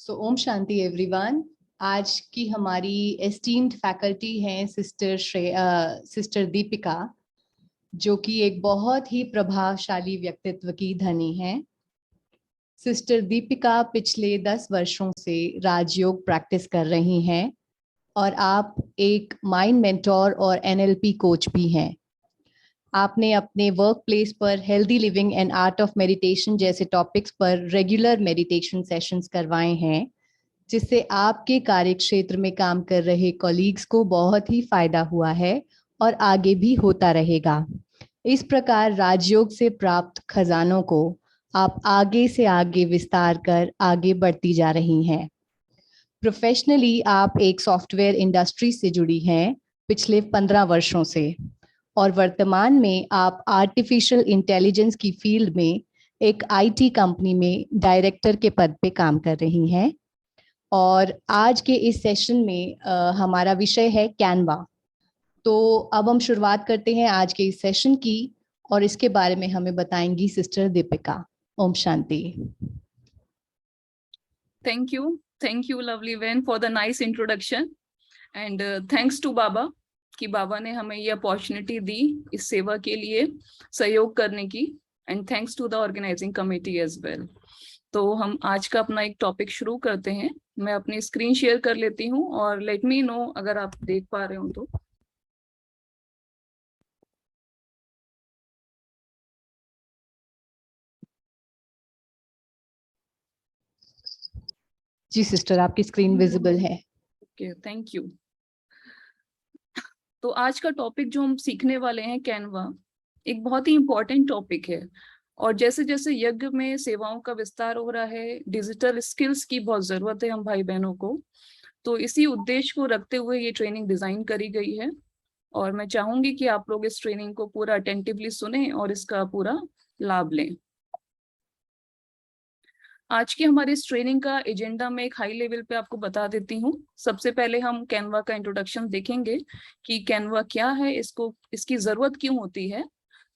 Om Shanti everyone. आज की हमारी एस्टीम्ड फैकल्टी हैं सिस्टर दीपिका, जो कि एक बहुत ही प्रभावशाली व्यक्तित्व की धनी हैं। सिस्टर दीपिका पिछले 10 वर्षों से राजयोग प्रैक्टिस कर रही हैं और आप एक माइंड मेंटोर और एनएलपी कोच भी हैं। आपने अपने वर्क प्लेस पर healthy living and art of meditation जैसे टॉपिक्स पर रेगुलर मेडिटेशन सेशंस करवाए हैं, जिससे आपके कार्यक्षेत्र में काम कर रहे कॉलीग्स को बहुत ही फायदा हुआ है और आगे भी होता रहेगा। इस प्रकार राजयोग से प्राप्त खजानों को आप आगे से आगे विस्तार कर आगे बढ़ती जा रही हैं। प्रोफेशनली आप एक सॉफ्टवेयर इंडस्ट्री से जुड़ी हैं पिछले 15 वर्षों से, और वर्तमान में आप आर्टिफिशियल इंटेलिजेंस की फील्ड में एक आईटी कंपनी में डायरेक्टर के पद पे काम कर रही हैं। और आज के इस सेशन में हमारा विषय है कैनवा। तो अब हम शुरुआत करते हैं आज के इस सेशन की, और इसके बारे में हमें बताएंगी सिस्टर दीपिका। ओम शांति। Thank you lovely Ven for the nice introduction, and thanks to बाबा कि बाबा ने हमें ये अपॉर्चुनिटी दी इस सेवा के लिए सहयोग करने की, and thanks to the organising committee as well. तो हम आज का अपना एक टॉपिक शुरू करते हैं। मैं अपनी स्क्रीन शेयर कर लेती हूँ और लेट मी नो अगर आप देख पा रहे हो तो। जी सिस्टर, आपकी स्क्रीन विजिबल है। Okay, thank you. तो आज का टॉपिक जो हम सीखने वाले हैं कैनवा, एक बहुत ही इम्पोर्टेंट टॉपिक है। और जैसे जैसे यज्ञ में सेवाओं का विस्तार हो रहा है, डिजिटल स्किल्स की बहुत जरूरत है हम भाई बहनों को। तो इसी उद्देश्य को रखते हुए ये ट्रेनिंग डिजाइन करी गई है, और मैं चाहूंगी कि आप लोग इस ट्रेनिंग को पूरा अटेंटिवली सुने और इसका पूरा लाभ लें। आज की हमारी इस ट्रेनिंग का एजेंडा मैं एक हाई लेवल पे आपको बता देती हूँ। सबसे पहले हम कैनवा का इंट्रोडक्शन देखेंगे कि कैनवा क्या है, इसकी जरूरत क्यों होती है।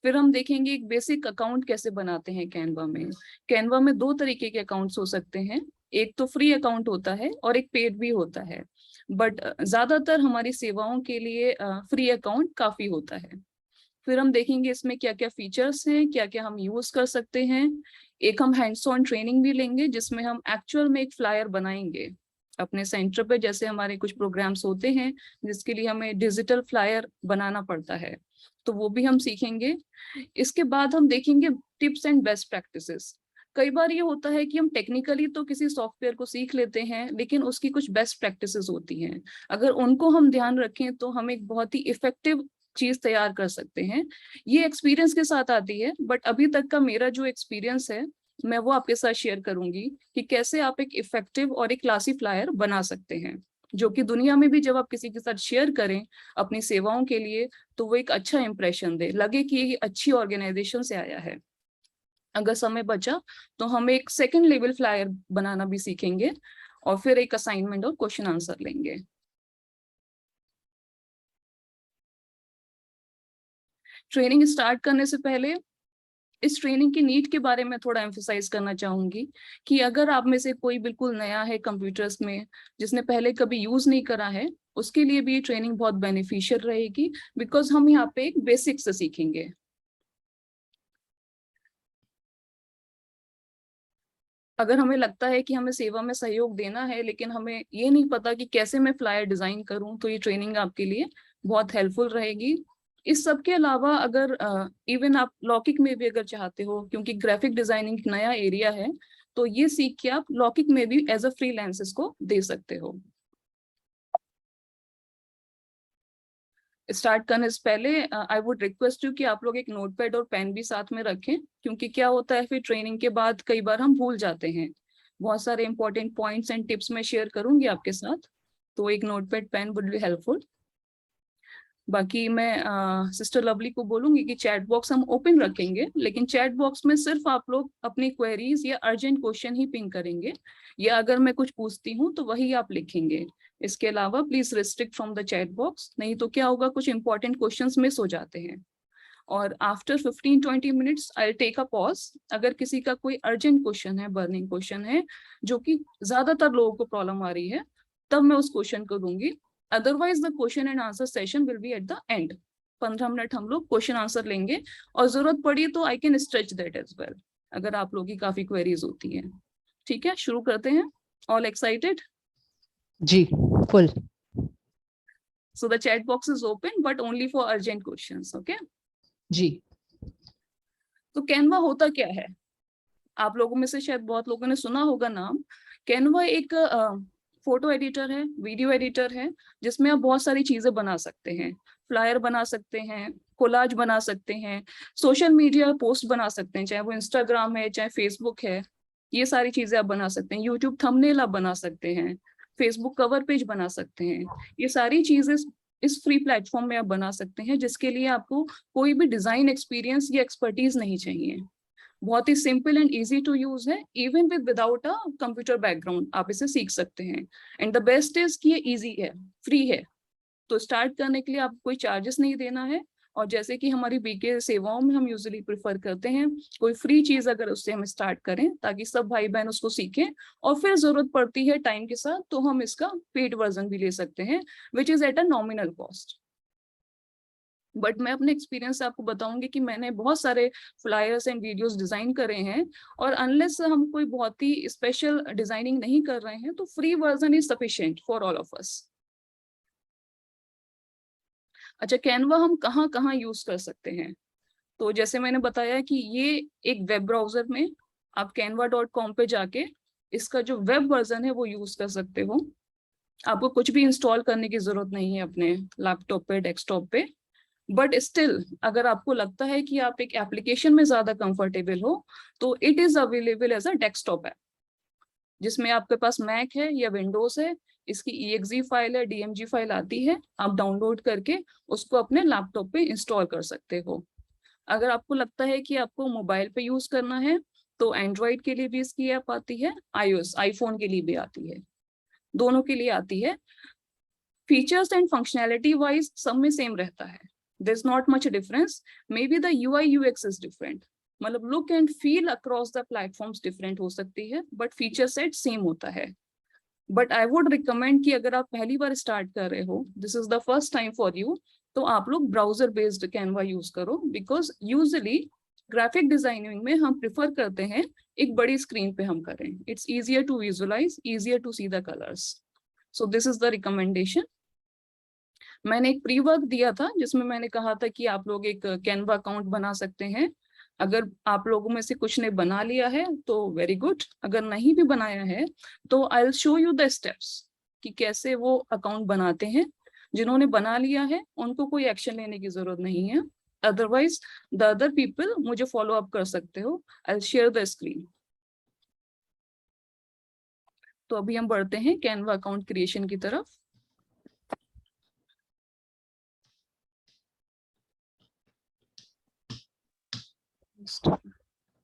फिर हम देखेंगे एक बेसिक अकाउंट कैसे बनाते हैं कैनवा में। कैनवा में 2 तरीके के अकाउंट्स हो सकते हैं, एक तो फ्री अकाउंट होता है और एक पेड भी होता है, बट ज्यादातर हमारी सेवाओं के लिए फ्री अकाउंट काफी होता है। फिर हम देखेंगे इसमें क्या क्या फीचर्स हैं, क्या क्या हम यूज कर सकते हैं। एक हम हैंड्स ऑन ट्रेनिंग भी लेंगे जिसमें हम एक्चुअल में एक फ्लायर बनाएंगे अपने सेंटर पे। जैसे हमारे कुछ प्रोग्राम्स होते हैं जिसके लिए हमें डिजिटल फ्लायर बनाना पड़ता है, तो वो भी हम सीखेंगे। इसके बाद हम देखेंगे टिप्स एंड बेस्ट प्रैक्टिसेस। कई बार ये होता है कि हम टेक्निकली तो किसी सॉफ्टवेयर को सीख लेते हैं, लेकिन उसकी कुछ बेस्ट प्रैक्टिसेस होती हैं। अगर उनको हम ध्यान रखें तो हम एक बहुत ही इफेक्टिव चीज तैयार कर सकते हैं। ये एक्सपीरियंस के साथ आती है, बट अभी तक का मेरा जो एक्सपीरियंस है मैं वो आपके साथ शेयर करूंगी कि कैसे आप एक इफेक्टिव और एक क्लासी फ्लायर बना सकते हैं, जो कि दुनिया में भी जब आप किसी के साथ शेयर करें अपनी सेवाओं के लिए तो वो एक अच्छा इंप्रेशन दे, लगे कि ये अच्छी ऑर्गेनाइजेशन से आया है। अगर समय बचा तो हम एक सेकंड लेवल फ्लायर बनाना भी सीखेंगे, और फिर एक असाइनमेंट और क्वेश्चन आंसर लेंगे। ट्रेनिंग स्टार्ट करने से पहले इस ट्रेनिंग की नीड के बारे में थोड़ा एम्फसाइज करना चाहूंगी कि अगर आप में से कोई बिल्कुल नया है कंप्यूटर्स में, जिसने पहले कभी यूज नहीं करा है, उसके लिए भी ये ट्रेनिंग बहुत बेनिफिशियल रहेगी, बिकॉज हम यहाँ पे एक बेसिक से सीखेंगे। अगर हमें लगता है कि हमें सेवा में सहयोग देना है लेकिन हमें ये नहीं पता कि कैसे मैं फ्लायर डिजाइन करूं, तो ये ट्रेनिंग आपके लिए बहुत हेल्पफुल रहेगी। इस सब के अलावा अगर इवन आप लौकिक में भी अगर चाहते हो, क्योंकि ग्राफिक डिजाइनिंग एक नया एरिया है, तो ये सीख के आप लौकिक में भी एज अ फ्रीलांस इसको दे सकते हो। स्टार्ट करने से पहले आई वुड रिक्वेस्ट यू कि आप लोग एक नोटपैड और पेन भी साथ में रखें, क्योंकि क्या होता है फिर ट्रेनिंग के बाद कई बार हम भूल जाते हैं। बहुत सारे इंपॉर्टेंट पॉइंट्स एंड टिप्स मैं शेयर करूंगी आपके साथ, तो एक notepad pen would be helpful. बाकी मैं सिस्टर लवली को बोलूंगी कि चैट बॉक्स हम ओपन रखेंगे, लेकिन चैट बॉक्स में सिर्फ आप लोग अपनी क्वेरीज या अर्जेंट क्वेश्चन ही पिंग करेंगे, या अगर मैं कुछ पूछती हूँ तो वही आप लिखेंगे। इसके अलावा please restrict from the chat box, नहीं तो क्या होगा कुछ इंपॉर्टेंट क्वेश्चंस मिस हो जाते हैं। और after 15-20 minutes I take a pause. अगर किसी का कोई अर्जेंट क्वेश्चन है, बर्निंग क्वेश्चन है, जो कि ज्यादातर लोगों को प्रॉब्लम आ रही है, तब मैं उस क्वेश्चन को दूंगी। Otherwise the question and answer session will be at the end. 15 minute हम लोग क्वेश्चन आंसर लेंगे, और जरूरत पड़ी तो I can stretch that as well, अगर आप लोगों की काफी क्वेरीज होती है। ठीक है, शुरू करते हैं। All excited? जी, full. So the chat box is open, but only for urgent questions. Okay? जी। तो कैनवा होता क्या है? आप लोगों में से शायद बहुत लोगों ने सुना होगा नाम। कैनवा एक फोटो एडिटर है, वीडियो एडिटर है, जिसमें आप बहुत सारी चीजें बना सकते हैं। फ्लायर बना सकते हैं, कोलाज बना सकते हैं, सोशल मीडिया पोस्ट बना सकते हैं, चाहे वो इंस्टाग्राम है चाहे फेसबुक है, ये सारी चीजें आप बना सकते हैं। यूट्यूब थंबनेल आप बना सकते हैं, फेसबुक कवर पेज बना सकते हैं। ये सारी चीजें इस फ्री प्लेटफॉर्म में आप बना सकते हैं, जिसके लिए आपको कोई भी डिजाइन एक्सपीरियंस या एक्सपर्टीज नहीं चाहिए। बहुत ही simple and easy to use है, even without a computer background आप इसे सीख सकते हैं। एंड द बेस्ट इज कि ये इजी है, फ्री है, तो स्टार्ट करने के लिए आपको कोई चार्जेस नहीं देना है। और जैसे कि हमारी बीके सेवाओं में हम यूजुअली प्रेफर करते हैं कोई फ्री चीज अगर उससे हम स्टार्ट करें, ताकि सब भाई बहन उसको सीखें, और फिर जरूरत पड़ती है टाइम के साथ तो हम इसका पेड वर्जन भी ले सकते हैं, which is at a nominal cost. But मैं अपने एक्सपीरियंस से आपको बताऊंगी कि मैंने बहुत सारे फ्लायर्स एंड वीडियोस डिजाइन करे हैं, और अनलेस हम कोई बहुत ही स्पेशल डिजाइनिंग नहीं कर रहे हैं, तो free version is sufficient for all of us. अच्छा, कैनवा हम कहाँ कहाँ यूज कर सकते हैं? तो जैसे मैंने बताया कि ये एक वेब ब्राउजर में आप canva.com पे जाके इसका जो वेब वर्जन है वो यूज कर सकते हो। आपको कुछ भी इंस्टॉल करने की जरूरत नहीं है अपने लैपटॉप पे, डेस्कटॉप पे। बट स्टिल अगर आपको लगता है कि आप एक एप्लीकेशन में ज्यादा कंफर्टेबल हो, तो it is available as a desktop app, जिसमें आपके पास मैक है या विंडोज है। इसकी exe फाइल है, DMG फाइल आती है, आप डाउनलोड करके उसको अपने लैपटॉप पे इंस्टॉल कर सकते हो। अगर आपको लगता है कि आपको मोबाइल पे यूज करना है, तो एंड्रॉइड के लिए भी इसकी ऐप आती है, iOS आईफोन के लिए भी आती है, दोनों के लिए आती है। फीचर्स एंड फंक्शनैलिटी वाइज सब में सेम रहता है, there is not much difference, maybe the UI UX is different, मतलब look and feel across the platforms different हो सकती है, बट फीचर सेट सेम होता है। बट आई वुड रिकमेंड कि अगर आप पहली बार स्टार्ट कर रहे हो, this is the first time for you, तो आप लोग ब्राउजर बेस्ड कैनवा यूज करो, बिकॉज यूजुअली ग्राफिक डिजाइनिंग में हम प्रिफर करते हैं एक बड़ी स्क्रीन पे हम करें। It's easier to visualise, easier to see the colours, so this is the recommendation. मैंने एक प्री वर्क दिया था जिसमें मैंने कहा था कि आप लोग एक कैनवा अकाउंट बना सकते हैं। अगर आप लोगों में से कुछ ने बना लिया है तो वेरी गुड, अगर नहीं भी बनाया है तो I will show you the steps कि कैसे वो अकाउंट बनाते हैं। जिन्होंने बना लिया है उनको कोई एक्शन लेने की जरूरत नहीं है, अदरवाइज द अदर पीपल मुझे फॉलो अप कर सकते हो। I will share the screen. तो अभी हम बढ़ते हैं कैनवा अकाउंट क्रिएशन की तरफ।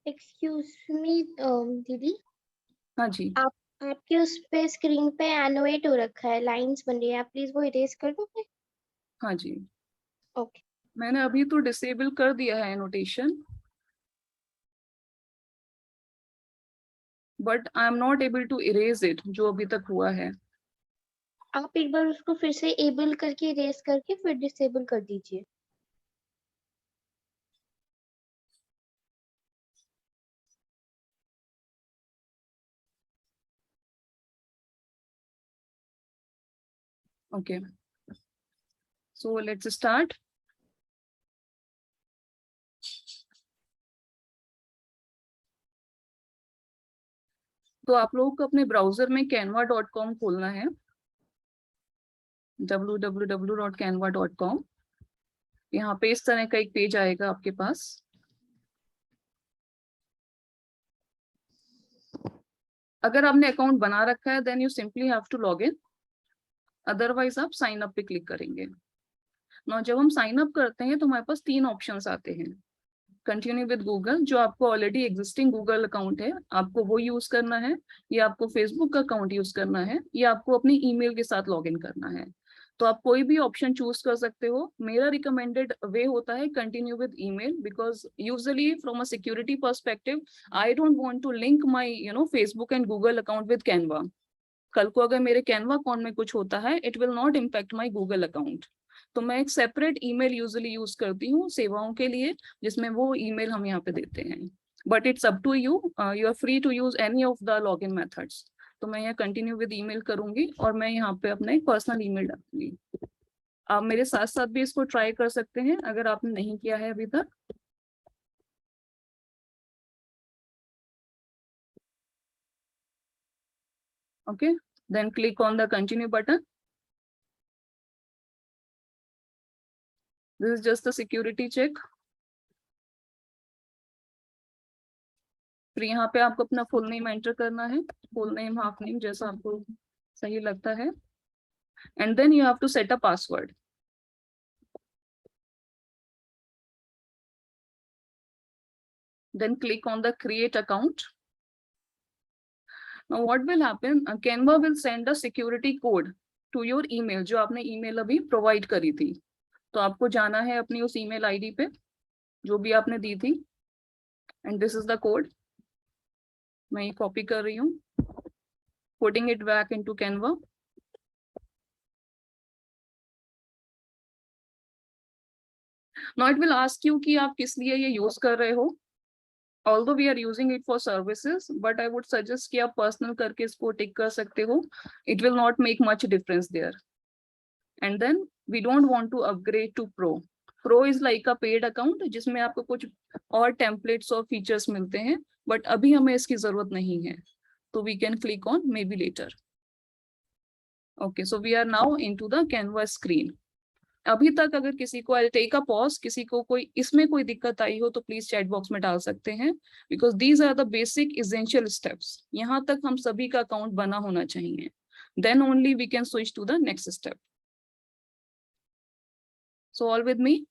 एक्सक्यूज मी दीदी, हाँ जी, आपके उस पे स्क्रीन पे एनोवेट हो रखा है, लाइंस बन रही है, आप प्लीज वो इरेज कर दोगे? हाँ जी, ओके। मैंने अभी तो डिसेबल कर दिया है annotation, but I am not able to erase it, जो अभी तक हुआ है। आप एक बार उसको फिर से एबल करके इरेज करके फिर डिसेबल कर दीजिए। Okay, so let's start. तो आप लोगों को अपने ब्राउजर में canva.com खोलना है, www.canva.com। यहाँ पे इस तरह का एक पेज आएगा आपके पास। अगर आपने अकाउंट बना रखा है then you simply have to log in, otherwise आप साइन अप पे क्लिक करेंगे। ना जब हम साइन अप करते हैं तो हमारे पास 3 ऑप्शंस आते हैं। कंटिन्यू विद गूगल, जो आपको ऑलरेडी एग्जिस्टिंग गूगल अकाउंट है आपको वो यूज करना है, या आपको फेसबुक का अकाउंट यूज करना है, या आपको अपनी ईमेल के साथ लॉगिन करना है। तो आप कोई भी ऑप्शन चूज कर सकते हो। मेरा रिकमेंडेड वे होता है continue with email, because usually from a security perspective I don't want to link my Facebook and Google account with Canva. कल को अगर मेरे कैनवा अकाउंट में कुछ होता है, it will not impact my Google account. तो मैं एक सेपरेट ईमेल यूजुअली यूज करती हूँ सेवाओं के लिए, जिसमें वो ईमेल हम यहाँ पे देते हैं। But it's up to you, you are free to use any of the log in methods. तो मैं यहाँ कंटिन्यू विद ईमेल करूंगी और मैं यहाँ पे अपना एक पर्सनल ईमेल डालूंगी। आप मेरे साथ साथ भी इसको ट्राई कर सकते हैं अगर आपने नहीं किया है अभी तक। Okay, then click on the continue button. This is just the security check. फिर यहाँ पे आपको अपना फुल नेम एंटर करना है, फुल नेम, हाफ नेम, जैसा आपको सही लगता है। And then you have to set a password. Then click on the create account. Now what will happen, Canva will send a security code to your email जो आपने email अभी provide करी थी। तो आपको जाना है अपनी उस email ID पे जो भी आपने दी थी, and this is the code। मैं ये copy कर रही हूँ, putting it back into Canva। Now it will ask you कि आप किस लिए ये use कर रहे हो। Although we are using it for services, but I would suggest कि आप personal करके इसको टिक कर सकते हो। It will not make much difference there। And then we don't want to upgrade to Pro। Pro is like a paid account जिसमें आपको कुछ और templates और features मिलते हैं, but अभी हमें इसकी जरूरत नहीं है। तो we can click on maybe later। Okay, so we are now into the Canva screen। अभी तक अगर किसी को I'll take a pause, किसी को कोई इसमें कोई दिक्कत आई हो तो प्लीज चैट बॉक्स में डाल सकते हैं, because these are the basic essential steps. यहाँ तक हम सभी का अकाउंट बना होना चाहिए, then only we can switch to the next step. So all with me.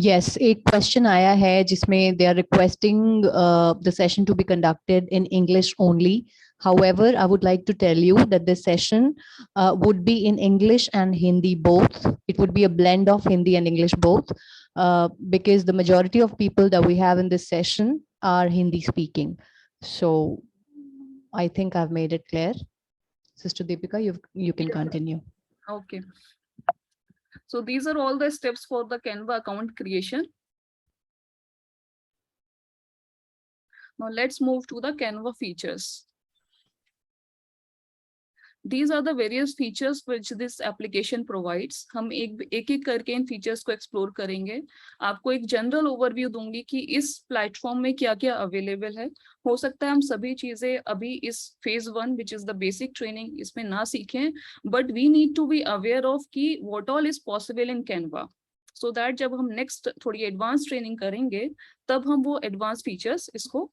Yes, एक question आया है जिसमें they are requesting the session to be conducted in English only. However, I would like to tell you that this session would be in English and Hindi both. It would be a blend of Hindi and English both, because the majority of people that we have in this session are Hindi speaking. So I think I've made it clear. Sister Deepika, you can continue. Okay. So these are all the steps for the Canva account creation. Now let's move to the Canva features। These are the various features which this application provides। हम एक करके इन features को explore करेंगे। आपको एक general overview दूंगी कि इस platform में क्या क्या available है। हो सकता है हम सभी चीजें अभी इस phase 1 which is the basic training इसमें ना सीखें, but we need to be aware of कि what all is possible in Canva, so that जब हम next थोड़ी advanced training करेंगे तब हम वो advanced features इसको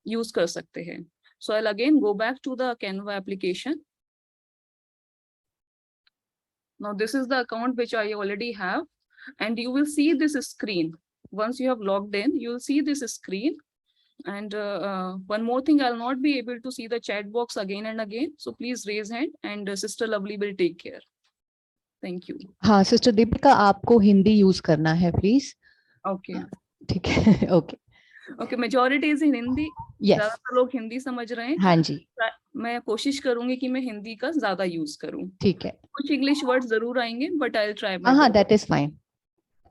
use कर सकते हैं। So I'll again go back to the Canva application। Now this is the account which I already have, and you will see this screen. Once you have logged in, you will see this screen। And one more thing, I'll not be able to see the chat box again and again. So please raise hand and Sister Lovely will take care। Thank you। हाँ, Sister Deepika, आपको Hindi use करना है, please। Okay। ठीक है, okay। Okay, majority is in Hindi। Yes। ज़्यादातर लोग हिंदी समझ रहे हैं। हाँ जी। मैं कोशिश करूंगी कि मैं हिंदी का ज्यादा यूज करूं। ठीक है। कुछ इंग्लिश वर्ड जरूर आएंगे, but I will try my हाँ, that is fine।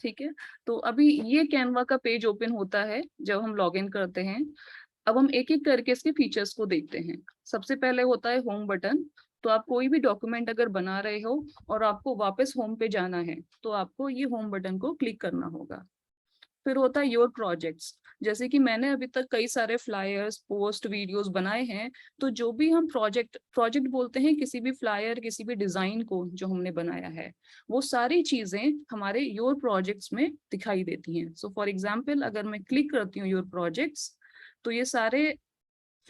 ठीक है। तो अभी ये कैनवा का पेज ओपन होता है जब हम लॉग इन करते हैं। अब हम एक एक करके इसके फीचर्स को देखते हैं। सबसे पहले होता है होम बटन। तो आप कोई भी डॉक्यूमेंट अगर बना रहे हो और आपको वापस होम पे जाना है तो आपको ये होम बटन को क्लिक करना होगा। फिर होता है योर प्रोजेक्ट्स। जैसे कि मैंने अभी तक कई सारे फ्लायर्स, पोस्ट, वीडियोस बनाए हैं, तो जो भी हम प्रोजेक्ट बोलते हैं किसी भी फ्लायर, किसी भी डिजाइन को जो हमने बनाया है, वो सारी चीजें हमारे योर प्रोजेक्ट्स में दिखाई देती हैं। सो फॉर एग्जांपल अगर मैं क्लिक करती हूँ योर प्रोजेक्ट्स, तो ये सारे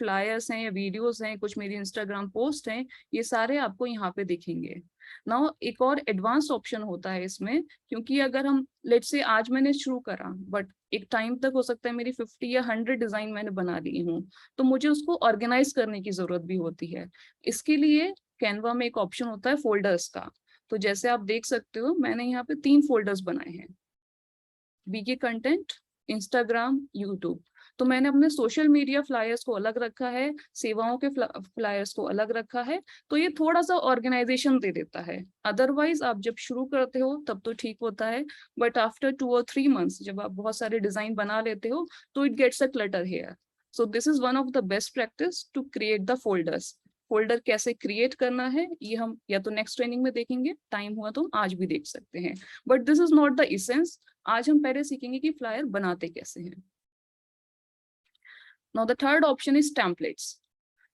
फ्लायर्स हैं या वीडियोस हैं, कुछ मेरी इंस्टाग्राम पोस्ट हैं, ये सारे आपको यहाँ पे दिखेंगे। नाउ एक और एडवांस ऑप्शन होता है इसमें, क्योंकि अगर हम लेट्स से आज मैंने शुरू करा, बट एक टाइम तक हो सकता है मेरी 50 या 100 डिजाइन मैंने बना ली हूँ, तो मुझे उसको ऑर्गेनाइज करने की जरूरत भी होती है। इसके लिए कैनवा में एक ऑप्शन होता है फोल्डर्स का। तो जैसे आप देख सकते हो मैंने यहाँ पे 3 फोल्डर्स बनाए हैं, बीके कंटेंट, इंस्टाग्राम, यूट्यूब। तो मैंने अपने सोशल मीडिया फ्लायर्स को अलग रखा है, सेवाओं के फ्लायर्स को अलग रखा है, तो ये थोड़ा सा ऑर्गेनाइजेशन दे देता है। अदरवाइज आप जब शुरू करते हो तब तो ठीक होता है, बट आफ्टर 2 और 3 मंथ्स जब आप बहुत सारे डिजाइन बना लेते हो तो it gets a clutter here. So this is one of the best practice to create the folders. Folder कैसे क्रिएट करना है ये हम या तो नेक्स्ट ट्रेनिंग में देखेंगे, टाइम हुआ तो हम आज भी देख सकते हैं, but this is not the essence. आज हम पहले सीखेंगे कि फ्लायर बनाते कैसे हैं। Now the third option is templates.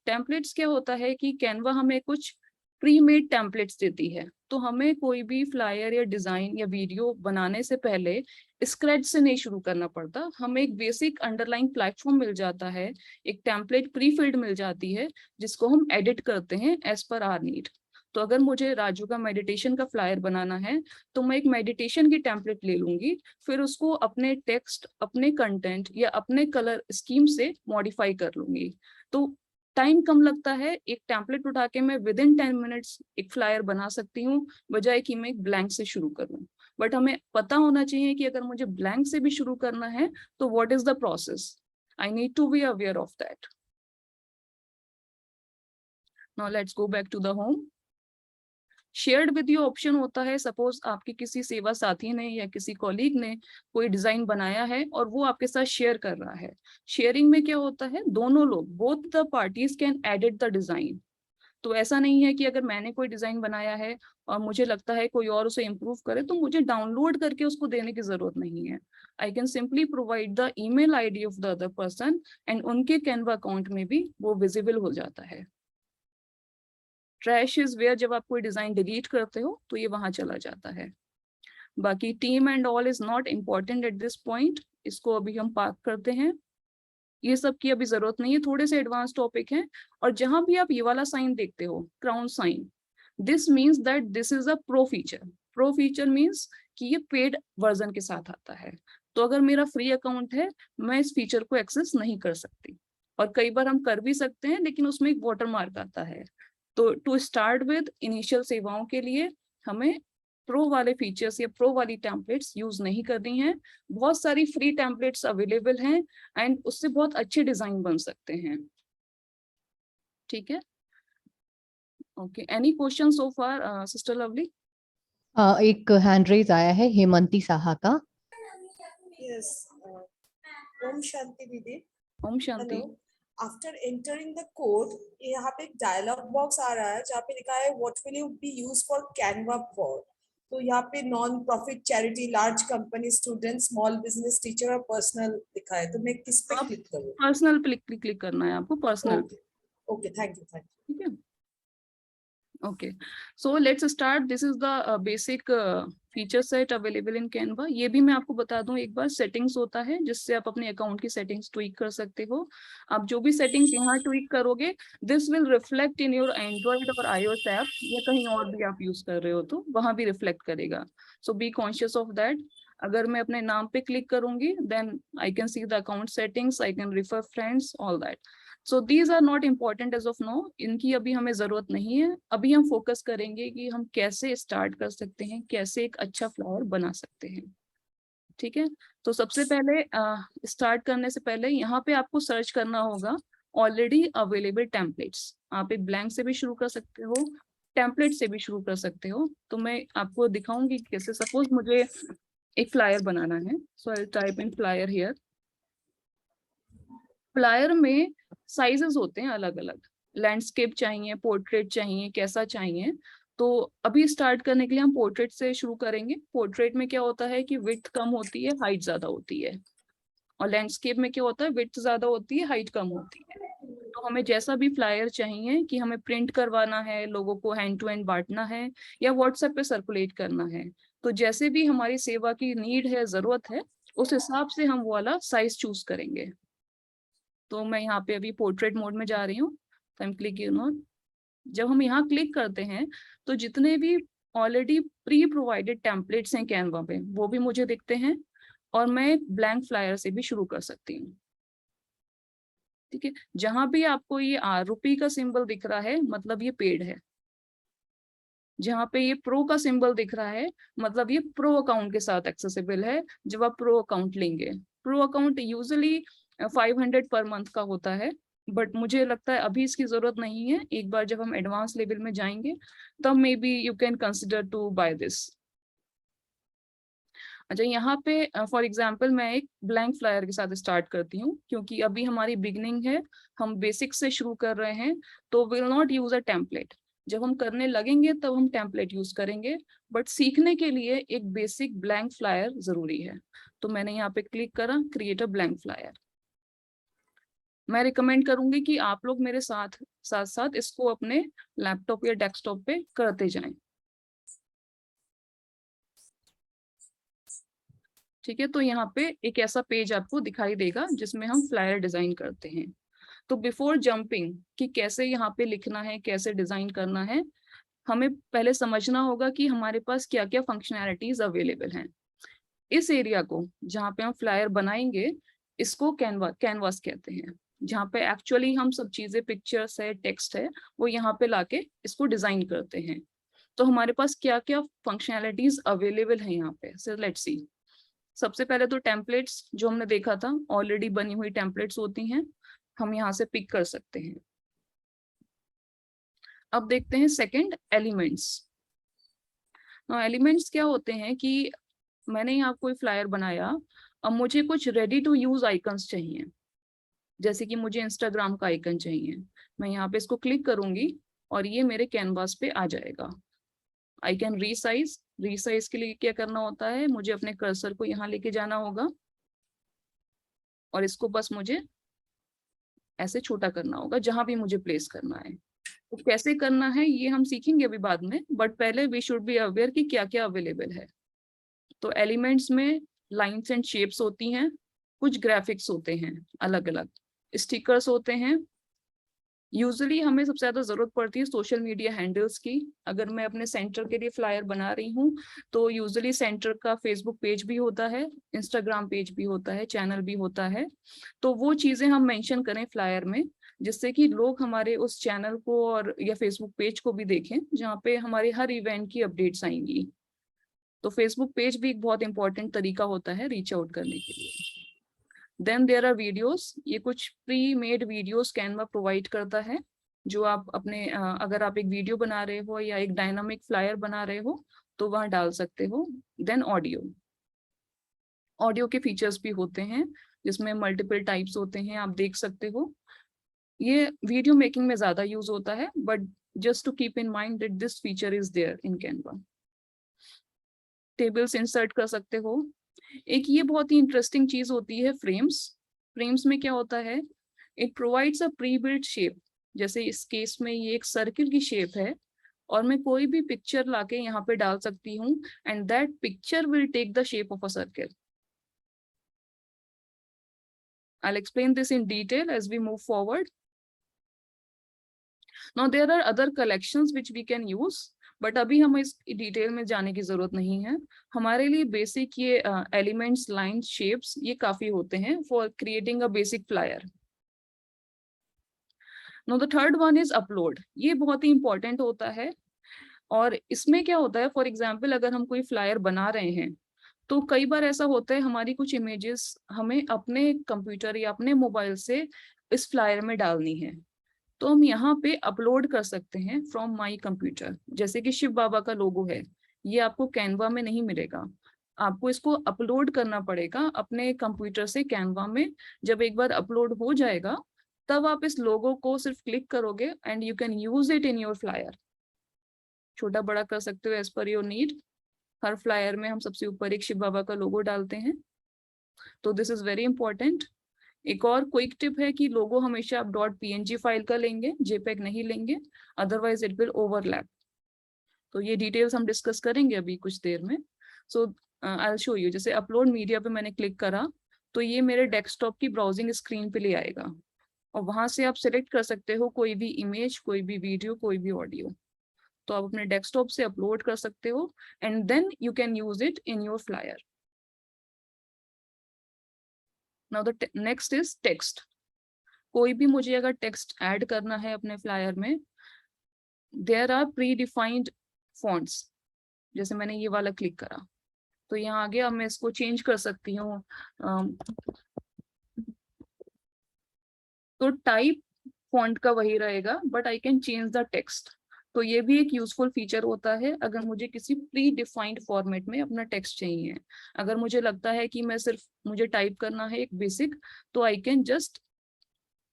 Templates क्या होता है कि कैनवा हमें कुछ प्री मेड टेम्पलेट्स देती है, तो हमें कोई भी फ्लायर या डिजाइन या वीडियो बनाने से पहले स्क्रैच से नहीं शुरू करना पड़ता। हमें एक बेसिक अंडरलाइन प्लेटफॉर्म मिल जाता है, एक टेम्पलेट प्री फिल्ड मिल जाती है जिसको हम एडिट करते हैं एज पर आवर नीड। तो अगर मुझे राजू का मेडिटेशन का फ्लायर बनाना है तो मैं एक मेडिटेशन की टेम्पलेट ले लूंगी, फिर उसको अपने टेक्स्ट, अपने कंटेंट या अपने कलर स्कीम से मॉडिफाई कर लूंगी। तो टाइम कम लगता है, एक टेम्पलेट उठा के मैं विद इन 10 मिनट्स एक फ्लायर बना सकती हूँ, बजाय कि मैं एक ब्लैंक से शुरू करूँ। बट हमें पता होना चाहिए कि अगर मुझे ब्लैंक से भी शुरू करना है तो what is the process, I need to be aware of that. Now let's go back to the home. Shared with you option होता है, सपोज आपके किसी सेवा साथी ने या किसी कॉलीग ने कोई डिजाइन बनाया है और वो आपके साथ शेयर कर रहा है। शेयरिंग में क्या होता है, दोनों लोग, both the parties can edit the design. तो ऐसा नहीं है कि अगर मैंने कोई डिजाइन बनाया है और मुझे लगता है कोई और उसे इम्प्रूव करे तो मुझे डाउनलोड करके उसको देने की जरूरत नहीं है। I can simply provide the email ID of the other person and उनके कैनवा अकाउंट में भी वो विजिबल हो जाता है। ट्रैश इज वेयर, जब आप कोई डिजाइन डिलीट करते हो तो ये वहां चला जाता है। बाकी team and all is not important at this point, इसको अभी हम पार्क करते हैं, ये सब की अभी जरूरत नहीं है, थोड़े से एडवांस टॉपिक हैं। और जहां भी आप ये वाला साइन देखते हो, crown sign, this means that this is a pro feature. Pro feature means कि ये पेड वर्जन के साथ आता है, तो अगर मेरा फ्री अकाउंट है मैं इस फीचर को एक्सेस नहीं कर सकती, और कई बार हम कर भी सकते हैं लेकिन उसमें एक वाटर मार्क आता है। तो टू स्टार्ट विद इनिशियल सेवाओं के लिए हमें प्रो वाले फीचर्स या प्रो वाली टेम्पलेट्स यूज नहीं करनी है। बहुत सारी फ्री टेम्पलेट्स अवेलेबल हैं एंड उससे बहुत अच्छे डिजाइन बन सकते हैं। ठीक है, okay, any question so far sister Lovely? एक हैंड रेज आया है हेमंती साहा का। Yes. ओम शांति दीदी। Om Shanti. Hello. After entering the code, यहाँ पे एक डायलॉग बॉक्स आ रहा है जहाँ पे लिखा है what will you B use for Canva for. तो यहाँ पे non profit, charity, large company, student, small business, teacher और पर्सनल लिखा है, तो मैं किस पे क्लिक करूँ? पर्सनल पे क्लिक करना है आपको, पर्सनल। Okay, thank you. ठीक है, okay, so let's start. This is the basic feature set available in Canva. ये भी मैं आपको बता दूं एक बार, सेटिंग्स होता है जिससे आप अपने अकाउंट की सेटिंग्स ट्वीक कर सकते हो। आप जो भी सेटिंग्स यहाँ ट्वीक करोगे this will reflect in your Android और iOS ऐप, या कहीं और भी आप यूज कर रहे हो तो वहां भी रिफ्लेक्ट करेगा। So be conscious of that. अगर मैं अपने नाम पे क्लिक करूंगी then I can see the account settings, I can refer friends, all that. So these are not important as of now, इनकी अभी हमें जरूरत नहीं है। अभी हम फोकस करेंगे कि हम कैसे स्टार्ट कर सकते हैं, कैसे एक अच्छा फ्लावर बना सकते हैं। ठीक है, तो सबसे पहले स्टार्ट करने से पहले यहाँ पे आपको सर्च करना होगा ऑलरेडी अवेलेबल टेम्पलेट्स। आप एक ब्लैंक से भी शुरू कर सकते हो, टेम्पलेट से भी शुरू कर सकते हो। तो मैं आपको दिखाऊंगी कैसे। सपोज मुझे एक फ्लायर बनाना है, so I type in flyer here. Flyer में साइजेस होते हैं अलग अलग, लैंडस्केप चाहिए, पोर्ट्रेट चाहिए, कैसा चाहिए। तो अभी स्टार्ट करने के लिए हम पोर्ट्रेट से शुरू करेंगे। पोर्ट्रेट में क्या होता है कि विड्थ कम होती है, हाइट ज्यादा होती है, और लैंडस्केप में क्या होता है, विड्थ ज्यादा होती है, हाइट कम होती है। तो हमें जैसा भी फ्लायर चाहिए कि हमें प्रिंट करवाना है, लोगों को हैंड टू हैंड बांटना है या व्हाट्सएप पे सर्कुलेट करना है, तो जैसे भी हमारी सेवा की नीड है, जरूरत है, उस हिसाब से हम वो वाला साइज चूज करेंगे। तो मैं यहाँ पे अभी पोर्ट्रेट मोड में जा रही हूँ, तो हम क्लिक ऑन। जब हम यहाँ क्लिक करते हैं तो जितने भी ऑलरेडी प्री प्रोवाइडेड टेम्पलेट्स हैं कैनवा पे वो भी मुझे दिखते हैं, और मैं ब्लैंक फ्लायर से भी शुरू कर सकती हूँ। ठीक है, जहां भी आपको ये ₹, का सिंबल दिख रहा है मतलब ये पेड है। जहाँ पे ये प्रो का सिंबल दिख रहा है, मतलब ये प्रो अकाउंट के साथ एक्सेसिबल है। जब आप प्रो अकाउंट लेंगे, pro account usually 500 per month का होता है, बट मुझे लगता है अभी इसकी जरूरत नहीं है। एक बार जब हम एडवांस लेवल में जाएंगे तब maybe you can consider to buy this. अच्छा, यहाँ पे फॉर एग्जाम्पल मैं एक ब्लैंक फ्लायर के साथ स्टार्ट करती हूँ, क्योंकि अभी हमारी बिगनिंग है, हम बेसिक से शुरू कर रहे हैं, तो will not use a template. जब हम करने लगेंगे तब हम टेम्पलेट यूज करेंगे, बट सीखने के लिए एक बेसिक ब्लैंक फ्लायर जरूरी है। तो मैंने यहाँ पे क्लिक करा क्रिएट अ ब्लैंक फ्लायर। मैं रिकमेंड करूंगी कि आप लोग मेरे साथ साथ साथ इसको अपने लैपटॉप या डेस्कटॉप पे करते जाएं। ठीक है, तो यहाँ पे एक ऐसा पेज आपको दिखाई देगा जिसमें हम फ्लायर डिजाइन करते हैं। तो बिफोर जंपिंग कि कैसे यहाँ पे लिखना है, कैसे डिजाइन करना है, हमें पहले समझना होगा कि हमारे पास क्या क्या फंक्शनैलिटीज अवेलेबल हैं। इस एरिया को जहाँ पे हम फ्लायर बनाएंगे, इसको कैनवास कहते हैं, जहाँ पे एक्चुअली हम सब चीजें, पिक्चर्स है, टेक्स्ट है, वो यहाँ पे लाके इसको डिजाइन करते हैं। तो हमारे पास क्या क्या फंक्शनैलिटीज अवेलेबल है यहाँ पे, सो लेट्स सी। सबसे पहले तो टेम्पलेट्स जो हमने देखा था, ऑलरेडी बनी हुई टेम्पलेट्स होती हैं, हम यहाँ से पिक कर सकते हैं। अब देखते हैं सेकंड, एलिमेंट्स। एलिमेंट्स क्या होते हैं कि मैंने यहाँ कोई फ्लायर बनाया, अब मुझे कुछ रेडी टू यूज आइकन्स चाहिए, जैसे कि मुझे इंस्टाग्राम का आइकन चाहिए। मैं यहाँ पे इसको क्लिक करूंगी और ये मेरे कैनवास पे आ जाएगा। I can resize. रीसाइज के लिए क्या करना होता है, मुझे अपने कर्सर को यहाँ लेके जाना होगा और इसको बस मुझे ऐसे छोटा करना होगा जहां भी मुझे प्लेस करना है। तो कैसे करना है ये हम सीखेंगे अभी बाद में, बट पहले वी शुड बी अवेयर कि क्या क्या अवेलेबल है। तो एलिमेंट्स में लाइन्स एंड शेप्स होती हैं, कुछ ग्राफिक्स होते हैं अलग अलग, स्टिकर्स होते हैं। यूजुअली हमें सबसे ज्यादा जरूरत पड़ती है सोशल मीडिया हैंडल्स की। अगर मैं अपने सेंटर के लिए फ्लायर बना रही हूँ तो यूजुअली सेंटर का फेसबुक पेज भी होता है, इंस्टाग्राम पेज भी होता है, चैनल भी होता है। तो वो चीजें हम मेंशन करें फ्लायर में, जिससे कि लोग हमारे उस चैनल को और या फेसबुक पेज को भी देखें, जहाँ पे हमारे हर इवेंट की अपडेट्स आएंगी। तो फेसबुक पेज भी एक बहुत इंपॉर्टेंट तरीका होता है रीच आउट करने के लिए। Then there are videos. ये कुछ pre made videos Canva provide करता है, जो आप अपने अगर आप एक वीडियो बना रहे हो या एक डायनामिक फ्लायर बना रहे हो तो वहां डाल सकते हो। Then audio. ऑडियो के फीचर्स भी होते हैं जिसमें मल्टीपल टाइप्स होते हैं, आप देख सकते हो। ये वीडियो मेकिंग में ज्यादा यूज होता है, but just to keep in mind that this feature is there in Canva. Tables insert कर सकते हो। एक ये बहुत ही इंटरेस्टिंग चीज होती है फ्रेम्स। फ्रेम्स में क्या होता है, it provides a pre built shape. जैसे इस केस में ये एक सर्किल की शेप है और मैं कोई भी पिक्चर लाके यहाँ पे डाल सकती हूँ and that picture will take the shape of a circle. I'll explain this in detail as we move forward. Now there are other collections which we can use, but अभी हमें इस डिटेल में जाने की जरूरत नहीं है। हमारे लिए बेसिक ये एलिमेंट्स, लाइन, शेप्स ये काफी होते हैं for creating a basic flyer. Know the third one is upload. ये बहुत ही इंपॉर्टेंट होता है और इसमें क्या होता है, फॉर एग्जाम्पल अगर हम कोई फ्लायर बना रहे हैं तो कई बार ऐसा होता है हमारी कुछ इमेजेस हमें अपने कंप्यूटर या अपने मोबाइल से इस फ्लायर में डालनी है, तो हम यहाँ पे अपलोड कर सकते हैं फ्रॉम माई कंप्यूटर। जैसे कि शिव बाबा का लोगो है, ये आपको कैनवा में नहीं मिलेगा, आपको इसको अपलोड करना पड़ेगा अपने कंप्यूटर से कैनवा में। जब एक बार अपलोड हो जाएगा तब आप इस लोगो को सिर्फ क्लिक करोगे and you can use it in your flyer. छोटा बड़ा कर सकते हो as per your need. Her flyer में हम सबसे ऊपर एक शिव बाबा का लोगो डालते हैं, तो दिस इज वेरी इंपॉर्टेंट। एक और क्विक टिप है कि लोगो हमेशा आप .png फाइल का लेंगे, जेपेग नहीं लेंगे, अदरवाइज इट विल ओवरलैप। तो ये डिटेल्स हम डिस्कस करेंगे अभी कुछ देर में। सो आई विल शो यू। जैसे अपलोड मीडिया पे मैंने क्लिक करा तो ये मेरे डेस्कटॉप की ब्राउजिंग स्क्रीन पे ले आएगा और वहां से आप सिलेक्ट कर सकते हो कोई भी इमेज, कोई भी वीडियो, कोई भी ऑडियो, तो आप अपने डेस्कटॉप से अपलोड कर सकते हो and then you can use it in your flyer. Now the next is text. कोई भी मुझे अगर टेक्स्ट ऐड करना है अपने फ्लायर में, there are predefined fonts, जैसे मैंने ये वाला क्लिक करा तो यहाँ आगे अब मैं इसको चेंज कर सकती हूँ। तो टाइप फॉन्ट का वही रहेगा but I can change the text. तो ये भी एक यूजफुल फीचर होता है अगर मुझे किसी प्री डिफाइंड फॉर्मेट में अपना टेक्स्ट चाहिए। अगर मुझे लगता है कि मैं सिर्फ मुझे टाइप करना है एक बेसिक, तो I can just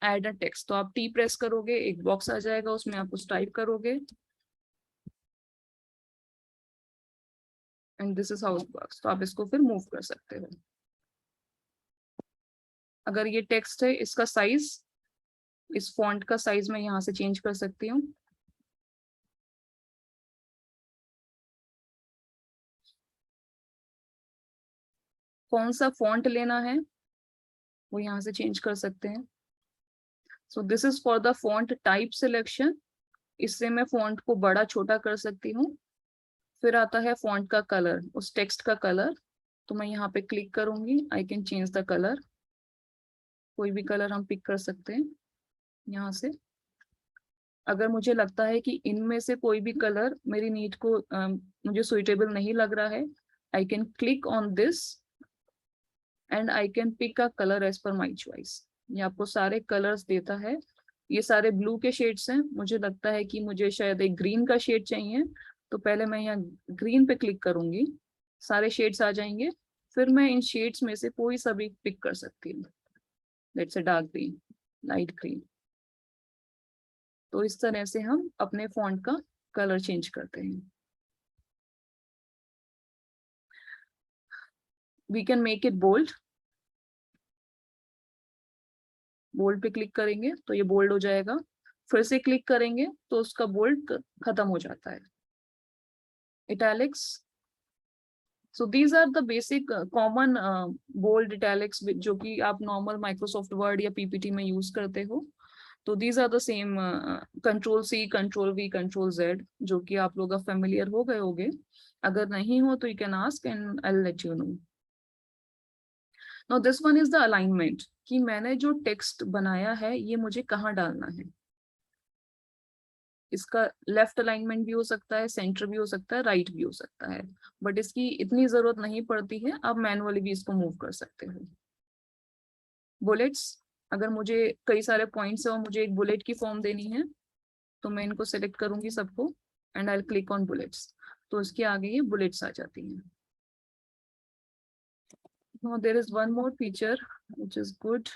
add a text. तो आप टी प्रेस करोगे, एक बॉक्स आ जाएगा, उसमें आप कुछ टाइप करोगे and this is how it works. तो आप इसको फिर मूव कर सकते हो। अगर ये टेक्स्ट है, इसका साइज, इस फॉन्ट का साइज मैं यहाँ से चेंज कर सकती हूँ। कौन सा फॉन्ट लेना है वो यहाँ से चेंज कर सकते हैं। सो this is for the font type selection. इससे मैं फॉन्ट को बड़ा छोटा कर सकती हूँ। फिर आता है फॉन्ट का कलर, उस टेक्स्ट का कलर। तो मैं यहाँ पे क्लिक करूंगी, I can change the colour. कोई भी कलर हम पिक कर सकते हैं यहाँ से। अगर मुझे लगता है कि इनमें से कोई भी कलर मेरी नीड को मुझे सुइटेबल नहीं लग रहा है, I can click on this and I can pick a colour as per my choice. ये आपको सारे कलर्स देता है। ये सारे ब्लू के शेड्स हैं, मुझे लगता है कि मुझे शायद एक ग्रीन का शेड चाहिए, तो पहले मैं यहाँ ग्रीन पे क्लिक करूंगी, सारे शेड्स आ जाएंगे। फिर मैं इन शेड्स में से कोई सा भी पिक कर सकती हूँ, let's say dark green, light green. तो इस तरह से हम अपने फॉन्ट का कलर चेंज करते हैं। We can make it bold. Bold पे क्लिक करेंगे तो ये बोल्ड हो जाएगा। फिर से क्लिक करेंगे तो उसका बोल्ड खत्म हो जाता है। Italics, so these are the basic common bold italics जो कि आप नॉर्मल माइक्रोसॉफ्ट वर्ड या पीपीटी में यूज करते हो। तो these are the same control C, control V, control Z, जो कि आप लोग फेमिलियर हो गए होंगे। अगर नहीं हो तो you can ask and I will let you know. Now this one is the alignment, कि मैंने जो टेक्स्ट बनाया है ये मुझे कहाँ डालना है। इसका लेफ्ट अलाइनमेंट भी हो सकता है, सेंटर भी हो सकता है, राइट भी हो सकता है, बट इसकी इतनी जरूरत नहीं पड़ती है। आप मैनुअली भी इसको मूव कर सकते हो। बुलेट्स, अगर मुझे कई सारे पॉइंट्स है और मुझे एक बुलेट की फॉर्म देनी है तो मैं इनको सेलेक्ट करूंगी सबको and I will click on bullets. तो इसके आगे ये बुलेट्स आ जाती हैं। Now there is one more feature which is good.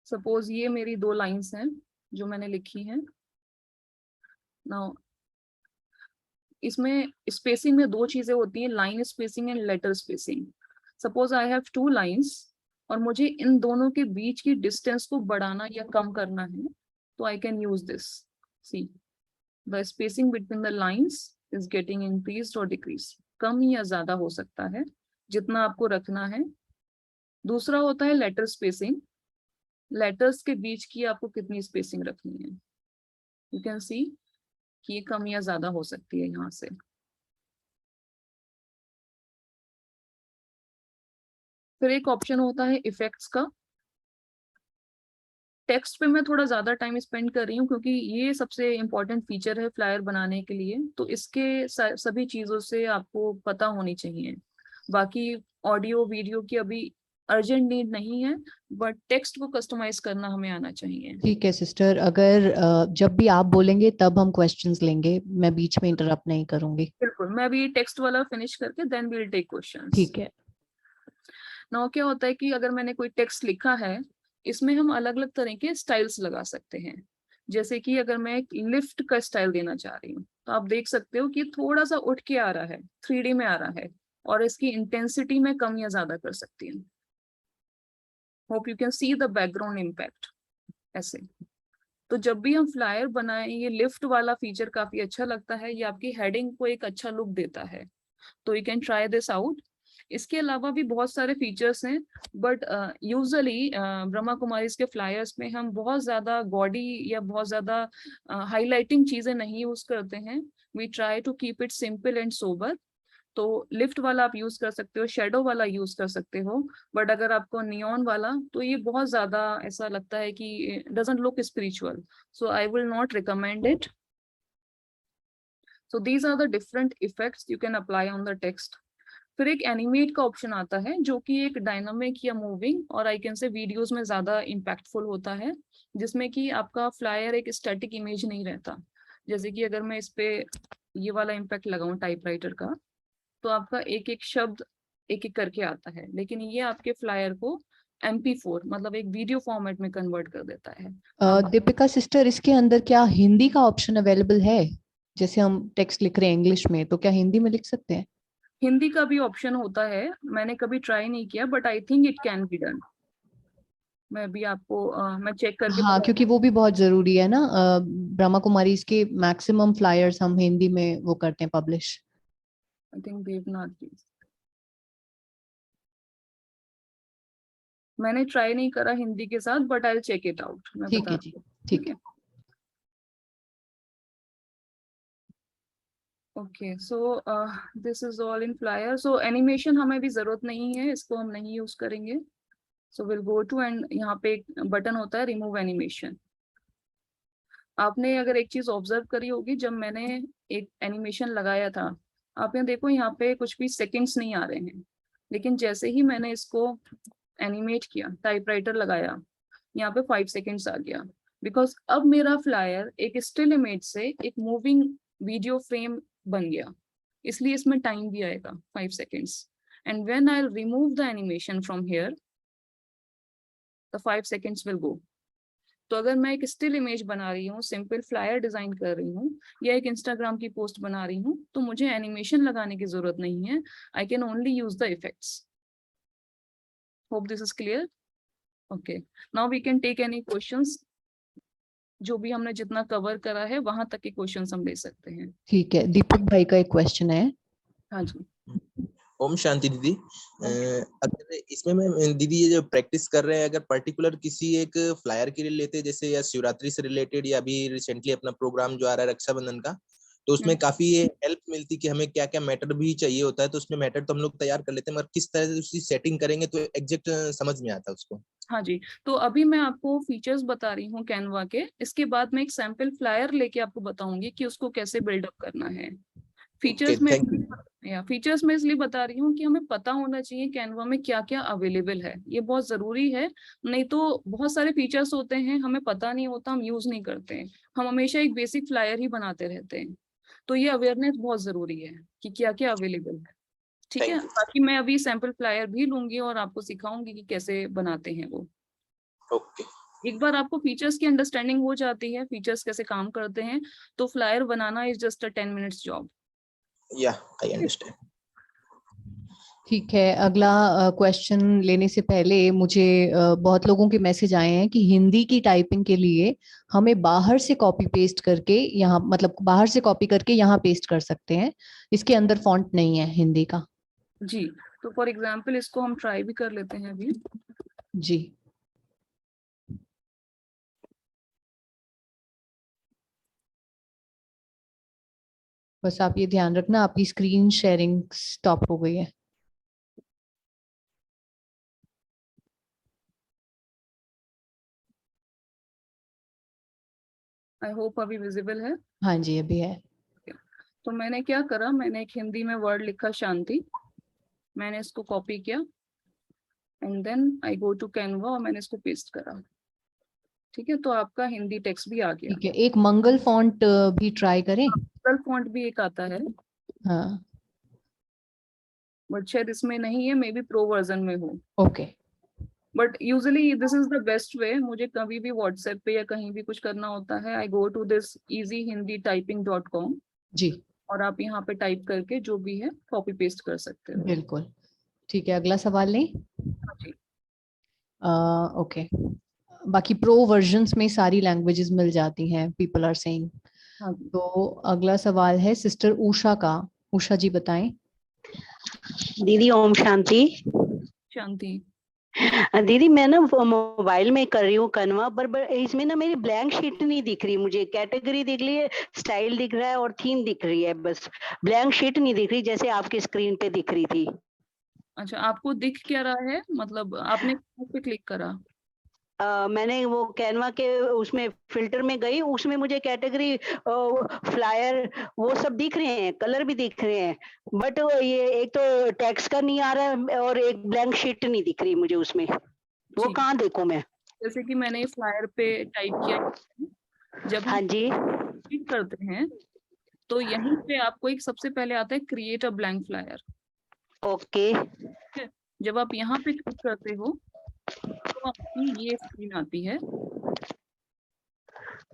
Suppose ये मेरी 2 लाइन्स हैं जो मैंने लिखी हैं। Now इसमें स्पेसिंग में 2 चीजें होती हैं, line spacing and later spacing. Suppose I have 2 lines और मुझे इन दोनों के बीच की डिस्टेंस को बढ़ाना या कम करना है, तो I can use this. See, the spacing between the lines is getting increased और डिक्रीज। कम या ज्यादा हो सकता है, जितना आपको रखना है। दूसरा होता है लेटर स्पेसिंग, लेटर्स के बीच की आपको कितनी स्पेसिंग रखनी है। यू कैन सी कि ये कम या ज्यादा हो सकती है यहाँ से। फिर एक ऑप्शन होता है इफेक्ट्स का। टेक्स्ट पे मैं थोड़ा ज्यादा टाइम स्पेंड कर रही हूँ क्योंकि ये सबसे इम्पोर्टेंट फीचर है फ्लायर बनाने के लिए, तो इसके सभी चीजों से आपको पता होनी चाहिए। बाकी ऑडियो वीडियो की अभी अर्जेंट नीड नहीं है, बट टेक्स्ट को कस्टमाइज करना हमें आना चाहिए। ठीक है सिस्टर, अगर जब भी आप बोलेंगे तब हम क्वेश्चंस लेंगे, मैं बीच में इंटरप्ट नहीं करूंगी। बिल्कुल, मैं अभी टेक्स्ट वाला फिनिश करके then we will take questions. ठीक है। नाउ क्या होता है कि अगर मैंने कोई टेक्स्ट लिखा है, इसमें हम अलग अलग तरह के स्टाइल्स लगा सकते हैं। जैसे कि अगर मैं एक लिफ्ट का स्टाइल देना चाह रही हूँ तो आप देख सकते हो कि थोड़ा सा उठ के आ रहा है, 3D में आ रहा है, और इसकी इंटेंसिटी में कम या ज्यादा कर सकती हूँ। Hope you can see the background impact. ऐसे तो जब भी हम फ्लायर बनाएं, ये लिफ्ट वाला फीचर काफी अच्छा लगता है, ये आपकी हेडिंग को एक अच्छा लुक देता है। तो you can try this out. इसके अलावा भी बहुत सारे फीचर्स हैं, बट यूजुअली ब्रह्मा कुमारीज के फ्लायर्स में हम बहुत ज्यादा गॉडी या बहुत ज्यादा हाईलाइटिंग चीजें नहीं यूज करते हैं। We try to keep it simple and sober. तो लिफ्ट वाला आप यूज कर सकते हो, शेडो वाला यूज कर सकते हो, बट अगर आपको नियॉन वाला तो ये बहुत ज्यादा ऐसा लगता है कि doesn't look spiritual, so I will not recommend it. So these are the different effects you can apply on the text. फिर एक एनिमेट का ऑप्शन आता है जो कि एक डायनामिक या मूविंग और आई कैन से वीडियोस में ज्यादा इम्पैक्टफुल होता है, जिसमें कि आपका फ्लायर एक स्टैटिक इमेज नहीं रहता. जैसे कि अगर मैं इस पे ये वाला इम्पैक्ट लगाऊं टाइपराइटर का, तो आपका एक एक शब्द एक एक करके आता है, लेकिन ये आपके फ्लायर को MP4 मतलब एक वीडियो फॉर्मेट में कन्वर्ट कर देता है. दीपिका सिस्टर, इसके अंदर क्या हिंदी का ऑप्शन अवेलेबल है? जैसे हम टेक्स्ट लिख रहे हैं इंग्लिश में, तो क्या हिंदी में लिख सकते हैं? हिंदी का भी ऑप्शन होता है, मैंने कभी ट्राई नहीं किया, but I think it can be done. मैं भी आपको मैं चेक करके हाँ, क्योंकि वो भी बहुत जरूरी है ना. ब्रह्मा कुमारी इसके मैक्सिमम फ्लायर्स हम हिंदी में वो करते हैं publish. I think Devnath ji, मैंने ट्राई नहीं करा हिंदी के साथ, but I will check it out. मैं ठीक बता है जी, ठीक है. Okay, so this is all in flyer. So animation हमें भी जरूरत नहीं है, इसको हम नहीं यूज करेंगे. So will go to end यहाँ पे एक बटन होता है रिमूव एनिमेशन. आपने अगर एक चीज ऑब्जर्व करी होगी, जब मैंने एक एनिमेशन लगाया था, आप यहाँ देखो यहाँ पे कुछ भी सेकंड्स नहीं आ रहे हैं, लेकिन जैसे ही मैंने इसको एनिमेट किया, टाइपराइटर लगाया, यहाँ पे 5 सेकंड्स आ गया, बिकॉज अब मेरा फ्लायर एक स्टिल इमेज से एक मूविंग वीडियो फ्रेम बन गया, इसलिए इसमें टाइम भी आएगा 5 seconds. And when I remove the animation from here, the 5 seconds will go. तो अगर मैं एक स्टिल इमेज बना रही हूँ, सिंपल फ्लायर डिजाइन कर रही हूँ, या एक इंस्टाग्राम की पोस्ट बना रही हूँ, तो मुझे एनिमेशन लगाने की जरूरत नहीं है. I can only use the effects. Hope this is clear. Okay, now we can take any questions. जो भी हमने जितना कवर करा है वहां तक के क्वेश्चंस हम ले सकते हैं. ठीक है, दीपक भाई का एक क्वेश्चन है. हाँ जी. ओम शांति दीदी. अगर इसमें मैं दीदी ये जो प्रैक्टिस कर रहे हैं, अगर पर्टिकुलर किसी एक फ्लायर के लिए लेते हैं, जैसे या शिवरात्रि से रिलेटेड, या अभी रिसेंटली अपना प्रोग्राम जो आ रहा है रक्षाबंधन का, तो उसमें काफी हेल्प मिलती कि हमें क्या क्या मैटर भी चाहिए होता है, तो उसमें मैटर तो हम लोग तैयार कर लेते हैं, मगर किस तरह से उसकी सेटिंग करेंगे तो एग्जैक्ट समझ में आता है उसको. हाँ जी, तो अभी मैं आपको फीचर्स बता रही हूँ कैनवा के, इसके बाद मैं एक सैंपल फ्लायर लेके आपको बताऊंगी कि उसको कैसे बिल्डअप करना है. फीचर्स में इसलिए बता रही हूँ कि हमें पता होना चाहिए कैनवा में क्या क्या अवेलेबल है, ये बहुत जरूरी है. नहीं तो बहुत सारे फीचर्स होते हैं, हमें पता नहीं होता, हम यूज नहीं करते हैं, हम हमेशा एक बेसिक फ्लायर ही बनाते रहते हैं. तो ये अवेयरनेस बहुत जरूरी है कि क्या क्या अवेलेबल है. ठीक है, बाकी मैं अभी सैंपल फ्लायर भी लूंगी और आपको सिखाऊंगी कि कैसे बनाते हैं वो. ओके. एक बार आपको फीचर्स की अंडरस्टैंडिंग हो जाती है, फीचर्स कैसे काम करते हैं, तो flyer banana is just a 10 minutes job. या आई अंडरस्टैंड. ठीक है, अगला क्वेश्चन लेने से पहले मुझे बहुत लोगों के मैसेज आए हैं कि हिंदी की टाइपिंग के लिए हमें बाहर से कॉपी पेस्ट करके यहाँ, मतलब बाहर से कॉपी करके यहाँ पेस्ट कर सकते हैं, इसके अंदर फॉन्ट नहीं है हिंदी का. जी, तो फॉर एग्जांपल इसको हम ट्राई भी कर लेते हैं अभी. जी. बस आप ये ध्यान रखना, आपकी स्क्रीन शेयरिंग स्टॉप हो गई है. आई होप अभी विजिबल है. हाँ जी, अभी है. तो मैंने क्या करा, मैंने एक हिंदी में वर्ड लिखा शांति, मैंने इसको कॉपी किया and then I go to Canva और मैंने इसको पेस्ट करा. ठीक है, तो आपका हिंदी टेक्स्ट भी आ गया. ठीक है, एक मंगल फॉन्ट भी ट्राई करें. मंगल फॉन्ट भी एक आता है, हाँ, बट शायद इसमें नहीं है, मे बी प्रो वर्जन में हो. Okay. But usually this is the best way. मुझे कभी भी व्हाट्सएप पे या कहीं भी कुछ करना होता है, आई गो टू दिस easyhindityping.com जी, और आप यहाँ पे टाइप करके जो भी है कॉपी पेस्ट कर सकते हो. बिल्कुल. ठीक है, अगला सवाल लें. हाँ जी. ओके. बाकी प्रो वर्जन्स में सारी लैंग्वेजेस मिल जाती हैं, पीपल आर सेइंग. हाँ जी. तो अगला सवाल है सिस्टर उषा का. उषा जी बताएं. दीदी ओम शांति. शांति. दीदी मैं ना मोबाइल में कर रही हूँ कन्वा पर इसमें ना मेरी ब्लैंक शीट नहीं दिख रही मुझे। कैटेगरी दिख रही है, स्टाइल दिख रहा है और थीम दिख रही है, बस ब्लैंक शीट नहीं दिख रही जैसे आपकी स्क्रीन पे दिख रही थी। अच्छा, आपको दिख क्या रहा है, मतलब आपने कहाँ पे क्लिक करा? मैंने वो कैनवा के उसमें फिल्टर में गई, उसमें मुझे कैटेगरी फ्लायर वो सब दिख रहे हैं, कलर भी दिख रहे हैं, बट ये एक तो टेक्स्ट का नहीं आ रहा है और एक ब्लैंक शीट नहीं दिख रही मुझे उसमें। वो ठीक, कहाँ देखूं मैं? जैसे कि मैंने फ्लायर पे टाइप किया, जब हाँ हम जी। क्लिक करते हैं तो यहीं पे आपको एक सबसे पहले आता है create a blank flyer. Okay. जब आप यहाँ पे क्लिक करते हो तो आपकी ये स्क्रीन आती है।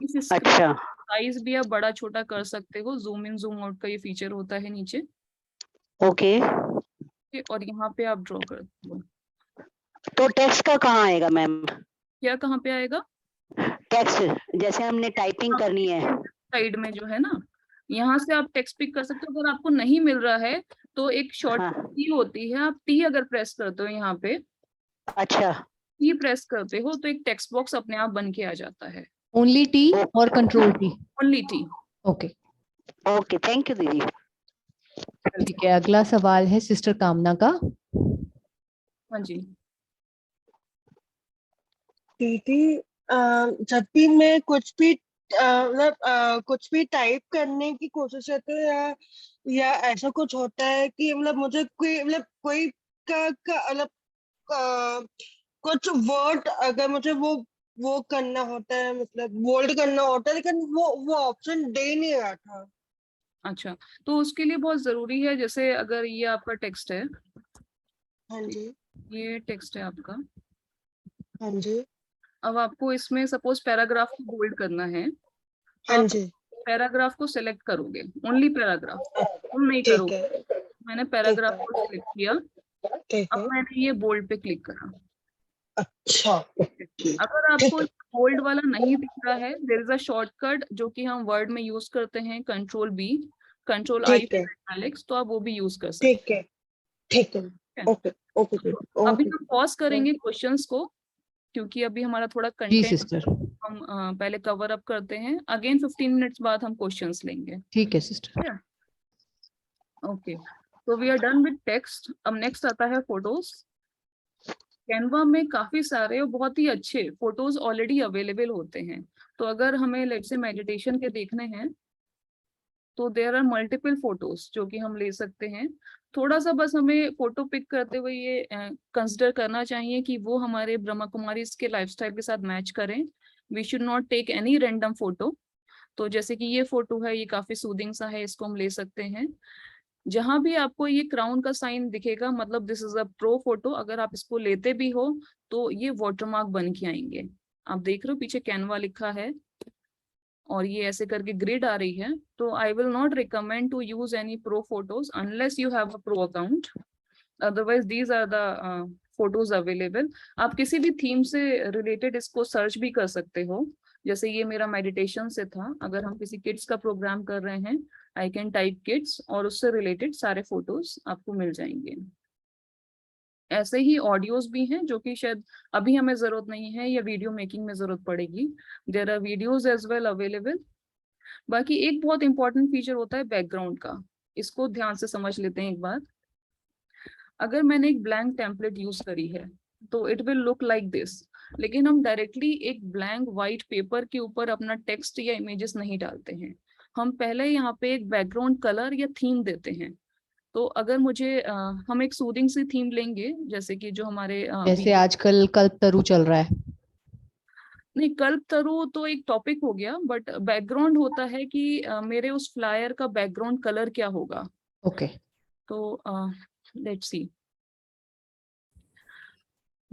इस स्क्रीन अच्छा। साइज भी आप बड़ा छोटा कर सकते हो, जूम इन जूम आउट का ये फीचर होता है नीचे। ओके। और यहाँ पे आप ड्रॉ करते हो। तो टेक्स्ट का कहाँ आएगा मैम? क्या कहाँ पे आएगा? टेक्स्ट जैसे हमने टाइपिंग करनी है। साइड में जो है ना, यहाँ से आप टेक्स्ट पिक कर सकते हो। अगर आपको नहीं मिल रहा है तो एक शॉर्ट हाँ। की होती है, आप टी अगर प्रेस करते हो यहाँ पे, अच्छा। टी प्रेस करते हो तो एक टेक्स्ट बॉक्स अपने आप बन के आ जाता है। ओनली टी और control T? Only T. Okay, okay, thank you दीदी। ठीक है। अगला सवाल है सिस्टर कामना का। हाँ जी। दीदी जब भी मैं कुछ भी मतलब कुछ भी टाइप करने की कोशिश करती हूँ या ऐसा कुछ होता है कि मतलब मुझे कोई का मतलब कुछ वर्ड अगर मुझे वो करना होता है, मतलब बोल्ड करना होता है, लेकिन वो ऑप्शन दे नहीं रहा था। अच्छा, तो उसके लिए बहुत जरूरी है, जैसे अगर ये आपका टेक्स्ट है, हाँ जी। ये टेक्स्ट है आपका। हाँ जी। अब आपको इसमें सपोज पैराग्राफ को बोल्ड करना है, तो हाँ आप जी। पैराग्राफ को सिलेक्ट करोगे, ओनली पैराग्राफ, फुल नहीं ठीक करोगे। है। मैंने ठीक पैराग्राफ है। को सिलेक्ट किया, ठीक अब है। मैंने ये बोल्ड पे क्लिक करा। अच्छा। ठीक। अगर ठीक आपको है। बोल्ड वाला नहीं दिख रहा है, देयर इज अ शॉर्टकट जो कि हम वर्ड में यूज करते हैं, कंट्रोल बी, कंट्रोल आई ठीक है। एलेक्स, तो आप वो भी यूज कर सकते ठीक है। ठीक है। हैं। ओके। ओके। अभी ओके। हम पॉज करेंगे क्वेश्चंस को, क्योंकि अभी हमारा थोड़ा जी कंटेंट सिस्टर। हम पहले कवर अप करते हैं। अगेन 15 मिनट्स बाद हम क्वेश्चंस लेंगे। ठीक है सिस्टर। ओके, तो we are done with text. अब नेक्स्ट आता है फोटोज। कैनवा में काफी सारे और बहुत ही अच्छे फोटोज ऑलरेडी अवेलेबल होते हैं। तो अगर हमें लेट्स से मेडिटेशन के देखने हैं तो देयर आर मल्टीपल फोटोज जो कि हम ले सकते हैं। थोड़ा सा बस हमें फोटो पिक करते हुए ये कंसिडर करना चाहिए कि वो हमारे ब्रह्मा कुमारी के लाइफस्टाइल के साथ मैच करें। We should not take any random photo. तो जैसे कि ये फोटो है, ये काफी सूदिंग सा है, इसको हम ले सकते हैं। जहां भी आपको ये क्राउन का साइन दिखेगा, मतलब this is a pro photo. अगर आप इसको लेते भी हो तो ये वाटरमार्क बन के आएंगे। आप देख रहे हो पीछे कैनवा लिखा है और ये ऐसे करके ग्रिड आ रही है। तो I will not recommend to use any pro photos unless you have a pro account, otherwise these are the photos available. आप किसी भी थीम से रिलेटेड इसको सर्च भी कर सकते हो। जैसे ये मेरा मेडिटेशन से था, अगर हम किसी किड्स का प्रोग्राम कर रहे हैं, आई कैन टाइप किड्स और उससे रिलेटेड सारे फोटोज आपको मिल जाएंगे। ऐसे ही ऑडियोज भी हैं जो कि शायद अभी हमें जरूरत नहीं है या वीडियो मेकिंग में जरूरत पड़ेगी। There are videos as well available. बाकी एक बहुत इंपॉर्टेंट फीचर होता है बैकग्राउंड का, इसको ध्यान से समझ लेते हैं एक बार। अगर मैंने एक ब्लैंक टेम्पलेट यूज करी है तो it will look like this, लेकिन हम डायरेक्टली एक ब्लैंक व्हाइट पेपर के ऊपर अपना टेक्स्ट या इमेजेस नहीं डालते हैं। हम पहले यहाँ पे एक बैकग्राउंड कलर या थीम देते हैं। तो अगर मुझे हम एक सूदिंग सी थीम लेंगे, जैसे कि जो हमारे जैसे आजकल कल्पतरु चल रहा है। नहीं, कल्पतरु तो एक टॉपिक हो गया, बट बैकग्राउंड होता है कि मेरे उस फ्लायर का बैकग्राउंड कलर क्या होगा। ओके। तो लेट्स सी,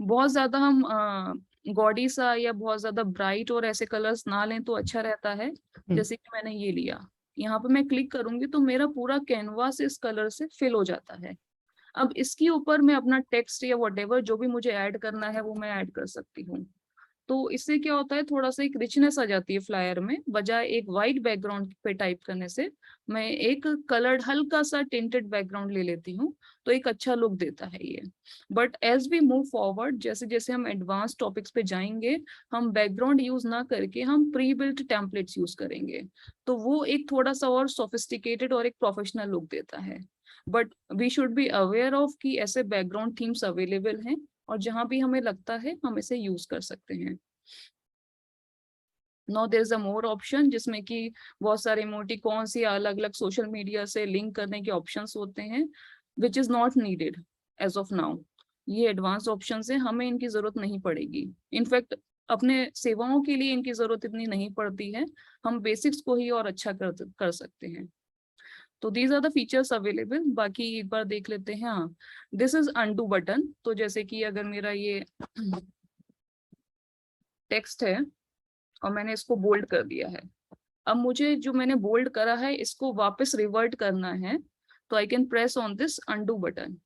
बहुत ज्यादा हम गॉडी सा या बहुत ज्यादा ब्राइट और ऐसे कलर्स ना लें तो अच्छा रहता है। जैसे कि मैंने ये लिया, यहाँ पे मैं क्लिक करूंगी तो मेरा पूरा कैनवास इस कलर से फिल हो जाता है। अब इसके ऊपर मैं अपना टेक्स्ट या व्हाटएवर जो भी मुझे ऐड करना है वो मैं ऐड कर सकती हूँ। तो इससे क्या होता है, थोड़ा सा एक रिचनेस आ जाती है फ्लायर में, बजाय एक वाइट बैकग्राउंड पे टाइप करने से मैं एक कलर्ड हल्का सा टिंटेड बैकग्राउंड ले लेती हूँ, तो एक अच्छा लुक देता है ये। But as we move forward, जैसे जैसे हम एडवांस टॉपिक्स पे जाएंगे, हम बैकग्राउंड यूज ना करके हम प्री बिल्ट टेम्पलेट्स यूज करेंगे, तो वो एक थोड़ा सा और सोफिस्टिकेटेड और एक प्रोफेशनल लुक देता है। But we should be aware of कि ऐसे बैकग्राउंड थीम्स अवेलेबल हैं, और जहां भी हमें लगता है हम इसे यूज कर सकते हैं। No there is a more option, जिसमें कि बहुत सारे इमोटिकॉन्स या अलग अलग सोशल मीडिया से लिंक करने के ऑप्शंस होते हैं, which is not needed as of now. ये एडवांस ऑप्शन है, हमें इनकी जरूरत नहीं पड़ेगी। इनफैक्ट अपने सेवाओं के लिए इनकी जरूरत इतनी नहीं पड़ती है, हम बेसिक्स को ही और अच्छा कर सकते हैं। तो these are the features available. बाकी एक बार देख लेते हैं। हाँ, दिस इज अनडू बटन। तो जैसे कि अगर मेरा ये टेक्स्ट है और मैंने इसको बोल्ड कर दिया है, अब मुझे जो मैंने बोल्ड करा है इसको वापस रिवर्ट करना है, तो I can press on this undo button,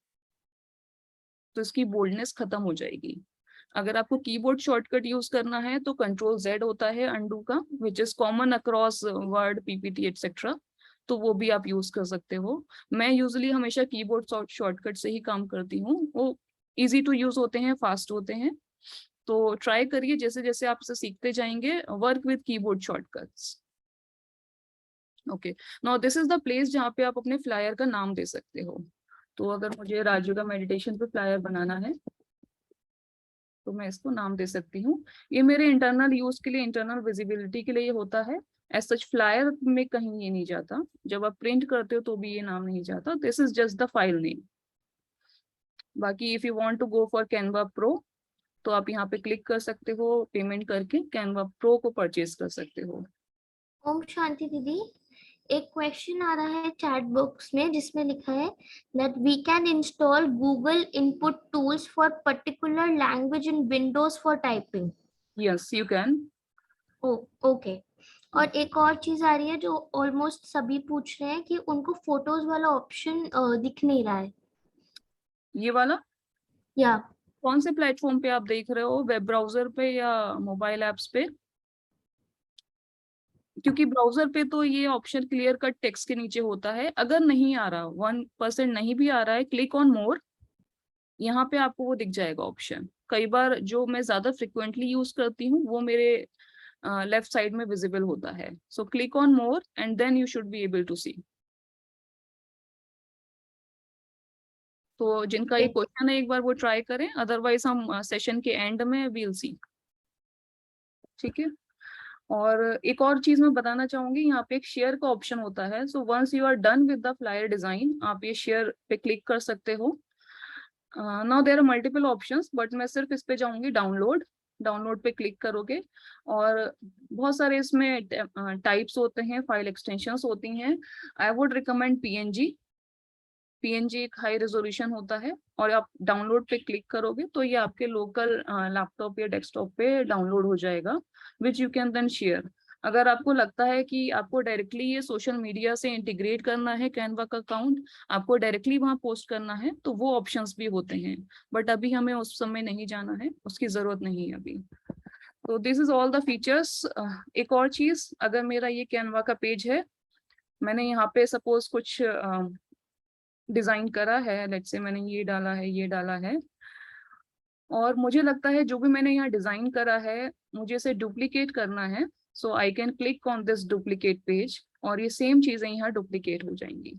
तो इसकी बोल्डनेस खत्म हो जाएगी। अगर आपको कीबोर्ड शॉर्टकट यूज करना है तो कंट्रोल Z होता है अनडू का, which is common across word, PPT etcetera, तो वो भी आप यूज कर सकते हो। मैं यूजुअली हमेशा कीबोर्ड शॉर्टकट से ही काम करती हूँ, वो इजी टू यूज होते हैं, फास्ट होते हैं। तो ट्राई करिए, जैसे जैसे आप इसे सीखते जाएंगे, work with keyboard shortcuts. Okay, now this is the place जहाँ पे आप अपने फ्लायर का नाम दे सकते हो। तो अगर मुझे राजू का मेडिटेशन पे फ्लायर बनाना है तो मैं इसको नाम दे सकती हूँ। ये मेरे इंटरनल यूज के लिए, इंटरनल विजिबिलिटी के लिए ये होता है। एज सच फ्लायर में कहीं ये नहीं जाता, जब आप प्रिंट करते हो तो भी ये नाम नहीं जाता। This is just the file name. बाकी if you want to go for Canva Pro, तो आप यहाँ पे क्लिक कर सकते हो, पेमेंट करके कैनवा प्रो को परचेज कर सकते हो। ओम शांति दीदी, एक क्वेश्चन आ रहा है चैट बॉक्स में जिसमें लिखा है that we can install Google input tools for particular language in Windows for typing. Yes, you can. Okay. और एक और चीज आ रही है जो ऑलमोस्ट सभी पूछ रहे हैं कि उनको फोटोज वाला ऑप्शन दिख नहीं रहा है। ये वाला या कौन से प्लेटफॉर्म पे आप देख रहे हो, वेब ब्राउजर पे या मोबाइल एप्स पे? क्योंकि ब्राउजर पे तो ये ऑप्शन क्लियर कट टेक्स्ट के नीचे होता है। अगर नहीं आ रहा, 1% नहीं भी आ रहा है, क्लिक ऑन मोर, यहाँ पे आपको वो दिख जाएगा ऑप्शन। कई बार जो मैं ज्यादा फ्रिक्वेंटली यूज करती हूँ वो मेरे लेफ्ट साइड में विजिबल होता है। So click on more and then you should be able to see. तो जिनका ये क्वेश्चन है एक बार वो ट्राई करें, अदरवाइज हम सेशन के एंड में वील सी। ठीक है। और एक और चीज मैं बताना चाहूंगी, यहाँ पे एक शेयर का ऑप्शन होता है। So once you are done with the flyer design, आप ये शेयर पे क्लिक कर सकते हो। Now there are multiple options, but मैं सिर्फ इस पे जाऊंगी डाउनलोड। डाउनलोड पे क्लिक करोगे और बहुत सारे इसमें टाइप्स होते हैं, फाइल एक्सटेंशंस होती हैं। I would recommend PNG. PNG एक हाई रेजोल्यूशन होता है, और आप डाउनलोड पे क्लिक करोगे तो ये आपके लोकल लैपटॉप या डेस्कटॉप पे डाउनलोड हो जाएगा, which you can then share. अगर आपको लगता है कि आपको डायरेक्टली ये सोशल मीडिया से इंटीग्रेट करना है कैनवा का अकाउंट, आपको डायरेक्टली वहां पोस्ट करना है, तो वो ऑप्शंस भी होते हैं। बट अभी हमें उस समय नहीं जाना है, उसकी जरूरत नहीं है अभी। तो this is all the features. एक और चीज, अगर मेरा ये कैनवा का पेज है, मैंने यहाँ पे सपोज कुछ डिजाइन करा है, लेट्स से मैंने ये डाला है, ये डाला है, और मुझे लगता है जो भी मैंने यहाँ डिजाइन करा है मुझे इसे डुप्लीकेट करना है। So I can click on this duplicate page, और ये सेम चीजें यहाँ डुप्लीकेट हो जाएंगी।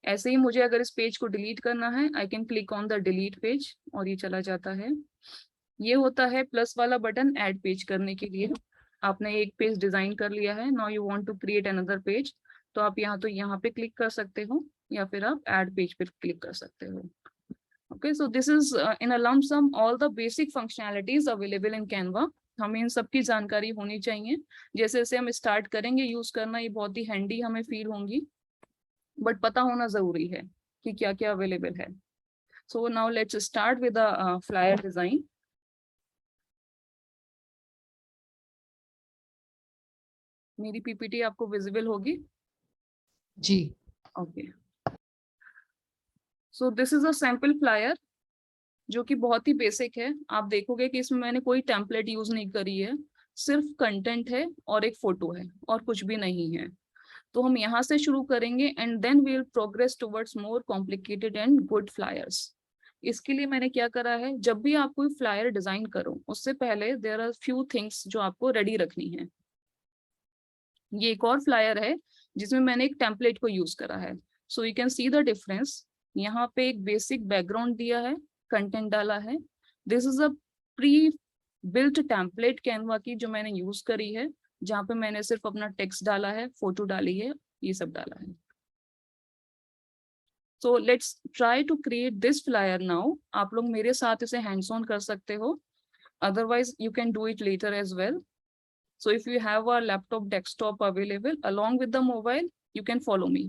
ऐसे ही मुझे अगर इस पेज को डिलीट करना है, I can click on the delete page, और ये चला जाता है। ये होता है प्लस वाला बटन ऐड पेज करने के लिए। आपने एक पेज डिजाइन कर लिया है, now you want to create another page, तो आप यहाँ पे क्लिक कर सकते हो, या फिर आप ऐड पेज पे क्लिक कर सकते हो। Okay, so this is in a lump sum all the basic functionalities available in Canva. हमें इन सब की जानकारी होनी चाहिए। जैसे जैसे हम स्टार्ट करेंगे यूज करना, ये बहुत ही हैंडी हमें फील होंगी, बट पता होना जरूरी है कि क्या क्या अवेलेबल है। So now let's start with the flyer design. मेरी पीपीटी आपको विजिबल होगी? जी। Okay. So this is a sample flyer. जो कि बहुत ही बेसिक है। आप देखोगे कि इसमें मैंने कोई टेम्पलेट यूज नहीं करी है, सिर्फ कंटेंट है और एक फोटो है और कुछ भी नहीं है। तो हम यहाँ से शुरू करेंगे and then we will progress towards more complicated and good flyers. इसके लिए मैंने क्या करा है, जब भी आप कोई फ्लायर डिजाइन करो उससे पहले देयर आर फ्यू थिंग्स जो आपको रेडी रखनी है। ये एक और फ्लायर है जिसमें मैंने एक टेम्पलेट को यूज करा है। सो you can see the difference. यहाँ पे एक बेसिक बैकग्राउंड दिया है, कंटेंट डाला है। This is a pre built template Canva की जो मैंने यूज करी है, जहाँ पे मैंने सिर्फ अपना टेक्स्ट डाला है, फोटो डाली है, ये सब डाला है। So let's try to create this flyer now. आप लोग मेरे साथ इसे हैंड्स ऑन कर सकते हो, otherwise you can do it later as well. So if you have a laptop desktop available along with the mobile, you can follow me.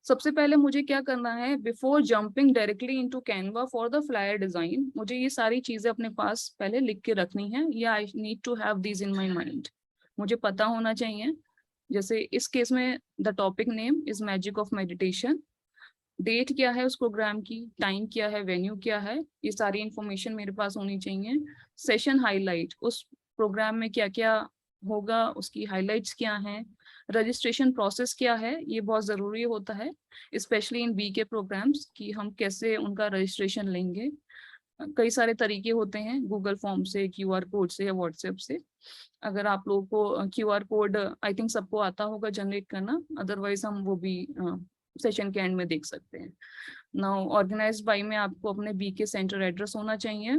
सबसे पहले मुझे क्या करना है, before jumping directly into Canva for the flyer design, मुझे ये सारी चीजें अपने पास पहले लिख के रखनी है, या I need to have these in my mind. मुझे पता होना चाहिए। जैसे इस केस में the topic name is magic of meditation, date क्या है उस प्रोग्राम की, टाइम क्या है, वेन्यू क्या है, ये सारी इंफॉर्मेशन मेरे पास होनी चाहिए। सेशन हाईलाइट, उस प्रोग्राम में क्या क्या होगा, उसकी हाईलाइट्स क्या हैं। रजिस्ट्रेशन प्रोसेस क्या है, ये बहुत ज़रूरी होता है स्पेशली इन बी के प्रोग्राम्स, कि हम कैसे उनका रजिस्ट्रेशन लेंगे। कई सारे तरीके होते हैं, गूगल फॉर्म से, क्यूआर कोड से, या व्हाट्सएप से। अगर आप लोगों को क्यूआर कोड आई थिंक सबको आता होगा जनरेट करना, अदरवाइज हम वो भी सेशन के एंड में देख सकते हैं। नाउ ऑर्गेनाइज्ड बाय में आपको अपने बी के सेंटर एड्रेस होना चाहिए,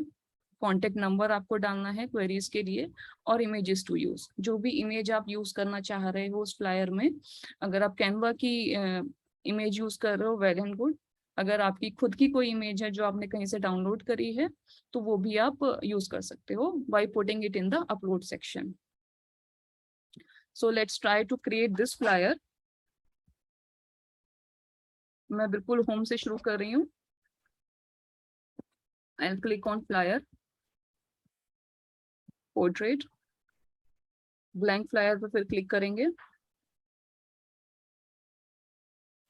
कॉन्टेक्ट नंबर आपको डालना है क्वेरीज के लिए, और इमेजेस टू यूज, जो भी इमेज आप यूज करना चाह रहे हो उस फ्लायर में। अगर आप कैनवा की इमेज यूज कर रहे हो, वेल एंड गुड। अगर आपकी खुद की कोई इमेज है जो आपने कहीं से डाउनलोड करी है, तो वो भी आप यूज कर सकते हो by putting it in the upload section. So let's try to create this flyer. मैं बिल्कुल होम से शुरू कर रही हूँ। I will click on flyer, portrait, blank flyer पर फिर क्लिक करेंगे।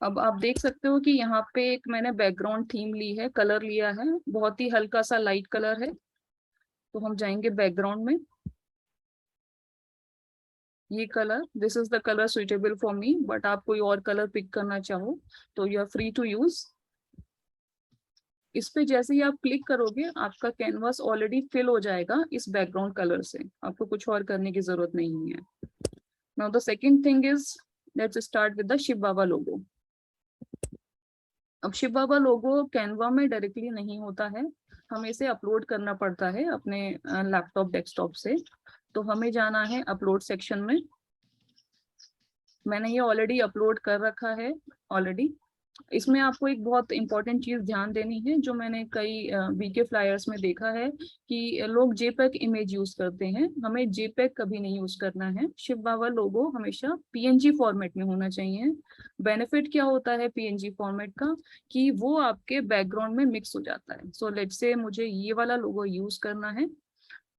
अब आप देख सकते हो कि यहाँ पे एक मैंने बैकग्राउंड थीम ली है, कलर लिया है, बहुत ही हल्का सा लाइट कलर है। तो हम जाएंगे बैकग्राउंड में, ये colour, this is the colour suitable for me, but आप कोई और कलर पिक करना चाहो तो you are free to use. इस पे जैसे ही आप क्लिक करोगे आपका कैनवास ऑलरेडी फिल हो जाएगा इस बैकग्राउंड कलर से, आपको कुछ और करने की जरूरत नहीं है। Now the second thing is, let's start with the Shiv Baba logo. अब शिव बाबा लोगो कैनवा में डायरेक्टली नहीं होता है, हमें इसे अपलोड करना पड़ता है अपने लैपटॉप डेस्कटॉप से। तो हमें जाना है अपलोड सेक्शन में। मैंने ये ऑलरेडी अपलोड कर रखा है ऑलरेडी। इसमें आपको एक बहुत इंपॉर्टेंट चीज ध्यान देनी है, जो मैंने कई बीके फ्लायर्स में देखा है कि लोग जेपेग इमेज यूज करते हैं, हमें जेपेग कभी नहीं यूज करना है। शिव बाबा लोगो हमेशा पीएनजी फॉर्मेट में होना चाहिए। बेनिफिट क्या होता है पीएनजी फॉर्मेट का, कि वो आपके बैकग्राउंड में मिक्स हो जाता है। सो लेट्स से मुझे ये वाला लोगो यूज करना है,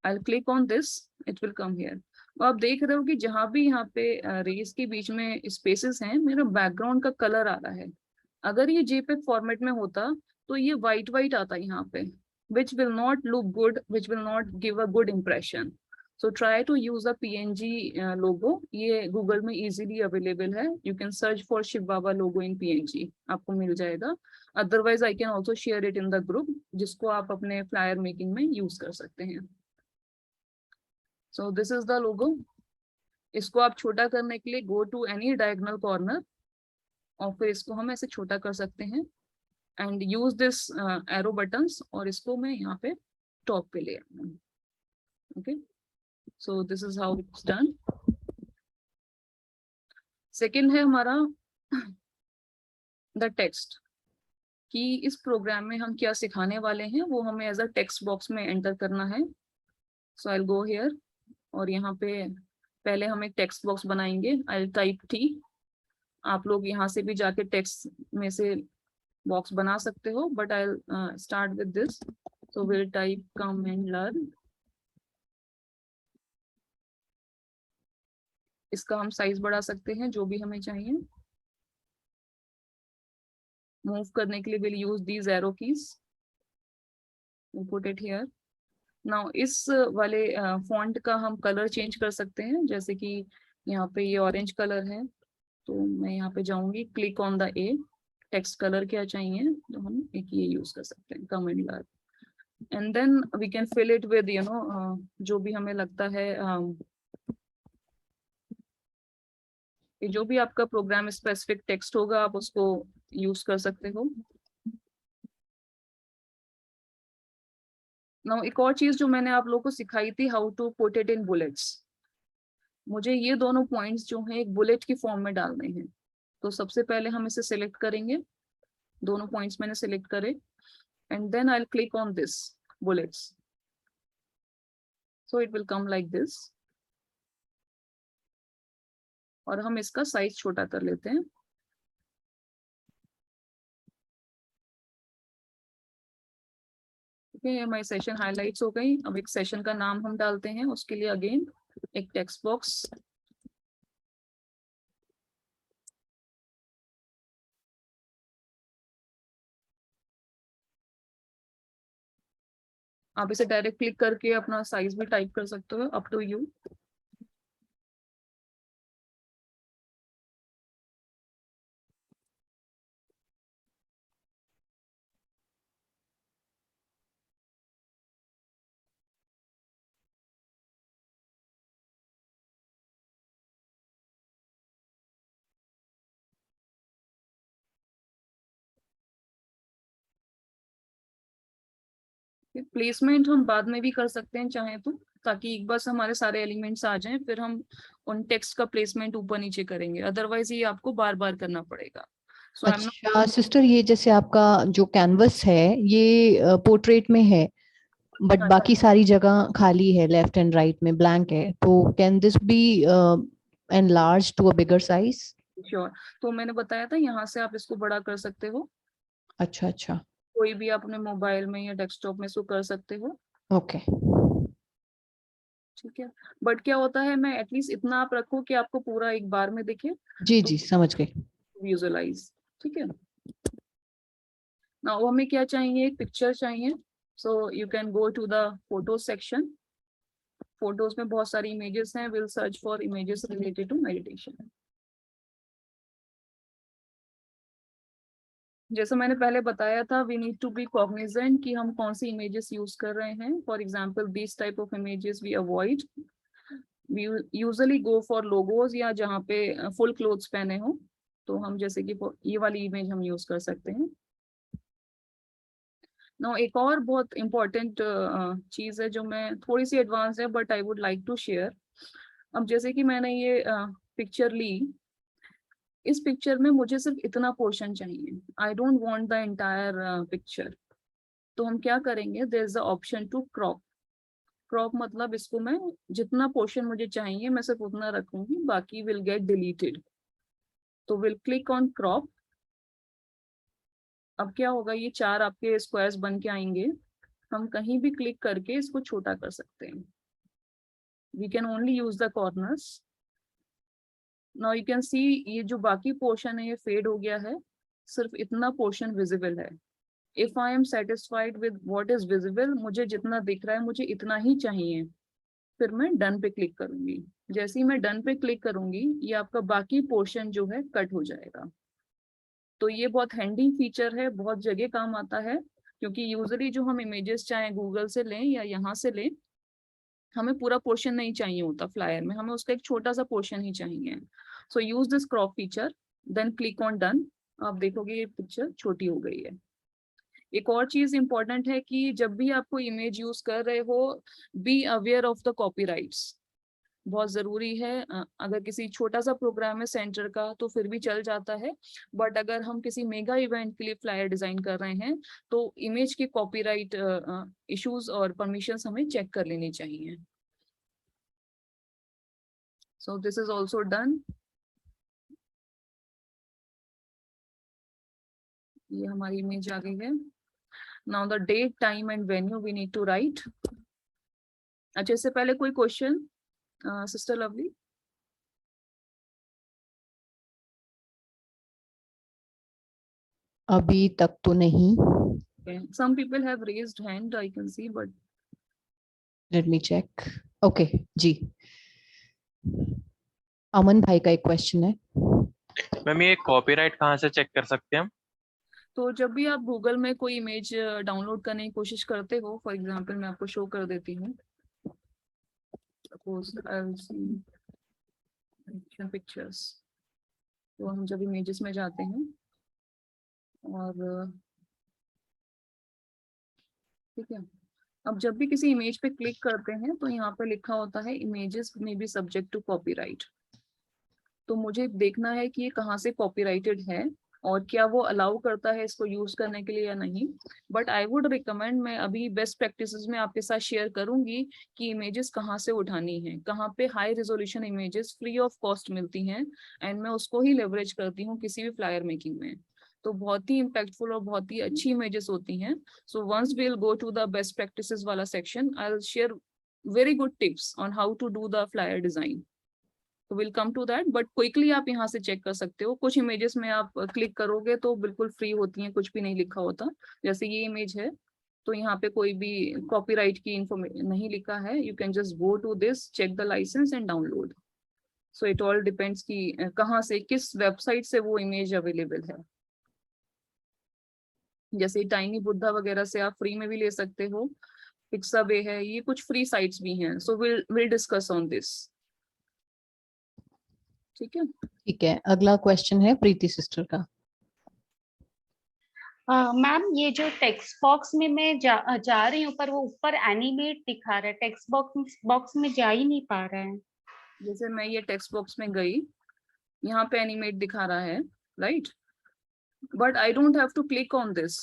आई will click on this, it will come here. तो आप देख रहे हो कि जहां भी यहाँ पे रेस के बीच में स्पेसेस हैं, मेरा बैकग्राउंड का कलर आ रहा है। अगर ये जेपेग फॉर्मेट में होता तो ये वाइट वाइट आता यहाँ पे, which will not look good, which will not give a good impression. So try to use a PNG logo. ये गूगल में easily available है, you can search for Shiv Baba logo in PNG, आपको मिल जाएगा। Otherwise I can also share it in the group, जिसको आप अपने flyer making में use कर सकते हैं। So this is the logo. इसको आप छोटा करने के लिए go to any diagonal corner, और फिर इसको हम ऐसे छोटा कर सकते हैं and use this arrow buttons, और इसको मैं यहाँ पे टॉप पे ले आऊँ। Okay, so this is how it's done. Second है हमारा द टेक्स्ट, कि इस प्रोग्राम में हम क्या सिखाने वाले हैं वो हमें एज अ टेक्स्ट बॉक्स में एंटर करना है। So I will go here, और यहाँ पे पहले हम एक टेक्स्ट बॉक्स बनाएंगे। I will type T. आप लोग यहाँ से भी जाके टेक्स्ट में से बॉक्स बना सकते हो, but I start with this. So will type come and learn. इसका हम साइज बढ़ा सकते हैं जो भी हमें चाहिए। मूव करने के लिए will use these arrow keys, put it here. Now इस वाले फॉन्ट का हम कलर चेंज कर सकते हैं, जैसे कि यहाँ पे ये ऑरेंज कलर है, तो मैं यहाँ पे जाऊंगी, click on the A, text colour क्या चाहिए, तो हम एक ये यूज कर सकते हैं, कम and large, and then we can fill it with you know जो भी हमें लगता है, जो भी आपका प्रोग्राम स्पेसिफिक टेक्स्ट होगा आप उसको यूज कर सकते हो। नाउ एक और चीज जो मैंने आप लोगों को सिखाई थी, how to put it in bullets. मुझे ये दोनों पॉइंट्स जो हैं एक बुलेट की फॉर्म में डालने हैं, तो सबसे पहले हम इसे सिलेक्ट करेंगे, दोनों पॉइंट्स मैंने सिलेक्ट करे, and then I will click on this bullets, so it will come like this, और हम इसका साइज छोटा कर लेते हैं। ओके, हमारी सेशन हाइलाइट्स हो गई। अब एक सेशन का नाम हम डालते हैं, उसके लिए अगेन एक टेक्स्ट बॉक्स, आप इसे डायरेक्ट क्लिक करके अपना साइज भी टाइप कर सकते हो, अप टू यू। प्लेसमेंट हम बाद में भी कर सकते हैं चाहें तो, ताकि एक बार हमारे सारे एलिमेंट्स आ जाएं, फिर हम उन टेक्स्ट का प्लेसमेंट ऊपर नीचे करेंगे, अदरवाइज ये आपको बार बार करना पड़ेगा। सो आई एम नॉट, अच्छा सिस्टर, ये जैसे आपका जो कैनवस है ये पोर्ट्रेट में है, बट बाकी सारी जगह खाली है, लेफ्ट एंड राइट में ब्लैंक है, तो can this be enlarge to a bigger size? Sure, तो मैंने बताया था यहाँ से आप इसको बड़ा कर सकते हो, अच्छा अच्छा, कोई भी आप अपने मोबाइल में या डेस्कटॉप में इसको कर सकते हो। ओके ठीक है, बट क्या होता है, मैं एटलीस्ट इतना आप रखो कि आपको पूरा एक बार में दिखे, जी जी समझ गई। विजुअलाइज। ठीक है, नाउ हमें क्या चाहिए, एक पिक्चर चाहिए, so you can go to the photo section. Photos में बहुत सारी इमेजेस हैं, will search for images related to meditation. जैसे मैंने पहले बताया था, we need to be cognizant कि हम कौन सी इमेजेस यूज कर रहे हैं। For example this type of images we avoid, we usually go for logos या जहाँ पे फुल क्लोथ्स पहने हो, तो हम जैसे कि ये वाली इमेज हम यूज कर सकते हैं। नो एक और बहुत इंपॉर्टेंट चीज है जो मैं थोड़ी सी एडवांस है, but I would like to share. अब जैसे कि मैंने ये पिक्चर ली, इस पिक्चर में मुझे सिर्फ इतना पोर्शन चाहिए, I don't want the entire picture. तो हम क्या करेंगे, there is the option to crop. Crop मतलब इसको मैं जितना पोर्शन मुझे चाहिए मैं सिर्फ उतना रखूंगी, बाकी विल गेट डिलीटेड। तो विल क्लिक ऑन क्रॉप। अब क्या होगा, ये 4 आपके स्क्वायर्स बन के आएंगे, हम कहीं भी क्लिक करके इसको छोटा कर सकते हैं। We can only use the corners. Now you can see ये जो बाकी पोर्शन है ये फेड हो गया है, सिर्फ इतना पोर्शन विजिबल है। If I am satisfied with what is visible, मुझे जितना दिख रहा है मुझे इतना ही चाहिए, फिर मैं डन पे क्लिक करूंगी। जैसे ही मैं डन पे क्लिक करूंगी, ये आपका बाकी पोर्शन जो है कट हो जाएगा। तो ये बहुत हैंडी फीचर है, बहुत जगह काम आता है, क्योंकि यूजुअली जो हम इमेजेस चाहे गूगल से लें या यहाँ से लें, हमें पूरा पोर्शन नहीं चाहिए होता फ्लायर में, हमें उसका एक छोटा सा पोर्शन ही चाहिए। So use this crop feature, then click on done. आप देखोगे ये पिक्चर छोटी हो गई है। एक और चीज इंपॉर्टेंट है कि जब भी आपको इमेज यूज कर रहे हो, B aware of the copyrights, बहुत जरूरी है। अगर किसी छोटा सा प्रोग्राम है सेंटर का तो फिर भी चल जाता है, बट अगर हम किसी मेगा इवेंट के लिए फ्लायर डिजाइन कर रहे हैं तो इमेज के कॉपीराइट इश्यूज और परमिशंस हमें चेक कर लेनी चाहिए। So this is also done. ये हमारी इमेज आ गई है। Now the date, time and venue we need to write. अच्छा, इससे पहले कोई क्वेश्चन सिस्टर लवली? अभी तक तो नहीं. Okay. Some people have raised hand, I can see, but Let me check. Okay, जी. अमन भाई का एक क्वेश्चन है. मैम ये कॉपीराइट कहाँ से चेक कर सकते हैं हम? तो जब भी आप गूगल में कोई इमेज डाउनलोड करने की कोशिश करते हो, फॉर एग्जांपल मैं आपको शो कर देती हूँ. Suppose I will see pictures. तो हम जब इमेजेस में जाते हैं और ठीक है, अब जब भी किसी इमेज पे क्लिक करते हैं तो यहाँ पे लिखा होता है इमेजेस में बी सब्जेक्ट टू कॉपीराइट. तो मुझे देखना है कि ये कहाँ से कॉपीराइटेड है और क्या वो अलाउ करता है इसको यूज करने के लिए या नहीं. बट आई वुड रिकमेंड, मैं अभी बेस्ट प्रैक्टिसेस में आपके साथ शेयर करूंगी कि इमेजेस कहाँ से उठानी है, कहाँ पे high resolution images free of cost मिलती हैं, एंड मैं उसको ही लेवरेज करती हूँ किसी भी फ्लायर मेकिंग में. तो बहुत ही इम्पैक्टफुल और बहुत ही अच्छी इमेजेस होती हैं. So once we will go to the best practices वाला सेक्शन, I will share very good tips on how to do the flyer design. तो will come to that, but quickly आप यहाँ से चेक कर सकते हो. कुछ इमेजेस में आप क्लिक करोगे तो बिल्कुल फ्री होती हैं, कुछ भी नहीं लिखा होता. जैसे ये इमेज है तो यहाँ पे कोई भी कॉपीराइट की इंफॉर्मेशन नहीं लिखा है. You can just go to this, check the license and download. So it all depends कि कहाँ से, किस वेबसाइट से वो इमेज अवेलेबल है. जैसे टाइनी बुद्धा वगैरह से आप फ्री में भी ले सकते हो, पिक्साबे है, ये कुछ फ्री साइट्स भी हैं. So will discuss on this. ठीक है. ठीक है, अगला क्वेश्चन है प्रीति सिस्टर का. मैम ये जो टेक्स्ट बॉक्स में मैं जा रही हूँ पर वो ऊपर एनिमेट दिखा रहा है, टेक्स्ट बॉक्स में जा ही नहीं पा रहा है. जैसे मैं ये टेक्स्ट बॉक्स में गई, यहाँ पे एनिमेट दिखा रहा है, right, but I don't have to click on this.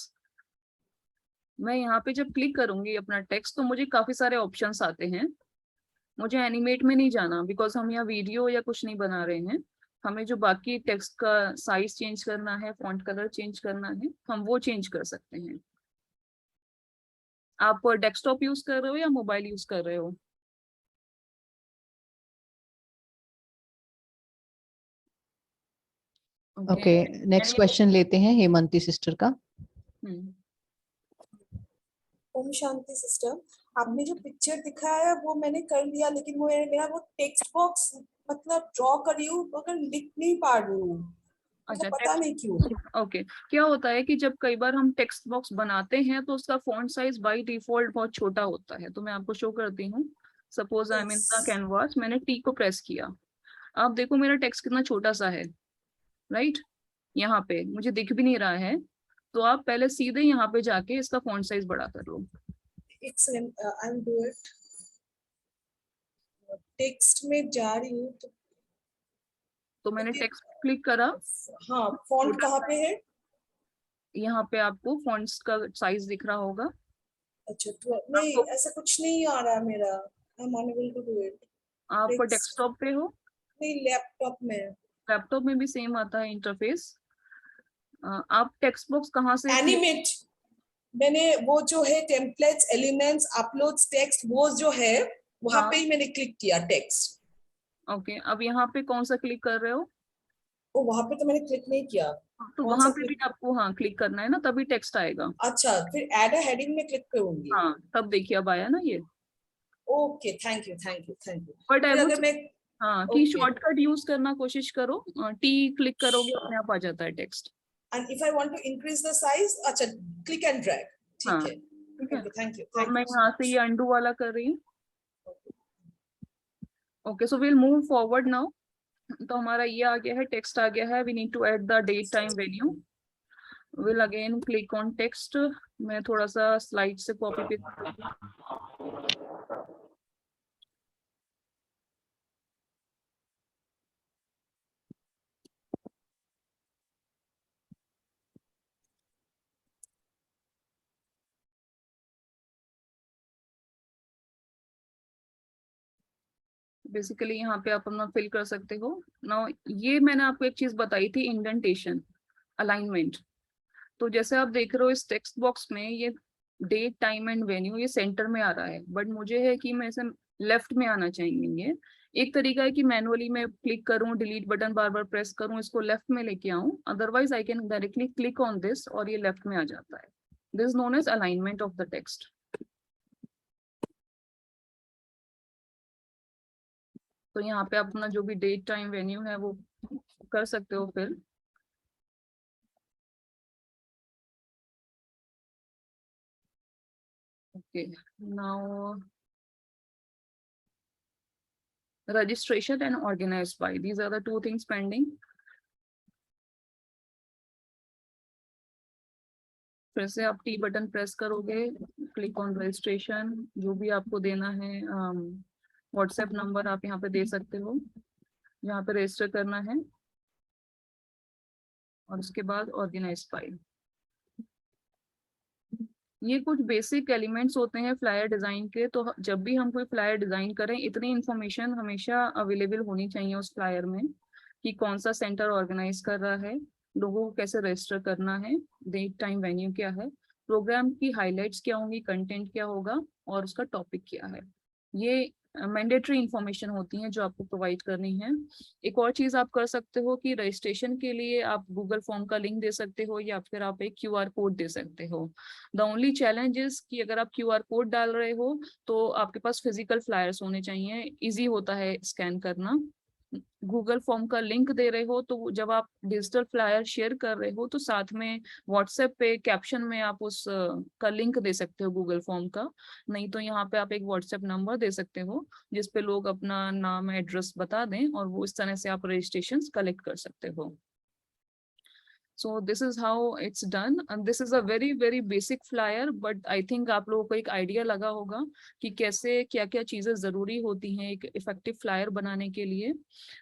मैं यहाँ पे जब क्लिक करूंगी अपना टेक्स्ट तो मुझे काफी सारे ऑप्शंस आते हैं. मुझे एनिमेट में नहीं जाना, बिकॉज हम यहाँ वीडियो या कुछ नहीं बना रहे हैं. हमें जो बाकी टेक्स्ट का साइज चेंज करना है, फॉन्ट कलर चेंज करना है, हम वो चेंज कर सकते हैं. आप डेस्कटॉप यूज कर रहे हो या मोबाइल यूज कर रहे हो? ओके, नेक्स्ट क्वेश्चन लेते हैं हेमंती सिस्टर का. ओम शांति सिस्टर, आपने जो पिक्चर दिखाया वो मैंने कर लिया, लेकिन वो मेरा वो टेक्स्ट बॉक्स मतलब ड्रॉ कर रही हूँ मगर लिख नहीं पा रही हूँ. अच्छा, पता नहीं क्यों. ओके. क्या होता है कि जब कई बार हम टेक्स्ट बॉक्स बनाते हैं तो उसका फॉन्ट साइज बाय डिफॉल्ट बहुत छोटा होता है. तो मैं आपको शो करती हूँ. Suppose I am in the canvas, मैंने टी को प्रेस किया. आप देखो मेरा टेक्स्ट कितना छोटा सा है, राइट. यहाँ पे मुझे दिख भी नहीं रहा है. तो आप पहले सीधे यहाँ पे जाके इसका फॉन्ट साइज बड़ा कर लो. Excellent. I'll do it. Text में जा रही हूँ तो मैंने टेक्स्ट क्लिक करा. हाँ, फॉन्ट कहाँ पे है? यहाँ पे आपको फॉन्ट्स का साइज दिख रहा होगा. अच्छा, तो नहीं, ऐसा कुछ नहीं आ रहा मेरा. I'm unable to do it. आप डेस्कटॉप पे हो? नहीं, लैपटॉप में. लैपटॉप में भी सेम आता है इंटरफेस. आप टेक्स्ट बॉक्स कहाँ से? एनिमेट. मैंने वो जो है टेम्पलेट्स, एलिमेंट्स, अपलोड्स, टेक्स्ट, वो जो है वहां पे ही मैंने क्लिक किया टेक्स्ट. ओके, अब यहाँ पे कौन सा क्लिक कर रहे हो? वो वहां पे तो मैंने क्लिक नहीं किया. तो वहां पे भी आपको हाँ क्लिक करना है ना, तभी टेक्स्ट आएगा. अच्छा, फिर ऐड अ हेडिंग में क्लिक करूंगी. हाँ, तब देखिए अब आया ना ये. Okay, thank you, thank you, thank you. But अगर मैं हाँ की शॉर्टकट यूज करना कोशिश करो. टी क्लिक करोगे अपने आप आ जाता है text. And if I want to increase the size, अच्छा, click and drag. हाँ, ठीक है. ठीक है. Thank you. तो मैं यहाँ से ये undo वाला कर रही हूँ. Okay, so we'll move forward now. तो हमारा ये आ गया है, टेक्स्ट आ गया है. We need to add the date, time, venue. We'll again click on text. मैं थोड़ा सा स्लाइड से कॉपी पेस्ट. बेसिकली यहाँ पे आप अपना फिल कर सकते हो. नाउ ये मैंने आपको एक चीज बताई थी, इंडेंटेशन, अलाइनमेंट. तो जैसे आप देख रहे हो इस टेक्स्ट बॉक्स में ये डेट, टाइम एंड वेन्यू ये सेंटर में आ रहा है, बट मुझे है कि मैं इसे लेफ्ट में आना चाहिए. एक तरीका है कि मैनुअली मैं क्लिक करूं, डिलीट बटन बार बार प्रेस करूं, इसको लेफ्ट में लेके आऊं, otherwise I can directly click on this और ये लेफ्ट में आ जाता है। This is known as alignment of the text. तो यहाँ पे आप अपना जो भी डेट टाइम वेन्यू है वो कर सकते हो फिर। Okay, now registration and organized by, these are the two things pending. फिर से आप टी बटन प्रेस करोगे, क्लिक ऑन रजिस्ट्रेशन, जो भी आपको देना है व्हाट्सएप नंबर आप यहाँ पे दे सकते हो, यहाँ पे रजिस्टर करना है और उसके बाद ऑर्गेनाइज फाइल। ये कुछ बेसिक एलिमेंट्स होते हैं फ्लायर डिजाइन के। तो जब भी हम कोई फ्लायर डिजाइन करें, इतनी इंफॉर्मेशन हमेशा अवेलेबल होनी चाहिए उस फ्लायर में कि कौन सा सेंटर ऑर्गेनाइज कर रहा है, लोगों को कैसे रजिस्टर करना है, डेट टाइम वेन्यू क्या है, प्रोग्राम की हाइलाइट्स क्या होंगी, कंटेंट क्या होगा और उसका टॉपिक क्या है। ये मैंडेटरी इंफॉर्मेशन होती हैं जो आपको प्रोवाइड करनी है। एक और चीज आप कर सकते हो कि रजिस्ट्रेशन के लिए आप गूगल फॉर्म का लिंक दे सकते हो या फिर आप एक QR कोड दे सकते हो। द ओनली चैलेंज इज कि अगर आप QR कोड डाल रहे हो तो आपके पास फिजिकल फ्लायर्स होने चाहिए, इजी होता है स्कैन करना। गूगल फॉर्म का लिंक दे रहे हो तो जब आप डिजिटल फ्लायर शेयर कर रहे हो तो साथ में व्हाट्सएप पे कैप्शन में आप उस का लिंक दे सकते हो गूगल फॉर्म का। नहीं तो यहाँ पे आप एक व्हाट्सएप नंबर दे सकते हो जिस पे लोग अपना नाम एड्रेस बता दें और वो इस तरह से आप रजिस्ट्रेशन कलेक्ट कर सकते हो। So this is how it's done and this is a very basic flyer, but I think आप लोगों को एक आइडिया लगा होगा कि कैसे क्या क्या चीजें जरूरी होती हैं एक इफेक्टिव फ्लायर बनाने के लिए।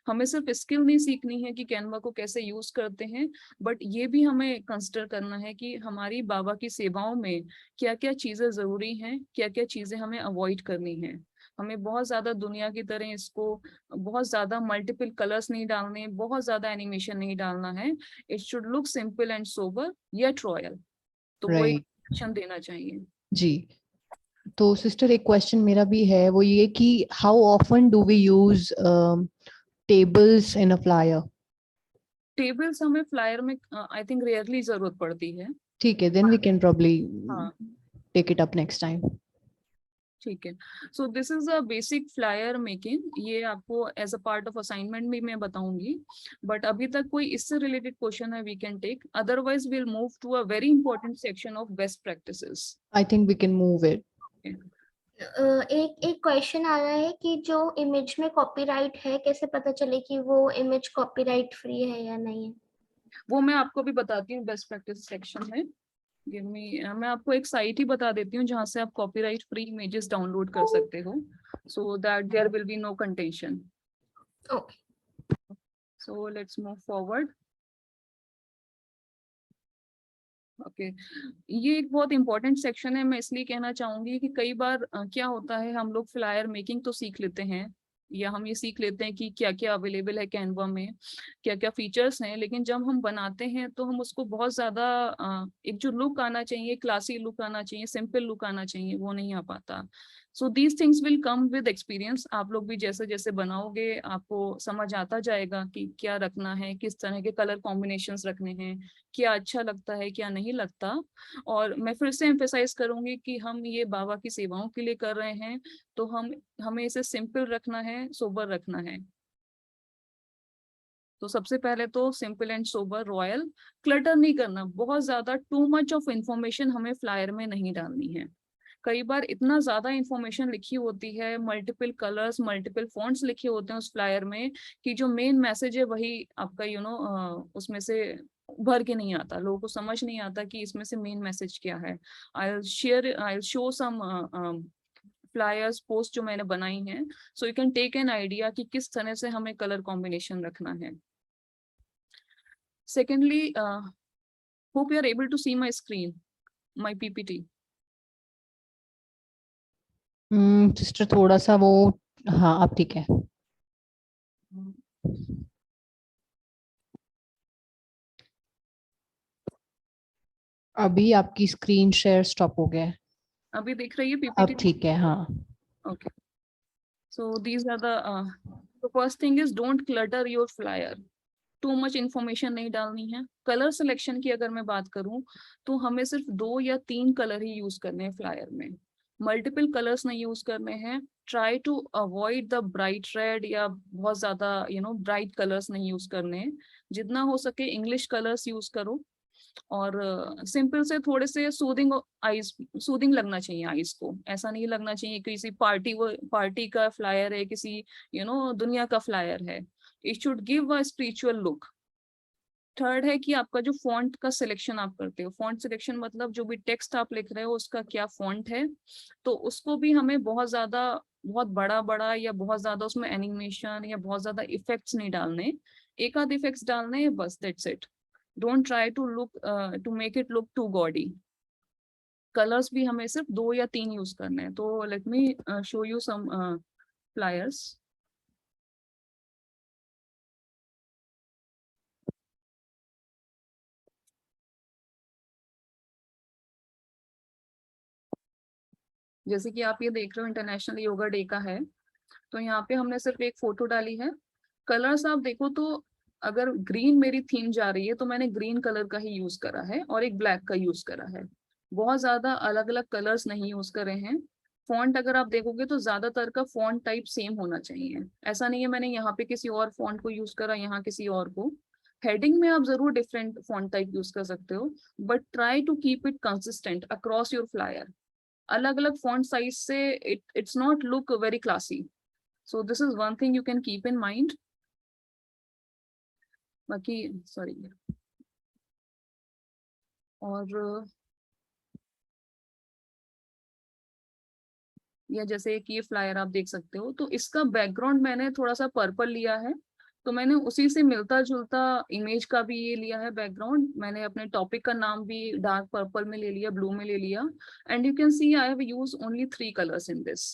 हमें सिर्फ स्किल नहीं सीखनी है कि कैनवा को कैसे यूज करते हैं, बट ये भी हमें कंसिडर करना है कि हमारी बाबा की सेवाओं में क्या क्या चीजें जरूरी हैं, क्या क्या चीजें हमें अवॉइड करनी है। हमें बहुत ज्यादा दुनिया की तरह इसको बहुत ज्यादा मल्टीपल कलर्स नहीं डालने, बहुत ज्यादा एनिमेशन नहीं डालना है। It should look simple and sober yet royal. तो वो एक एक्शन देना चाहिए जी। तो सिस्टर एक क्वेश्चन मेरा भी है, वो ये कि how often do we use tables in a flyer? Tables हमें फ्लायर में आई थिंक रेयरली जरूरत पड़ती है। ठीक है, देन वी कैन प्रोबब्ली हाँ take it up next time. ठीक है। So this is a basic flyer making, ये आपको as a part of assignment भी मैं बताऊंगी, बट अभी तक कोई इससे रिलेटेड क्वेश्चन है we can take, otherwise will move to a very important section of best practices. I think we can move it. एक क्वेश्चन आ रहा है कि जो इमेज में कॉपीराइट है कैसे पता चले कि वो इमेज कॉपीराइट फ्री है या नहीं है? वो मैं आपको भी बताती हूँ बेस्ट प्रैक्टिस सेक्शन में। गिव मी, मैं आपको एक साइट ही बता देती हूँ जहाँ से आप कॉपीराइट फ्री इमेजेस डाउनलोड कर सकते हो, so that there will be no contention. Okay, so let's move forward. Okay, ये एक बहुत इंपॉर्टेंट सेक्शन है। मैं इसलिए कहना चाहूंगी कि कई बार क्या होता है, हम लोग फ्लायर मेकिंग तो सीख लेते हैं या हम ये सीख लेते हैं कि क्या क्या अवेलेबल है कैनवा में, क्या क्या फीचर्स हैं, लेकिन जब हम बनाते हैं तो हम उसको बहुत ज्यादा एक जो लुक आना चाहिए, क्लासी लुक आना चाहिए, सिंपल लुक आना चाहिए, वो नहीं आ पाता। So these things will come with experience. आप लोग भी जैसे जैसे बनाओगे आपको समझ आता जाएगा कि क्या रखना है, किस तरह के कलर कॉम्बिनेशंस रखने हैं, क्या अच्छा लगता है क्या नहीं लगता। और मैं फिर से एम्फेसाइज करूंगी कि हम ये बाबा की सेवाओं के लिए कर रहे हैं, तो हमें इसे सिंपल रखना है, सोबर रखना है। तो सबसे पहले तो simple and sober, royal, clutter नहीं करना, बहुत ज्यादा टू मच ऑफ इंफॉर्मेशन हमें फ्लायर में नहीं डालनी है। कई बार इतना ज्यादा इंफॉर्मेशन लिखी होती है, मल्टीपल कलर्स मल्टीपल फॉन्ट्स लिखे होते हैं उस फ्लायर में कि जो मेन मैसेज है वही आपका उसमें से भर के नहीं आता, लोगों को समझ नहीं आता कि इसमें से मेन मैसेज क्या है। I show some flyers post जो मैंने बनाई हैं, so you can take an idea कि किस तरह से हमें कलर कॉम्बिनेशन रखना है। Secondly, hope you are able to see my screen, my PPT। Sister थोड़ा सा वो, हाँ अब ठीक है। अभी आपकी स्क्रीन शेयर स्टॉप हो गया है। अभी दिख रही है PPT? अब ठीक है, हाँ। Okay, So these are the first thing is don't clutter your flyer. Too much information नहीं डालनी है. कलर सिलेक्शन की अगर मैं बात करूं तो हमें सिर्फ 2 या 3 कलर ही यूज करने हैं फ्लायर में. मल्टीपल कलर्स नहीं यूज करने हैं. Try to avoid the bright red या बहुत ज्यादा ब्राइट कलर्स नहीं यूज करने हैं. जितना हो सके इंग्लिश कलर्स यूज करो. और सिंपल से थोड़े से सूदिंग लगना चाहिए आईज को. ऐसा नहीं लगना चाहिए किसी पार्टी का फ्लायर है, किसी दुनिया का फ्लायर है. It should give a spiritual look. Third है कि आपका जो फॉन्ट का सिलेक्शन आप करते हो, फॉन्ट सिलेक्शन मतलब जो भी टेक्स्ट आप लिख रहे हो उसका क्या फॉन्ट है, तो उसको भी हमें बहुत बड़ा बड़ा या बहुत ज्यादा उसमें एनिमेशन या बहुत ज्यादा इफेक्ट्स नहीं डालने. एक आध इफेक्ट्स डालने हैं बस, that's it. Don't try to make it look too gaudy. Colours भी हमें सिर्फ 2 या 3 यूज करने हैं. तो let me show you some flyers. जैसे कि आप ये देख रहे हो इंटरनेशनल योगा डे का है, तो यहाँ पे हमने सिर्फ एक फोटो डाली है. कलर्स आप देखो तो अगर ग्रीन मेरी थीम जा रही है तो मैंने ग्रीन कलर का ही यूज करा है और एक ब्लैक का यूज करा है. बहुत ज्यादा अलग अलग कलर्स नहीं यूज करे हैं. फॉन्ट अगर आप देखोगे तो ज्यादातर का फॉन्ट टाइप सेम होना चाहिए. ऐसा नहीं है मैंने यहाँ पे किसी और फॉन्ट को यूज करा, यहाँ किसी और को. हेडिंग में आप जरूर डिफरेंट फॉन्ट टाइप यूज कर सकते हो, but try to keep it consistent across your flyer. अलग अलग फॉन्ट साइज से it's not look very classy. So this is one thing you can keep in mind. बाकी सॉरी. और या जैसे कि ये फ्लायर आप देख सकते हो, तो इसका बैकग्राउंड मैंने थोड़ा सा पर्पल लिया है, तो मैंने उसी से मिलता जुलता इमेज का भी ये लिया है बैकग्राउंड. मैंने अपने टॉपिक का नाम भी डार्क पर्पल में ले लिया, ब्लू में ले लिया. And you can C I have used only 3 colours in this.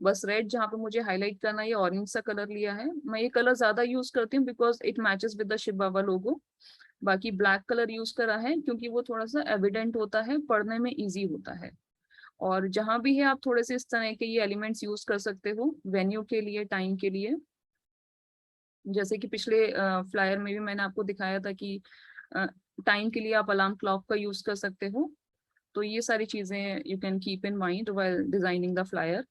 बस रेड जहाँ पे मुझे हाईलाइट करना है, ये ऑरेंज सा कलर लिया है. मैं ये कलर ज्यादा यूज करती हूँ because it matches with the Shiv Baba logo. बाकी ब्लैक कलर यूज करा है क्योंकि वो थोड़ा सा एविडेंट होता है, पढ़ने में इजी होता है. और जहां भी है आप थोड़े से इस तरह के ये एलिमेंट्स यूज कर सकते हो वेन्यू के लिए, टाइम के लिए. जैसे कि पिछले फ्लायर में भी मैंने आपको दिखाया था कि टाइम के लिए आप अलार्म क्लॉक का यूज कर सकते हो. तो ये सारी चीजें you can keep in mind while designing the flyer.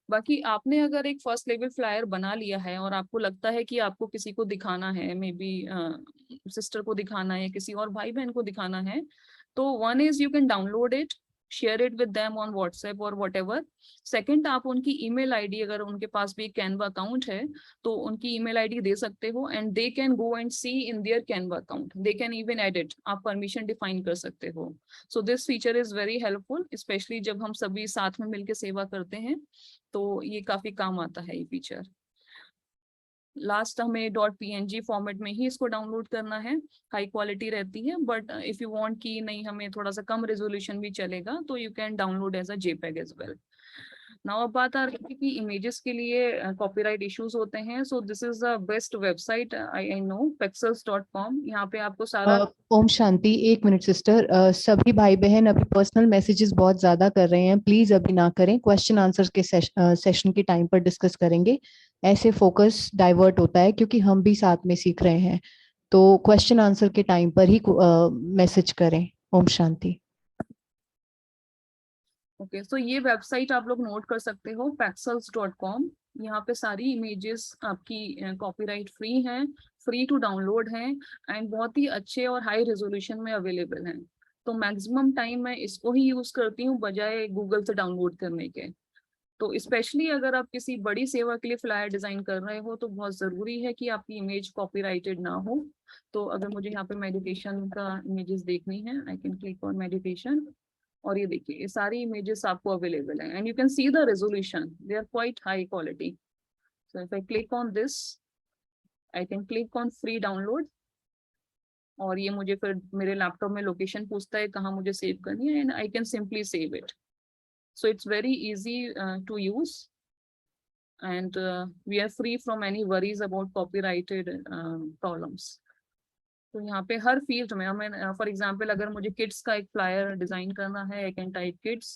बाकी आपने अगर एक फर्स्ट लेवल फ्लायर बना लिया है और आपको लगता है कि आपको किसी को दिखाना है, मे बी सिस्टर को दिखाना है, किसी और भाई बहन को दिखाना है, तो one is you can download it, share it with them on WhatsApp और व्हाटएवर. सेकंड, आप उनकी ईमेल आईडी, अगर उनके पास भी कैनवा अकाउंट है तो उनकी ईमेल आईडी दे सकते हो and they can go and see in their Canva account. They can even edit, आप परमिशन डिफाइन कर सकते हो. So this feature is very helpful, specially जब हम सभी साथ में मिलकर सेवा करते हैं, तो ये काफी काम आता है ये फीचर. लास्ट हमें .png फॉर्मेट में ही इसको डाउनलोड करना है. हाई क्वालिटी रहती है, बट इफ यू वांट कि नहीं हमें थोड़ा सा कम रेजोल्यूशन भी चलेगा तो you can download as a JPEG as well. Now अब बात आ रही है कि इमेजेस के लिए कॉपीराइट इश्यूज होते हैं. सो this is the best website I know, pexels.com. यहाँ पे आपको सारा ओम शांति. 1 minute sister. सभी भाई बहन अभी पर्सनल मैसेजेस बहुत ज्यादा कर रहे हैं, प्लीज अभी ना करें. क्वेश्चन आंसर के सेशन के टाइम पर डिस्कस करेंगे. ऐसे फोकस डाइवर्ट होता है क्योंकि हम भी साथ में सीख रहे हैं. तो क्वेश्चन आंसर के टाइम पर ही मैसेज करें. ओम शांति. ओके, सो ये वेबसाइट आप लोग नोट कर सकते हो, pexels.com. यहाँ पे सारी इमेजेस आपकी कॉपीराइट फ्री हैं, फ्री टू डाउनलोड हैं एंड बहुत ही अच्छे और हाई रेजोल्यूशन में अवेलेबल हैं. तो मैक्सिमम टाइम मैं इसको ही यूज करती हूँ बजाय गूगल से डाउनलोड करने के. तो स्पेशली अगर आप किसी बड़ी सेवा के लिए फ्लायर डिजाइन कर रहे हो तो बहुत जरूरी है कि आपकी इमेज कॉपीराइटेड ना हो. तो अगर मुझे यहाँ पे मेडिटेशन का इमेजेस देखनी है, I can click on meditation. और ये देखिए ये सारी इमेजेस आपको अवेलेबल है and you can see the resolution, they are quite high quality. So if I click on this, I can click on free download. और ये मुझे फिर मेरे लैपटॉप में लोकेशन पूछता है कहाँ मुझे सेव करनी है and I can simply save it. So it's very easy to use and we are free from any worries about copyrighted problems. तो यहाँ पे हर फील्ड में हमें, फॉर एग्जांपल अगर मुझे किड्स का एक फ्लायर डिजाइन करना है, I can type kids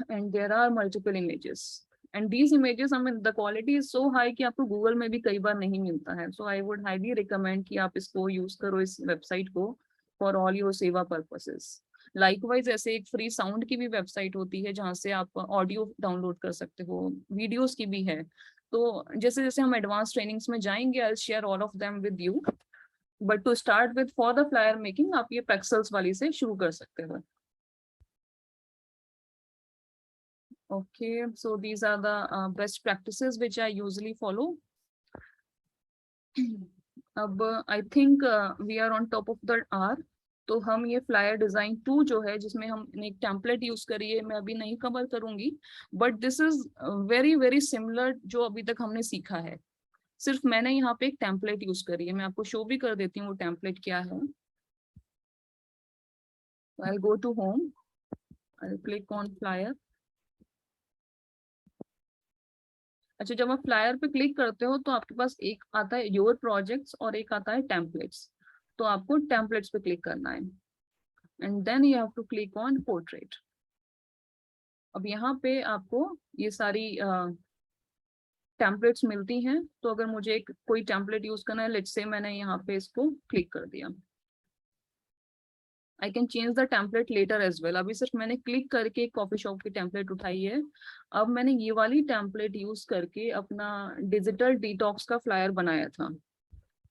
and there are multiple images. And these images, I mean, the quality is so high कि आपको Google में भी कई बार नहीं मिलता है. So I would highly recommend कि आप इसको use करो, इस website को, for all your सेवा purposes. Likewise, ऐसे एक free sound की भी website होती है जहाँ से आप audio download कर सकते हो, videos की भी है. तो जैसे जैसे हम advanced trainings में जाएंगे, I'll share all of them with you. But to start with, for the flyer making, आप ये Pexels वाली से शुरू कर सकते हो. Okay, so these are the best practices which I usually follow. अब I think we are on top of the hour. तो हम ये flyer design 2 जो है, जिसमें हमने एक template use करी है, मैं अभी नहीं cover करूंगी, but this is very very similar जो अभी तक हमने सीखा है. सिर्फ मैंने यहाँ पे एक template use करी है, मैं आपको show भी कर देती हूँ वो template क्या है. I'll go to home, I'll click on flyer. अच्छा, जब आप फ्लायर पे क्लिक करते हो तो आपके पास एक आता है योर प्रोजेक्ट्स और एक आता है टेम्पलेट्स. तो आपको टेम्पलेट्स पे क्लिक करना है and then you have to click on portrait. अब यहाँ पे आपको ये सारी टेम्पलेट्स मिलती हैं. तो अगर मुझे कोई टेम्पलेट यूज करना है, लेट्स से मैंने यहाँ पे इसको क्लिक कर दिया, I can change the template later as well. अभी सिर्फ मैंने क्लिक करके कॉफी शॉप की टेम्पलेट उठाई है. अब मैंने ये वाली टेम्पलेट यूज करके अपना डिजिटल डिटॉक्स का फ्लायर बनाया था.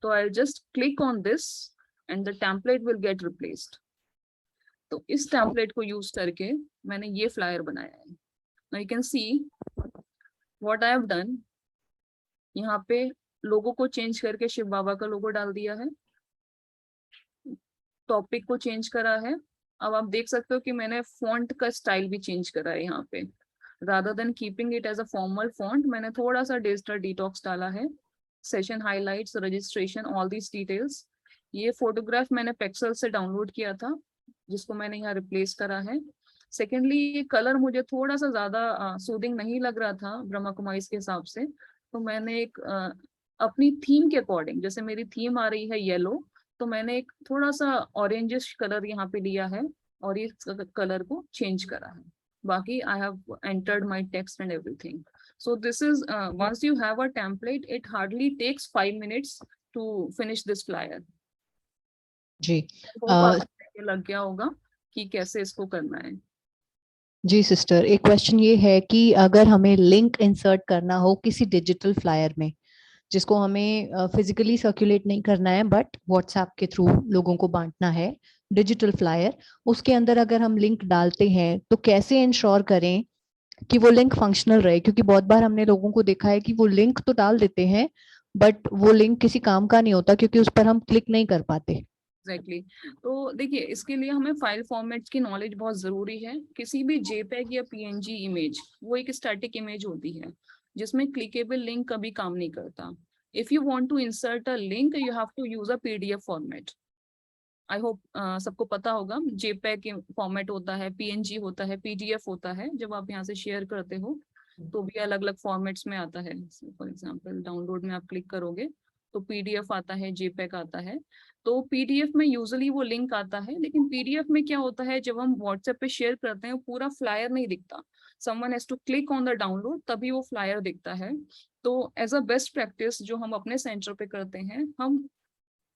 तो I'll just click on this and the template will get replaced. तो इस टेम्पलेट को यूज करके मैंने ये फ्लायर बनाया है. Now you can see what I have done. यहाँ पे लोगो को चेंज करके शिव बाबा का लोगो डाल दिया है, टॉपिक को चेंज करा है. अब आप देख सकते हो कि मैंने फॉन्ट का स्टाइल भी चेंज करा है. यहाँ पे rather than keeping it as a formal font, मैंने थोड़ा सा डिजिटल डिटॉक्स डाला है. Session highlights, registration, all these details. ये फोटोग्राफ मैंने पेक्सल से डाउनलोड किया था, जिसको मैंने यहाँ रिप्लेस करा है. सेकेंडली, ये कलर मुझे थोड़ा सा ज्यादा सूदिंग नहीं लग रहा था ब्रह्मा कुमारीज के हिसाब से. तो मैंने एक अपनी थीम के अकॉर्डिंग, जैसे मेरी थीम आ रही है येलो, तो मैंने एक थोड़ा सा ऑरेंजिश कलर यहाँ पे लिया है और ये कलर को चेंज करा है. बाकी I have entered my text and everything. So this is once you have a template, it hardly takes 5 minutes to finish this flyer. जी लग गया होगा कि कैसे इसको करना है. जी सिस्टर, एक क्वेश्चन ये है कि अगर हमें लिंक इंसर्ट करना हो किसी डिजिटल फ्लायर में, जिसको हमें फिजिकली सर्कुलेट नहीं करना है बट व्हाट्सएप के थ्रू लोगों को बांटना है, डिजिटल फ्लायर, उसके अंदर अगर हम लिंक डालते हैं तो कैसे इंश्योर करें कि वो लिंक फंक्शनल रहे? क्योंकि बहुत बार हमने लोगों को देखा है कि वो लिंक तो डाल देते हैं बट वो लिंक किसी काम का नहीं होता क्योंकि उस पर हम क्लिक नहीं कर पाते. एग्जैक्टली. तो देखिए, इसके लिए हमें फाइल फॉर्मेट्स की नॉलेज बहुत जरूरी है. किसी भी जेपीईजी या पीएनजी इमेज, वो एक स्टैटिक इमेज होती है जिसमें क्लिकेबल लिंक कभी काम नहीं करता. If you want to insert a link, you have to use a PDF format. I hope सबको पता होगा, जेपीईजी फॉर्मेट होता है, पीएनजी होता है, पीडीएफ होता है. जब आप यहाँ से शेयर करते हो तो भी अलग अलग फॉर्मेट्स में आता है. फॉर एग्जाम्पल डाउनलोड में आप क्लिक करोगे तो पीडीएफ आता है, जेपीईजी आता है. तो पीडीएफ में यूजुअली वो लिंक आता है, लेकिन पीडीएफ में क्या होता है, जब हम व्हाट्सएप पे शेयर करते हैं पूरा फ्लायर नहीं दिखता. Someone has to click on the download, तभी वो फ्लायर दिखता है. तो एज अ बेस्ट प्रैक्टिस जो हम अपने सेंटर पे करते हैं, हम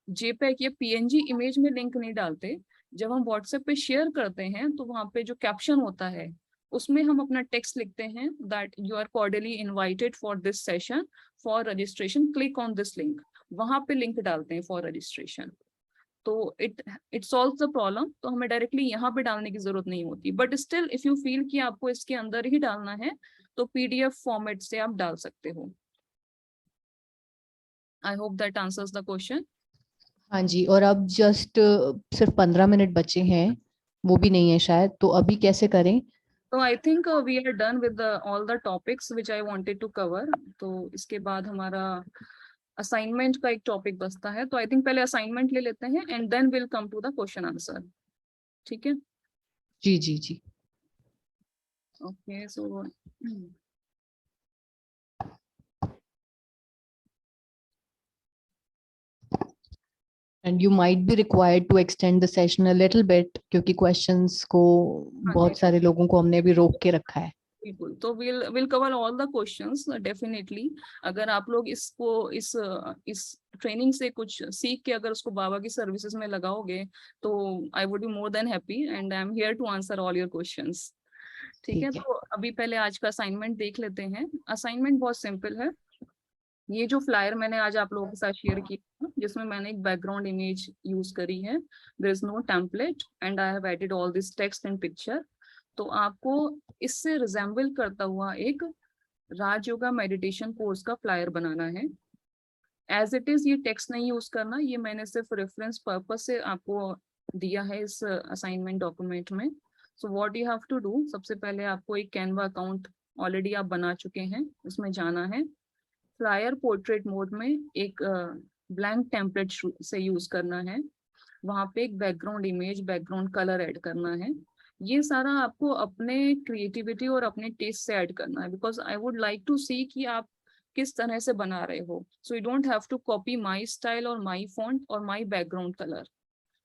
जेपीईजी या पीएनजी इमेज में लिंक नहीं डालते. जब हम व्हाट्सएप पे शेयर करते हैं तो वहाँ पे जो कैप्शन होता है उसमें हम अपना टेक्स्ट लिखते हैं that you are cordially invited for this session for registration, click on this link. वहां पे लिंक डालते हैं फॉर रजिस्ट्रेशन. तो इट सॉल्व्स द प्रॉब्लम. तो हमें डायरेक्टली यहाँ पे डालने की जरूरत नहीं होती. But still if you feel कि आपको इसके अंदर ही डालना है तो पीडीएफ फॉर्मेट से आप डाल सकते हो. I hope that answers the question. हाँ जी, और अब जस्ट सिर्फ 15 मिनट बचे हैं, वो भी नहीं है शायद, तो अभी कैसे करें? तो I think we are done with all the topics which I wanted to cover. तो इसके बाद हमारा असाइनमेंट का एक टॉपिक बचता है. तो आई थिंक पहले असाइनमेंट ले लेते हैं and then will come to the question answer. ठीक है? जी जी जी. Okay, so And you might be required to extend the session a little bit क्योंकि questions को बहुत सारे लोगों को हमने अभी रोक के रखा है. बिल्कुल, तो we'll cover all the questions definitely. अगर आप लोग इसको इस ट्रेनिंग से कुछ सीख के अगर उसको बाबा की सर्विसेज में लगाओगे तो I would be more than happy and I am here to answer all your questions. ठीक है, तो अभी पहले आज का असाइनमेंट देख लेते हैं. असाइनमेंट बहुत सिंपल है. ये जो फ्लायर मैंने आज आप लोगों के साथ शेयर किया जिसमें मैंने एक बैकग्राउंड इमेज यूज करी है. There is no template and I have added all this text and picture. तो आपको इससे रिजेंबल करता हुआ एक राजयोगा मेडिटेशन कोर्स का फ्लायर बनाना है. एज इट इज ये टेक्स्ट नहीं यूज करना, ये मैंने सिर्फ रेफरेंस पर्पस से आपको दिया है इस असाइनमेंट डॉक्यूमेंट में. So what you have to do, सबसे पहले आपको एक कैनवा अकाउंट ऑलरेडी आप बना चुके हैं, उसमें जाना है. फ्लायर पोर्ट्रेट मोड में एक ब्लैंक टेम्पलेट से यूज करना है. वहाँ पे एक background image, background colour add करना है. ये सारा आपको अपने क्रिएटिविटी और अपने टेस्ट से ऐड करना है, because I would like to see कि आप किस तरह से बना रहे हो. So you don't have to copy my style और माई फॉन्ट और my background colour.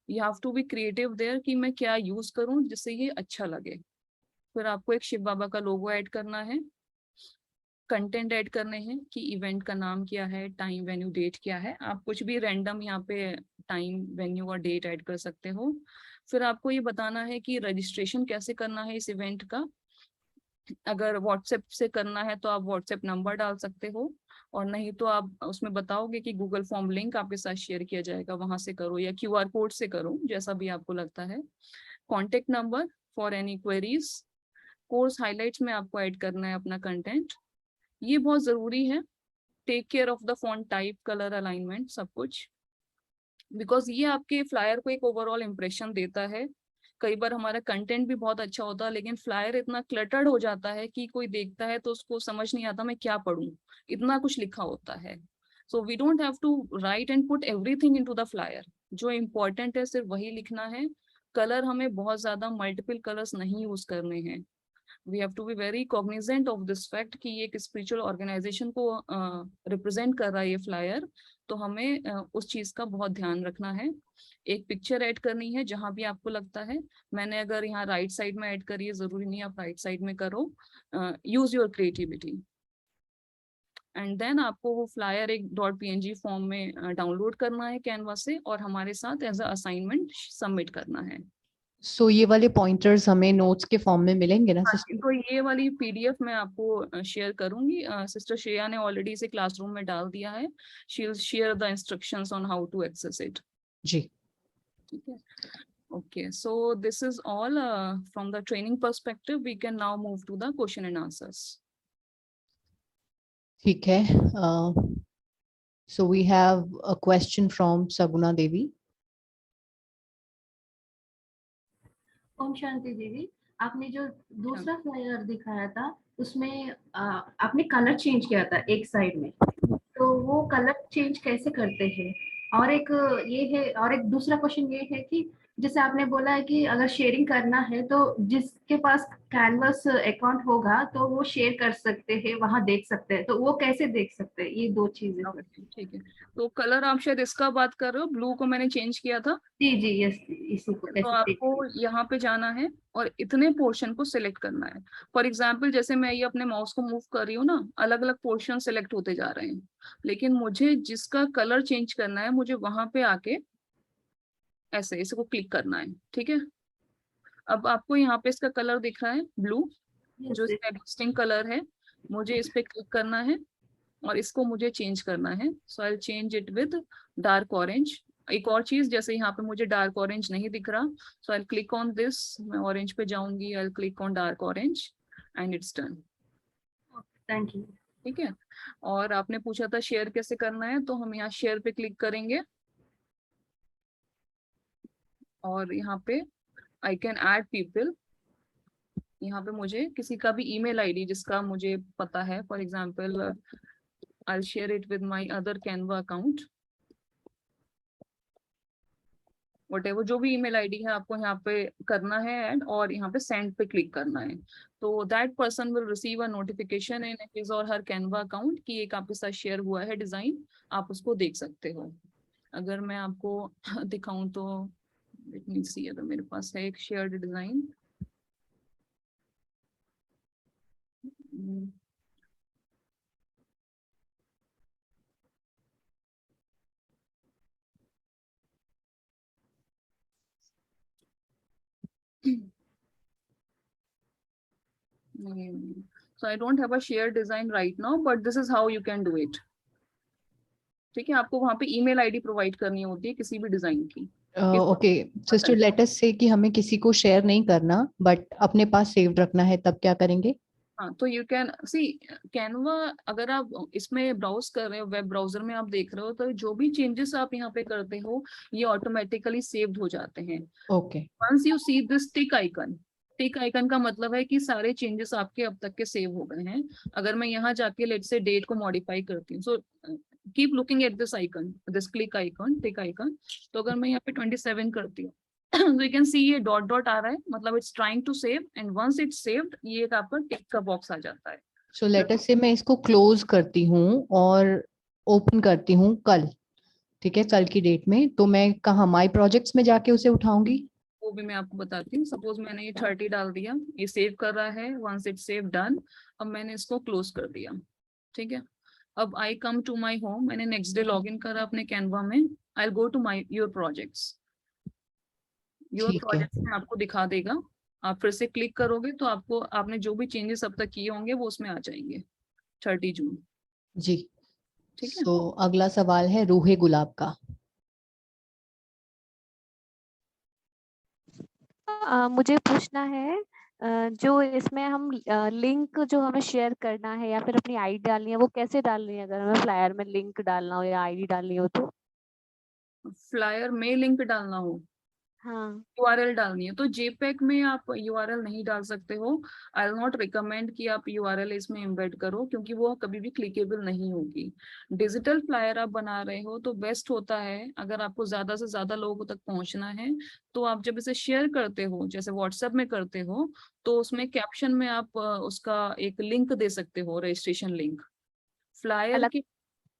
You have to be creative there कि मैं क्या यूज करूँ जिससे ये अच्छा लगे. फिर आपको एक शिव बाबा का लोगो ऐड करना है, कंटेंट ऐड करने हैं कि इवेंट का नाम क्या है, टाइम वेन्यू डेट क्या है. आप कुछ भी रैंडम यहाँ पे टाइम वेन्यू और डेट ऐड कर सकते हो. फिर आपको ये बताना है कि रजिस्ट्रेशन कैसे करना है इस इवेंट का. अगर व्हाट्सएप से करना है तो आप व्हाट्सएप नंबर डाल सकते हो, और नहीं तो आप उसमें बताओगे कि गूगल फॉर्म लिंक आपके साथ शेयर किया जाएगा, वहां से करो या QR कोड से करो, जैसा भी आपको लगता है. Contact number for any queries. Course highlights में आपको ऐड करना है अपना कंटेंट. ये बहुत जरूरी है. Take care of the font type, colour alignment, सब कुछ, बिकॉज ये आपके फ्लायर को एक ओवरऑल इम्प्रेशन देता है. कई बार हमारा कंटेंट भी बहुत अच्छा होता है लेकिन फ्लायर इतना क्लटर्ड हो जाता है कि कोई देखता है तो उसको समझ नहीं आता मैं क्या पढूं, इतना कुछ लिखा होता है. So we don't have to write and put everything into the flyer. जो इम्पोर्टेंट है सिर्फ वही लिखना है. कलर हमें बहुत ज्यादा मल्टीपल कलर्स नहीं यूज करने हैं. We have to be very cognizant of this fact कि ये एक स्पिरिचुअल ऑर्गेनाइजेशन को रिप्रेजेंट कर रहा है ये फ्लायर. तो हमें उस चीज का बहुत ध्यान रखना है. एक पिक्चर ऐड करनी है जहां भी आपको लगता है. मैंने अगर यहाँ राइट साइड में ऐड करी है, जरूरी नहीं आप राइट साइड में करो. Use your creativity. And then आपको वो फ्लायर एक .png फॉर्म में डाउनलोड करना है कैनवा से और हमारे साथ एज अ असाइनमेंट सबमिट करना है. So ये वाले पॉइंटर्स हमें नोट्स के फॉर्म में मिलेंगे ना सिस्टर? तो ये वाली PDF मैं आपको शेयर करूंगी. सिस्टर श्रेया ने ऑलरेडी इसे क्लासरूम में डाल दिया है. She will share the instructions on how to access it. जी ठीक है. Okay, so this is all from the training perspective. We can now move to the question and answers. ठीक है. So we have a question from Saguna Devi. Om Shanti Devi, आपने जो दूसरा flyer दिखाया था उसमें आपने कलर चेंज किया था एक साइड में, तो वो कलर चेंज कैसे करते हैं? और एक ये है, और एक दूसरा क्वेश्चन ये है कि जैसे आपने बोला है कि अगर शेयरिंग करना है तो जिसके पास कैनवस अकाउंट होगा तो वो शेयर कर सकते हैं, वहां देख सकते हैं, तो वो कैसे देख सकते हैं? ये दो चीजें. ठीक है. तो कलर आप शायद इसका बात कर रहे हो, ब्लू को मैंने चेंज किया था. जी जी यस, इसी को. तो आपको यहाँ पे जाना है और इतने पोर्शन को सिलेक्ट करना है. फॉर एग्जाम्पल जैसे मैं ये अपने माउस को मूव कर रही हूँ ना, अलग अलग पोर्शन सिलेक्ट होते जा रहे हैं, लेकिन मुझे जिसका कलर चेंज करना है मुझे वहां पे आके ऐसे इसको क्लिक करना है. ठीक है. अब आपको यहाँ पे इसका कलर दिख रहा है ब्लू, जो इसका एग्जिस्टिंग कलर है. मुझे इस पे क्लिक करना है और इसको मुझे चेंज करना है. So I will change it with dark orange. एक और चीज, जैसे यहाँ पे मुझे डार्क ऑरेंज नहीं दिख रहा, so I will click on this. मैं ऑरेंज पे जाऊंगी, I will click on dark orange and it's done. Thank you. ठीक है. और आपने पूछा था शेयर कैसे करना है, तो हम यहाँ शेयर पे क्लिक करेंगे और यहाँ पे आई कैन ऐड पीपल. यहाँ पे मुझे किसी का भी ईमेल आईडी जिसका मुझे पता है, for example I will share it with my other Canva account. Whatever जो भी ईमेल आईडी है आपको यहाँ पे करना है ऐड, और यहाँ पे सेंड पे क्लिक करना है. तो that person will receive a notification in his और हर कैनवा अकाउंट कि एक आपके साथ शेयर हुआ है डिजाइन, आप उसको देख सकते हो. अगर मैं आपको दिखाऊं तो लेट मी सी, अगर मेरे पास है एक shared design, so I don't have a shared design right now, but this is how you can do it. ठीक है, आपको वहां पे ईमेल आईडी प्रोवाइड करनी होती है किसी भी डिजाइन की। ओके सिस्टर, लेट अस से कि हमें किसी को शेयर नहीं करना बट अपने पास सेव्ड रखना है, तब क्या करेंगे? हाँ, तो यू कैन सी कैनवा, अगर आप इसमें ब्राउज कर रहे हो, वेब ब्राउजर में आप देख रहे हो, तो जो भी चेंजेस आप यहाँ पे करते हो ये ऑटोमेटिकली सेव्ड हो जाते हैं। Okay, once you see this tick icon, tick icon का मतलब है कि सारे चेंजेस आपके अब तक के सेव हो गए हैं। अगर मैं यहाँ जाके लेट से डेट को मॉडिफाई करती हूँ, so keep looking at this icon, this click icon, tick icon. तो अगर मैं यहाँ पे 27 करती हूँ तो यू कैन सी ये डॉट डॉट आ रहा है, मतलब it's trying to save, and once it's saved ये एक आपका टिक का बॉक्स आ जाता है। सो लेट अस से मैं इसको क्लोज करती हूँ और ओपन करती हूँ कल, ठीक है, कल की डेट में, तो मैं कहाँ माई प्रोजेक्ट्स में जाके उसे उठाऊंगी? वो भी मैं आपको बताती हूँ। सपोज मैंने ये 30 डाल दिया, ये सेव कर रहा है, वंस इट सेव डन, अब मैंने इसको क्लोज कर दिया, ठीक है। अब I come to my home, मैंने नेक्स्ट डे लॉग इन करा अपने कैनवा में, I go to my your projects, your ठीक है प्रोजेक्ट्स में आपको दिखा देगा। आप फिर से क्लिक करोगे तो आपको आपने जो भी चेंजेस अब तक किए होंगे वो उसमें आ जाएंगे 30 जून, जी। ठीक है। सो अगला सवाल है रूहे गुलाब का। मुझे पूछना है जो इसमें हम लिंक जो हमें शेयर करना है या फिर अपनी आईडी डालनी है, वो कैसे डालनी है? अगर हमें फ्लायर में लिंक डालना हो या आईडी डालनी हो तो? फ्लायर में लिंक डालना हो, हाँ। यूआरएल डालनी है, तो जेपेग में आप यूआरएल नहीं डाल सकते हो। आई विल नॉट रिकमेंड कि आप यूआरएल इसमें एम्बेड करो, क्योंकि वो कभी भी क्लिकेबल नहीं होगी। डिजिटल फ्लायर आप बना रहे हो तो बेस्ट होता है, अगर आपको ज्यादा से ज्यादा लोगों तक पहुंचना है तो आप जब इसे शेयर करते हो, जैसे व्हाट्सएप में करते हो, तो उसमें कैप्शन में आप उसका एक लिंक दे सकते हो, रजिस्ट्रेशन लिंक फ्लायर अलग की।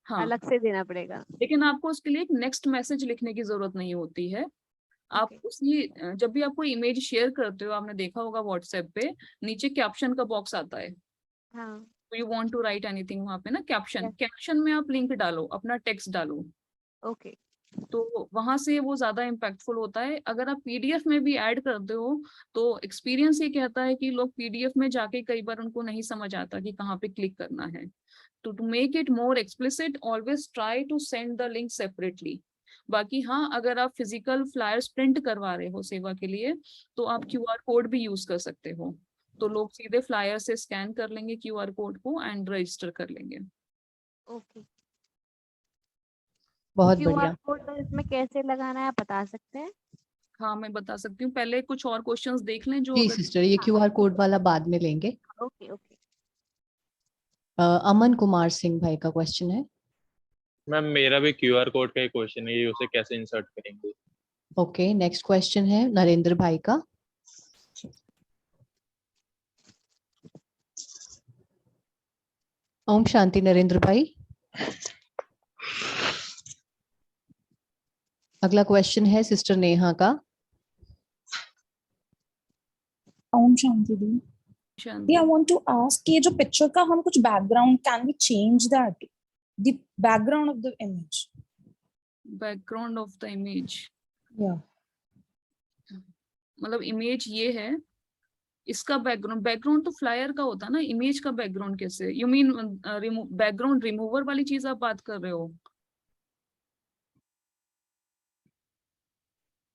हाँ, अलग से देना पड़ेगा? लेकिन आपको उसके लिए एक नेक्स्ट मैसेज लिखने की जरूरत नहीं होती है। आप उसी जब भी आप कोई इमेज शेयर करते हो, आपने देखा होगा व्हाट्सएप पे नीचे कैप्शन का बॉक्स आता है, हाँ। तो you want to write anything, वहां पे ना कैप्शन, Yes. कैप्शन में आप लिंक डालो, अपना टेक्स्ट डालो, ओके। तो वहां से वो ज्यादा इम्पैक्टफुल होता है। अगर आप पीडीएफ में भी ऐड करते हो तो एक्सपीरियंस ये कहता है कि लोग पीडीएफ में जाके कई बार उनको नहीं समझ आता कि कहाँ पे क्लिक करना है। तो to make it more explicit always try to send the link separately. बाकी हाँ, अगर आप फिजिकल फ्लायर्स प्रिंट करवा रहे हो सेवा के लिए तो आप क्यूआर कोड भी यूज कर सकते हो, तो लोग सीधे फ्लायर से स्कैन कर लेंगे क्यूआर कोड को एंड रजिस्टर कर लेंगे। ओके। बहुत क्यूआर बढ़िया। कोड इसमें कैसे लगाना है आप बता सकते हैं? हाँ, मैं बता सकती हूँ, पहले कुछ और क्वेश्चंस देख लें जो जी अगर। सिस्टर, ये क्यूआर कोड वाला बाद में लेंगे। Okay okay. अमन कुमार सिंह भाई का क्वेश्चन है। मैम मेरा भी क्यूआर कोड का ही क्वेश्चन है, ये उसे कैसे इंसर्ट करेंगे? ओके, नेक्स्ट क्वेश्चन है नरेंद्र भाई का। ओम शांति नरेंद्र भाई। अगला क्वेश्चन है सिस्टर नेहा का। ओम शांति दी। I want to ask कि ये जो पिक्चर का हम कुछ background, can we change that, the background of the image? Background of the image, या मतलब इमेज ये है, इसका बैकग्राउंड, बैकग्राउंड तो फ्लायर का होता है ना, इमेज का बैकग्राउंड कैसे? यू मीन बैकग्राउंड रिमूवर वाली चीज आप बात कर रहे हो?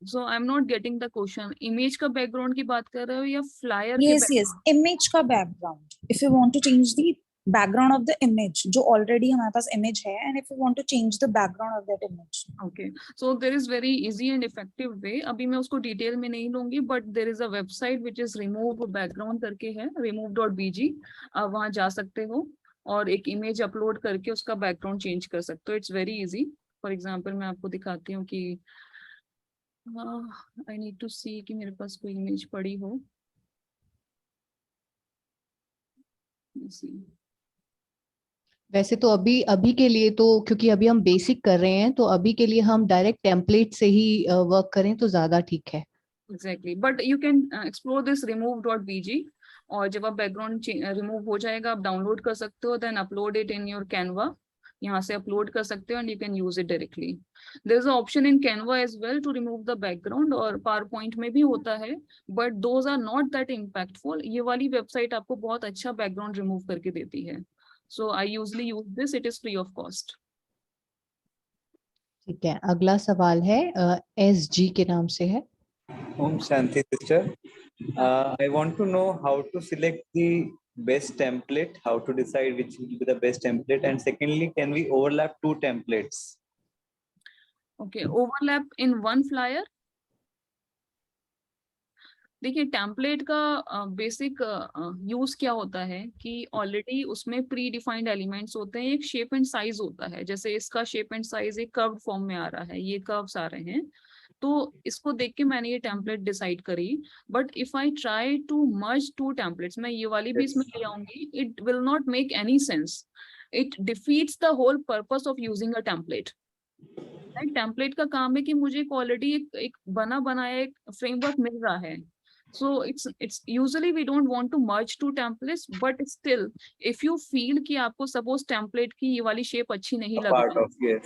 So I am not getting the question, image का बैकग्राउंड की बात कर रहे हो या फ्लायर के यस यस, इमेज का background. If you want to change the background of the image, जो ऑलरेडी हमारे पास इमेज है, and if you want to change the background of that image. Okay, so there is very easy and effective way, अभी मैं उसको detail में नहीं लूंगी, but there is a website which is remove background करके है, remove.bg, आप वहां जा सकते हो और एक इमेज अपलोड करके उसका बैकग्राउंड चेंज कर सकते हो। It's very easy. For example मैं आपको दिखाती हूँ कि आई नीड टू सी कि मेरे पास कोई इमेज पड़ी हो। वैसे तो अभी के लिए तो, क्योंकि अभी हम बेसिक कर रहे हैं, तो अभी के लिए हम डायरेक्ट टेम्पलेट से ही वर्क करें तो ज्यादा ठीक है। Exactly, but you can explore this remove.bg, और जब आप बैकग्राउंड रिमूव हो जाएगा आप डाउनलोड कर सकते हो, then upload it in your Canva, यहाँ से अपलोड कर सकते हो and you can use it directly. There is a option in Canva as well to remove the background, और पावर पॉइंट में भी होता है, but those are not that impactful. ये वाली वेबसाइट आपको बहुत अच्छा बैकग्राउंड रिमूव करके देती है, so I usually use this, it is free of cost. ठीक है, अगला सवाल है SG के नाम से है। Om Shanti sister, I want to know how to select the best template, how to decide which will be the best template, and secondly, can we overlap two templates? Okay, overlap in one flyer? देखिए template का basic use क्या होता है कि already उसमें pre defined elements होते हैं, एक शेप एंड साइज होता है, जैसे इसका शेप एंड साइज एक कर्व्ड फॉर्म में आ रहा है, ये कर्व्स आ रहे हैं, तो इसको देख के मैंने ये टेम्पलेट डिसाइड करी। But if I try to merge two templates, मैं ये वाली भी इसमें ले आऊंगी, it will not make any sense, it defeats the whole purpose of using a template. Template का काम है कि मुझे एक ऑलरेडी एक बना बनाया एक फ्रेमवर्क मिल रहा है, so it's usually we don't want to merge two templates, but still if you feel कि आपको suppose template की ये वाली shape अच्छी नहीं लग रही है,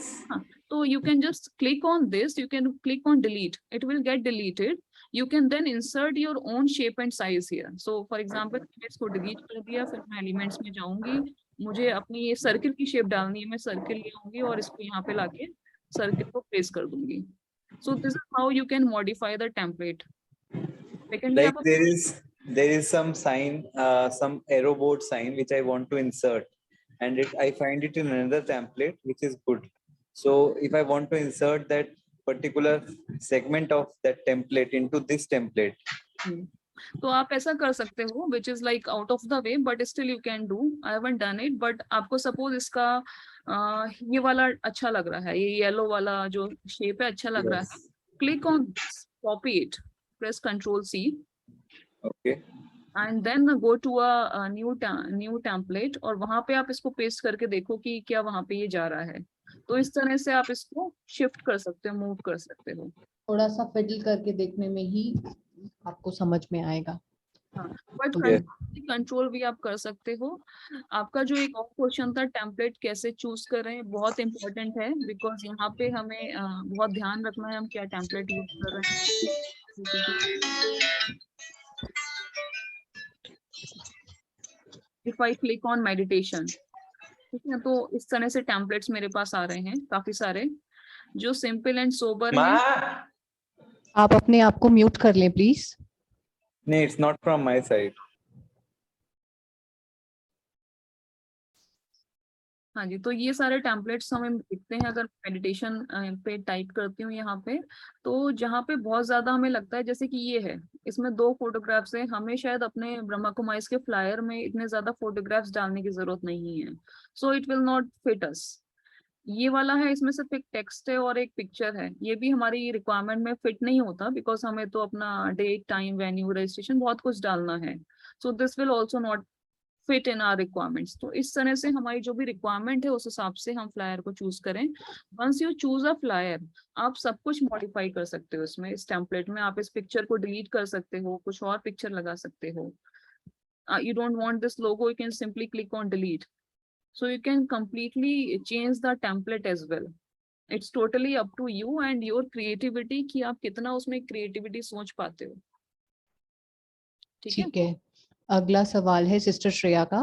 तो you can just click on this, you can click on delete, it will get deleted, you can then insert your own shape and size here। so for example मैं इसको delete कर दिया, फिर मैं elements में जाऊंगी, मुझे अपनी ये सर्किल की शेप डालनी है, मैं सर्किल ले आऊंगी और इसको यहाँ पे लाके सर्किल को प्लेस कर दूंगी। so this is how you can modify the template। Like there is some sign, some arrow board sign which I want to insert, and I find it in another template which is good. So if I want to insert that particular segment of that template into this template, तो आप ऐसा कर सकते हो, which is like out of the way, but still you can do। I haven't done it, but आपको suppose इसका ये वाला अच्छा लग रहा है, ये येलो वाला जो शेप है अच्छा लग रहा है, click on this, copy it, press Ctrl C, okay, and then go to a new template, और वहां पे आप इसको पेस्ट करके देखो कि क्या वहां पे ये जा रहा है, तो इस तरह से आप इसको शिफ्ट कर सकते हो, मूव कर सकते हो। थोड़ा सा फिडल करके देखने में ही आपको समझ में आएगा। बट कंट्रोल भी आप कर सकते हो। आपका जो एक और क्वेश्चन था टेम्पलेट कैसे चूज करें, बहुत इंपॉर्टेंट है, बिकॉज यहाँ पे हमें बहुत ध्यान रखना है हम क्या टेम्पलेट यूज कर रहे हैं। If I click on meditation, ठीक है, तो इस तरह से टेम्पलेट्स मेरे पास आ रहे हैं काफी सारे जो सिंपल एंड सोबर हैं। आप अपने आप को म्यूट कर लें please. No, it's not from my side. हाँ जी, तो ये सारे टेम्पलेट्स हमें दिखते हैं अगर मेडिटेशन पे टाइप करती हूँ यहाँ पे, तो जहाँ पे बहुत ज्यादा हमें लगता है, जैसे कि ये है, इसमें 2 फोटोग्राफ्स हैं, हमें शायद अपने ब्रह्मा कुमारीज के फ्लायर में इतने ज्यादा फोटोग्राफ्स डालने की जरूरत नहीं है, so it will not fit us. ये वाला है, इसमें सिर्फ एक टेक्स्ट है और एक पिक्चर है, ये भी हमारी रिक्वायरमेंट में फिट नहीं होता, बिकॉज हमें तो अपना डेट, टाइम, वेन्यू, रजिस्ट्रेशन बहुत कुछ डालना है, so this will also not fit in our requirements. तो इस तरह से हमारी जो भी रिक्वायरमेंट है उस हिसाब से हम फ्लायर को चूज करें। Once you choose a flyer, आप सब कुछ मॉडिफाई कर सकते हो इसमें, इस टेम्पलेट में आप इस पिक्चर को डिलीट कर सकते हो, कुछ और पिक्चर लगा सकते हो। You don't want this logo, you can simply click on delete, so you can completely change the template as well। it's totally up to you and your creativity कि आप कितना उसमें creativity सोच पाते हो। ठीक है, अगला सवाल है सिस्टर श्रेया का।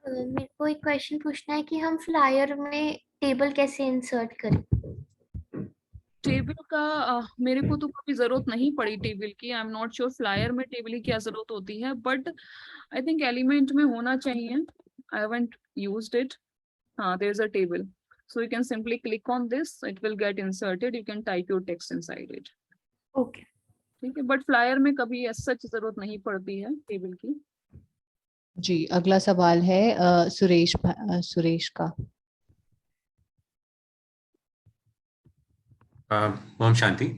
मेरे को एक क्वेश्चन पूछना है कि हम फ्लायर में टेबल कैसे इंसर्ट करें। टेबल का मेरे को तो कभी जरूरत नहीं पड़ी टेबल की, आई एम नॉट श्योर फ्लायर में टेबल की क्या जरूरत होती है, बट आई थिंक एलिमेंट में होना चाहिए। I haven't used it. There's a table, so you can simply click on this, it will get inserted, you can type your text inside it। Okay, ठीक है, बट फ्लायर में कभी सच जरूरत नहीं पड़ती है टेबल की। जी, अगला सवाल है सुरेश का। Om Shanti।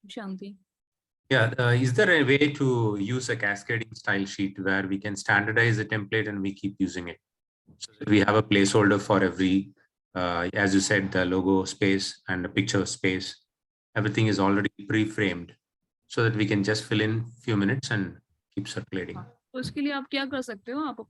Shanti। Yeah, is there a way to use a cascading style sheet where we can standardize the template and we keep using it? So that we have a placeholder for every, as you said, the logo space and the picture space. Everything is already pre-framed, so that we can just fill in few minutes and keep circulating. तो इसके लिए आप क्या कर सकते हो, आप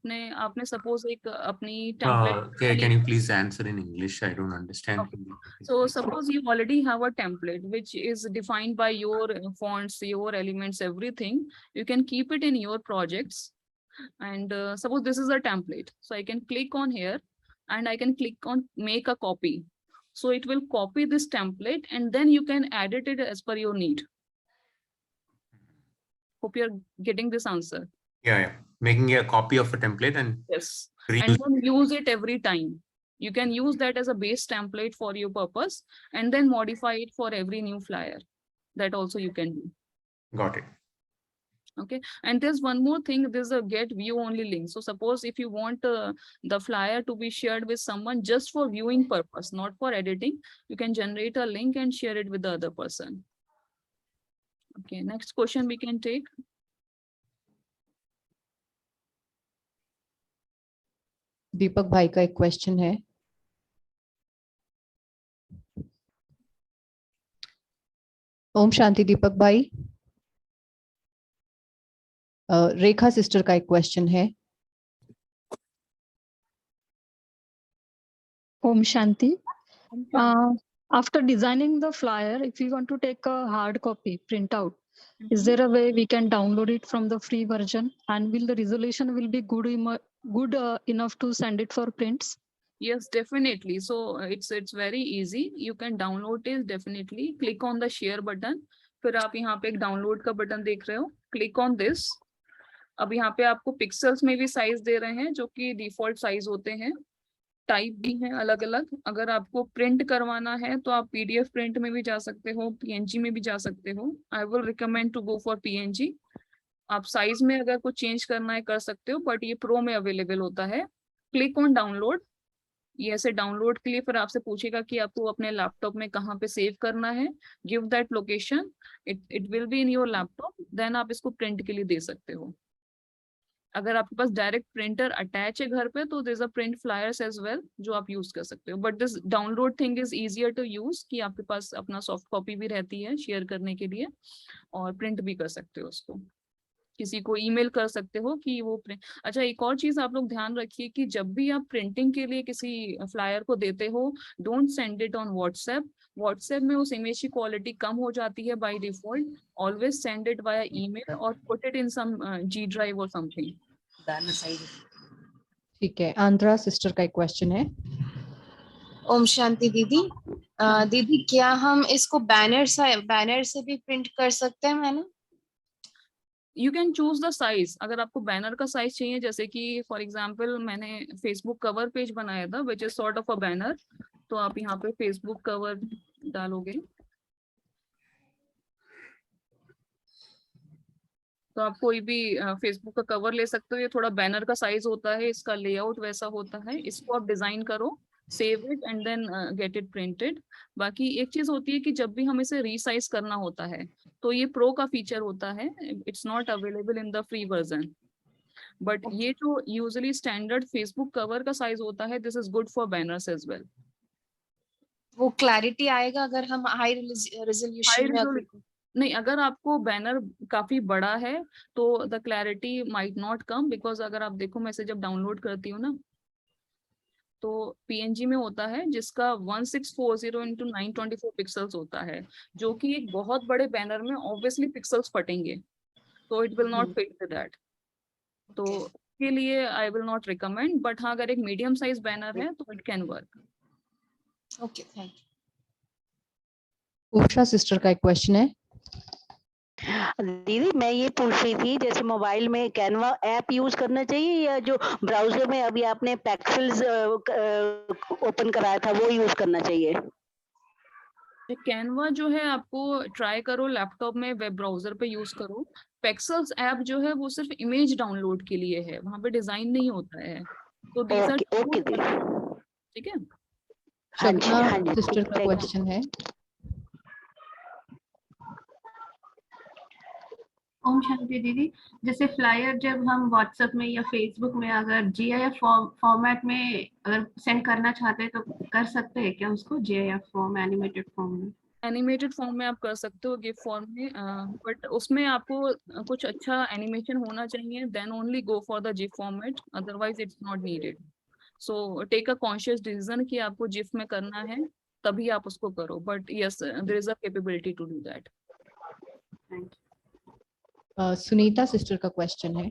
आपने सपोज एक अपनी template Can you please answer in English? I don't understand. Okay. So suppose you already have a template which is defined by your fonts, your elements, everything. You can keep it in your projects. And suppose this is a template. So I can click on here and I can click on make a copy. So it will copy this template and then you can edit it as per your need. Hope you're getting this answer. Yeah. Making a copy of a template and yes, and then use it every time. You can use that as a base template for your purpose and then modify it for every new flyer. That also you can do. Got it. Okay, and there's one more thing, there's a get view only link. So suppose if you want the flyer to be shared with someone just for viewing purpose, not for editing, you can generate a link and share it with the other person. Okay, next question we can take. दीपक भाई का एक question है। ओम शांति दीपक भाई। रेखा sister का एक question है। Om Shanti. After designing the flyer, if we want to take a hard copy printout, is there a way we can download it from the free version? And will the resolution will be good enough to send it for prints? Yes, definitely. So it's very easy. You can download it definitely. Click on the share button. फिर आप यहाँ पे एक download का button देख रहे हो. Click on this. अब यहाँ पे आपको पिक्सल्स में भी साइज दे रहे हैं जो कि डिफॉल्ट साइज होते हैं. टाइप भी है अलग अलग. अगर आपको प्रिंट करवाना है तो आप पीडीएफ प्रिंट में भी जा सकते हो, पीएनजी में भी जा सकते हो. I will recommend to go for PNG. आप साइज में अगर कुछ चेंज करना है कर सकते हो, बट ये प्रो में अवेलेबल होता है. Click on download. ये ऐसे डाउनलोड के लिए फिर आपसे पूछेगा कि आपको अपने लैपटॉप में कहाँ पे सेव करना है. Give that location. It will be in your laptop. Then आप इसको प्रिंट के लिए दे सकते हो. अगर आपके पास डायरेक्ट प्रिंटर अटैच है घर पे तो there is a print flyers as well जो आप यूज कर सकते हो. But this download thing is easier to use कि आपके पास अपना सॉफ्ट कॉपी भी रहती है शेयर करने के लिए और प्रिंट भी कर सकते हो उसको. किसी को ईमेल कर सकते हो कि वो प्रिंट. अच्छा, एक और चीज आप लोग ध्यान रखिए कि जब भी आप प्रिंटिंग के लिए किसी फ्लायर को देते हो, don't send it on WhatsApp. WhatsApp में उस इमेज की क्वालिटी कम हो जाती है by default. Always send it via email और put it in some G drive और समथिंग. ठीक है, आंध्रा सिस्टर का एक क्वेश्चन है. ओम शांति दीदी. दीदी क्या हम इसको बैनर से भी प्रिंट कर सकते हैं मैंने? You can choose the size. अगर आपको बैनर का साइज चाहिए, जैसे कि फॉर एग्जांपल मैंने फेसबुक कवर पेज बनाया था which is sort of a banner, तो आप यहाँ पे फेसबुक कवर डालोगे तो आप कोई भी फेसबुक का कवर ले सकते हो. ये थोड़ा बैनर का साइज होता है, इसका लेआउट वैसा होता है. इसको आप डिजाइन करो, save it and then get it printed. बाकी एक चीज होती है कि जब भी हम इसे रीसाइज करना होता है तो ये प्रो का फीचर होता है. It's not available in the free version. But ये जो यूजुअली स्टैंडर्ड फेसबुक कवर का साइज होता है, this is good for banners as well. वो क्लैरिटी आएगा अगर हम हाई रेजोल्यूशन में? नहीं, अगर आपको बैनर काफी बड़ा है तो the clarity might not come, because अगर आप देखो मैं इसे जब डाउनलोड करती हूँ ना तो पीएनजी में होता है जिसका 1640 into 924 पिक्सल्स होता है, जो कि एक बहुत बड़े बैनर में ऑब्वियसली पिक्सल्स फटेंगे, तो it will not fit with that. तो के लिए आई विल नॉट रिकमेंड. बट हाँ, अगर एक मीडियम साइज बैनर है तो it can work. Okay, thank you. Usha sister का एक क्वेश्चन है. दीदी मैं ये पूछ रही थी, जैसे मोबाइल में कैनवा ऐप यूज करना चाहिए या जो ब्राउजर में अभी आपने पैक्सल्स ओपन कराया था वो यूज करना चाहिए? कैनवा जो है आपको ट्राई करो लैपटॉप में वेब ब्राउजर पे यूज करो. पेक्सल्स ऐप जो है वो सिर्फ इमेज डाउनलोड के लिए है, वहां पे डिजाइन नहीं होता है. तो ठीक है. शबना सिस्टर का क्वेश्चन है. ओम शांति दीदी, जैसे फ्लायर जब हम व्हाट्सएप में या फेसबुक में अगर GIF फॉर्मेट में अगर सेंड करना चाहते हैं तो कर सकते हैं क्या उसको, GIF फॉर्म, एनिमेटेड फॉर्म में? एनिमेटेड फॉर्म में आप कर सकते हो, गिफ फॉर्म में, बट उसमें आपको कुछ अच्छा एनिमेशन होना चाहिए, then only go for the GIF format, otherwise it's not needed. So take a conscious decision कि आपको जिफ में करना है, तभी आप उसको करो, but yes there is a capability to do that. Sunita sister का क्वेश्चन है.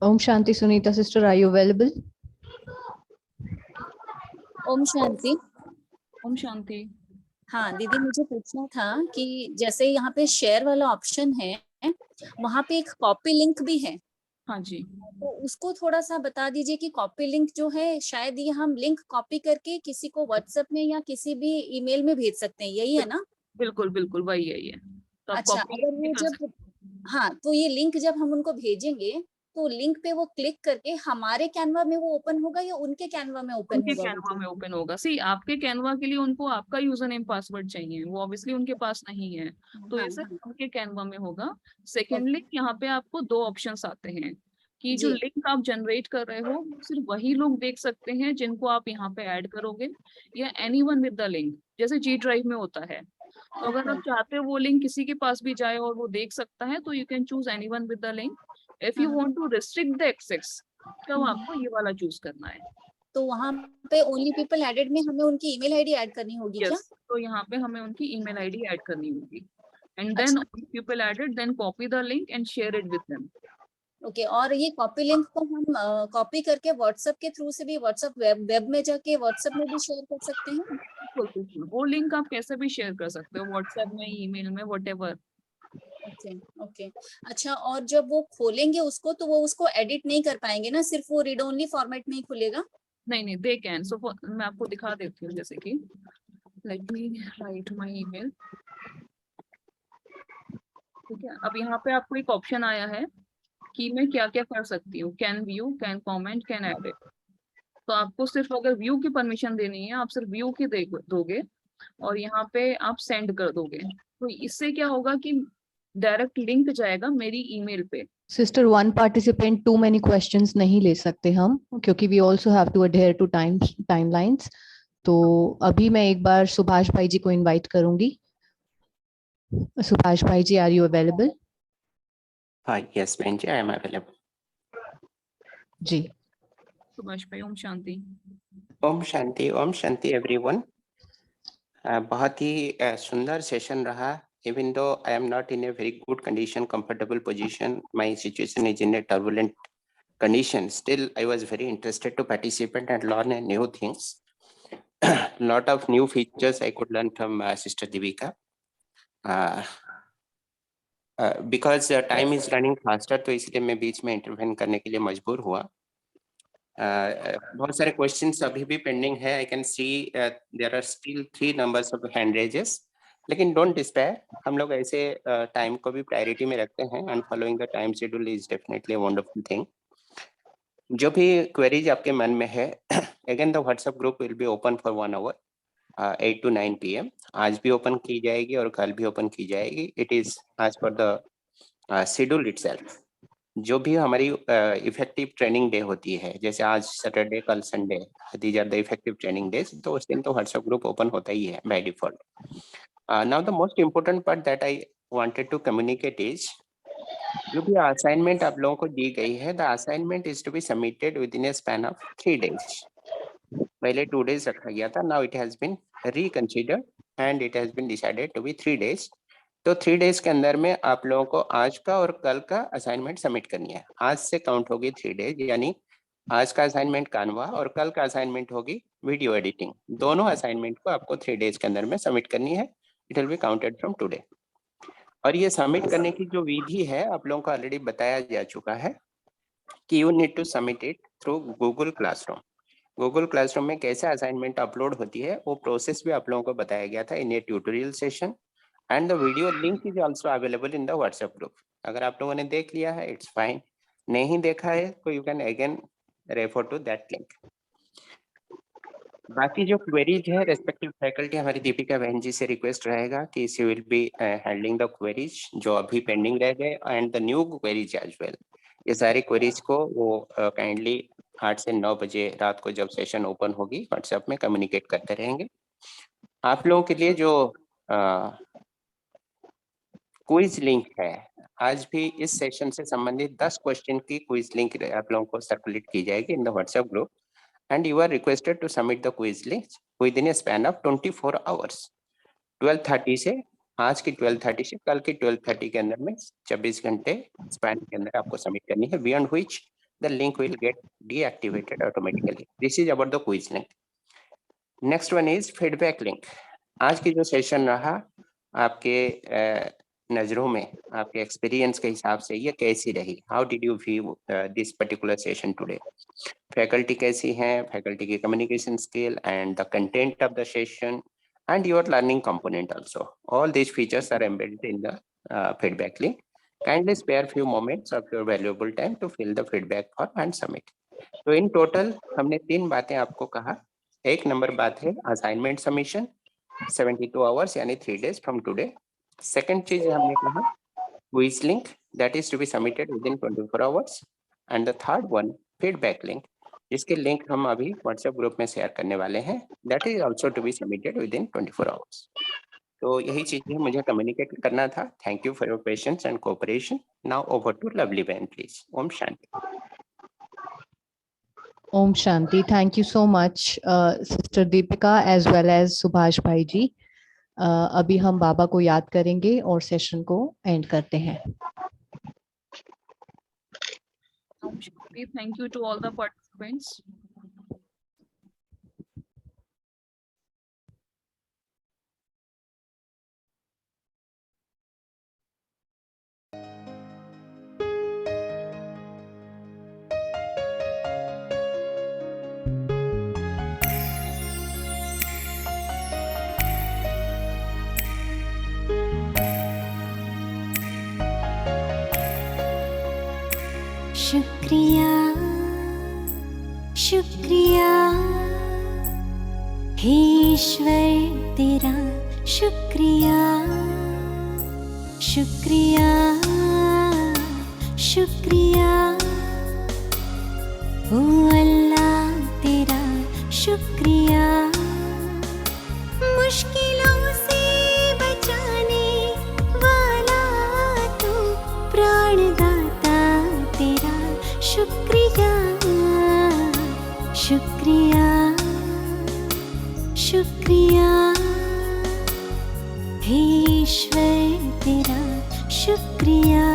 Om Shanti Sunita sister, are you available? Om Shanti. Om Shanti. हाँ दीदी, मुझे पूछना था कि जैसे यहाँ पे शेयर वाला ऑप्शन है, वहाँ पे एक कॉपी लिंक भी है. हाँ जी. तो उसको थोड़ा सा बता दीजिए कि कॉपी लिंक जो है, शायद ये हम लिंक कॉपी करके किसी को व्हाट्सएप में या किसी भी ईमेल में भेज सकते हैं, यही है ना? बिल्कुल बिल्कुल वही है. तो अच्छा, अगर वो जब, हाँ, तो ये लिंक जब हम उनको भेजेंगे तो लिंक पे वो क्लिक करके हमारे कैनवा में वो ओपन होगा या उनके कैनवा में ओपन उनके होगा? कैनवा में ओपन होगा. सी, आपके कैनवा के लिए उनको आपका यूजर नेम पासवर्ड चाहिए, वो ऑब्वियसली उनके पास नहीं है, तो ये सिर्फ उनके कैनवा में होगा. सेकेंडली, यहाँ पे आपको दो ऑप्शंस आते हैं कि जो लिंक आप जनरेट कर रहे हो सिर्फ वही लोग देख सकते हैं जिनको आप यहाँ पे ऐड करोगे, या एनीवन विद द लिंक, जैसे G ड्राइव में होता है. तो अगर आप चाहते हो वो लिंक किसी के पास भी जाए और वो देख सकता है, तो you can choose anyone with the link. If you want to restrict the access, तो आपको ये वाला चूज करना है. तो वहाँ पे ओनली पीपल एडेड में हमें उनकी ईमेल आईडी ऐड करनी होगी क्या? तो यहाँ पे हमें उनकी ईमेल आईडी ऐड करनी होगी, and then people added, then copy the link and share it with them. Okay, और ये कॉपी लिंक को हम कॉपी करके व्हाट्सएप के थ्रू से भी, व्हाट्सएप वेब में जाके व्हाट्सएप में भी शेयर कर सकते हैं? बिल्कुल, वो लिंक आप कैसे भी शेयर कर सकते हो, व्हाट्सएप में, ईमेल में, व्हाटएवर. Okay okay. अच्छा, और जब वो खोलेंगे उसको तो वो उसको एडिट नहीं कर पाएंगे ना, सिर्फ वो रीड ओनली फॉर्मेट में ही खुलेगा? नहीं, दे कैन. सो मैं आपको दिखा देती हूँ, जैसे कि let me right my email. ठीक है, अब यहाँ पे आपको एक ऑप्शन आया है कि मैं क्या क्या कर सकती हूँ, can view, can comment, can edit. तो आपको सिर्फ अगर व्यू की परमिशन देनी है, आप सिर्फ व्यू की दोगे और यहाँ पे आप सेंड कर दोगे. तो इससे क्या होगा कि डायरेक्ट लिंक जाएगा मेरी ईमेल पे. Sister, one participant too many questions नहीं ले सकते हम, क्योंकि we also have to adhere to timelines. तो अभी मैं एक बार सुभाष भाई जी को इनवाइट करूंगी. सुभाष भाई जी, आर यू अवेलेबल? हाँ, यस बहन जी, आई एम अवेलेबल. जी. सुभाष भाई, ओम शांति. ओम शांति एवरीवन. बहुत ही सुंदर सेशन रहा. Even though I am not in a very good condition, comfortable position, my situation is in a turbulent condition. Still, I was very interested to participate and learn new things. Lot of new features I could learn from Sister Divika. Because time is running faster, तो इसलिए मैं बीच में intervene करने के लिए मजबूर हुआ. बहुत सारे क्वेश्चंस अभी भी पेंडिंग है. I can see there are still 3 numbers of hand raises. लेकिन डोंट डिस्पेयर, हम लोग ऐसे टाइम को भी प्रायोरिटी में रखते हैं, and following the time schedule is definitely a wonderful thing. जो भी क्वेरीज आपके मन में है, again the WhatsApp group will be open for 1 hour 8 to 9 PM. आज भी ओपन की जाएगी और कल भी ओपन की जाएगी. It is as per the schedule itself. जो भी हमारी इफेक्टिव ट्रेनिंग डे होती है, जैसे आज सैटरडे, कल Sunday, these are the effective training days, तो उस दिन तो व्हाट्सएप ग्रुप ओपन होता ही है by default. Now the most important part that I wanted to communicate is, जो भी असाइनमेंट आप लोगों को दी गई है, the assignment is to be submitted within a span of 3 days. पहले 2 days रखा गया था, now it has been reconsidered and it has been decided to be 3 days. तो 3 days के अंदर में आप लोगों को आज का और कल का असाइनमेंट सबमिट करनी है. आज से काउंट होगी 3 days, यानी आज का असाइनमेंट कानवा और कल का असाइनमेंट होगी वीडियो एडिटिंग. दोनों असाइनमेंट को आपको 3 days के अंदर में सबमिट करनी है. It will be counted from today. और ये सबमिट करने की जो विधि है, आप लोगों को ऑलरेडी बताया जा चुका है कि you need to submit it through Google Classroom. Google Classroom में कैसे असाइनमेंट अपलोड होती है, वो प्रोसेस भी आप लोगों को बताया गया था in a tutorial session, and the video link is also available in the WhatsApp group. अगर आप लोगों ने देख लिया है, इट्स फाइन. नहीं देखा है तो you can again refer to that link. बाकी जो क्वेरीज है रेस्पेक्टिव फैकल्टी, हमारी दीपिका बहन जी से रिक्वेस्ट रहेगा कि she will be handling the queries जो अभी पेंडिंग रह गए and the new queries as well. ये सारी क्वेरीज को वो काइंडली 8 से 9 बजे रात को जब सेशन ओपन होगी व्हाट्सएप में कम्युनिकेट करते रहेंगे। आप लोगों के लिए जो क्विज लिंक है, आज भी इस सेशन से संबंधित 10 क्वेश्चन की क्विज लिंक आप लोगों को सर्कुलेट की जाएगी in the WhatsApp group and you are requested to submit the quiz link within a span of 24 hours. 12:30 से आज की 12:30 से कल की 12:30 के अंदर में 24 घंटे स्पैन के अंदर आपको सबमिट करनी है, beyond which the link will get deactivated automatically. This is about the quiz link. Next one is feedback link. आज की जो सेशन रहा आपके नजरों में, आपके एक्सपीरियंस के हिसाब से ये कैसी रही? How did you view this particular session today? Faculty कैसी हैं, फैकल्टी की communication skill and the content of the session and your learning component also. All these features are embedded in the feedback link. Kindly spare few moments of your valuable time to fill the feedback form and submit. तो in total हमने 3 बातें आपको कहा। एक number बात है assignment submission 72 hours यानी 3 days from today। Second चीज हमने कहा quiz link that is to be submitted within 24 hours and the third one feedback link जिसके लिंक हम अभी व्हाट्सएप ग्रुप में शेयर करने वाले हैं, that is also to be submitted within 24 hours. तो यही चीजें मुझे कम्युनिकेट करना था। Thank you for your patience and cooperation. Now over to Lovely बहन please. Om Shanti. Om Shanti. Thank you so much sister Deepika as well as Subhash भाई जी। अभी हम बाबा को याद करेंगे और सेशन को एंड करते हैं। Thank you to all the participants. शुक्रिया शुक्रिया हे ईश्वर तेरा शुक्रिया शुक्रिया शुक्रिया ओ अल्लाह तेरा शुक्रिया मुश्किलों से बचाने वाला तू प्राणदाता तेरा शुक्रिया शुक्रिया शुक्रिया हे ईश्वर तेरा शुक्रिया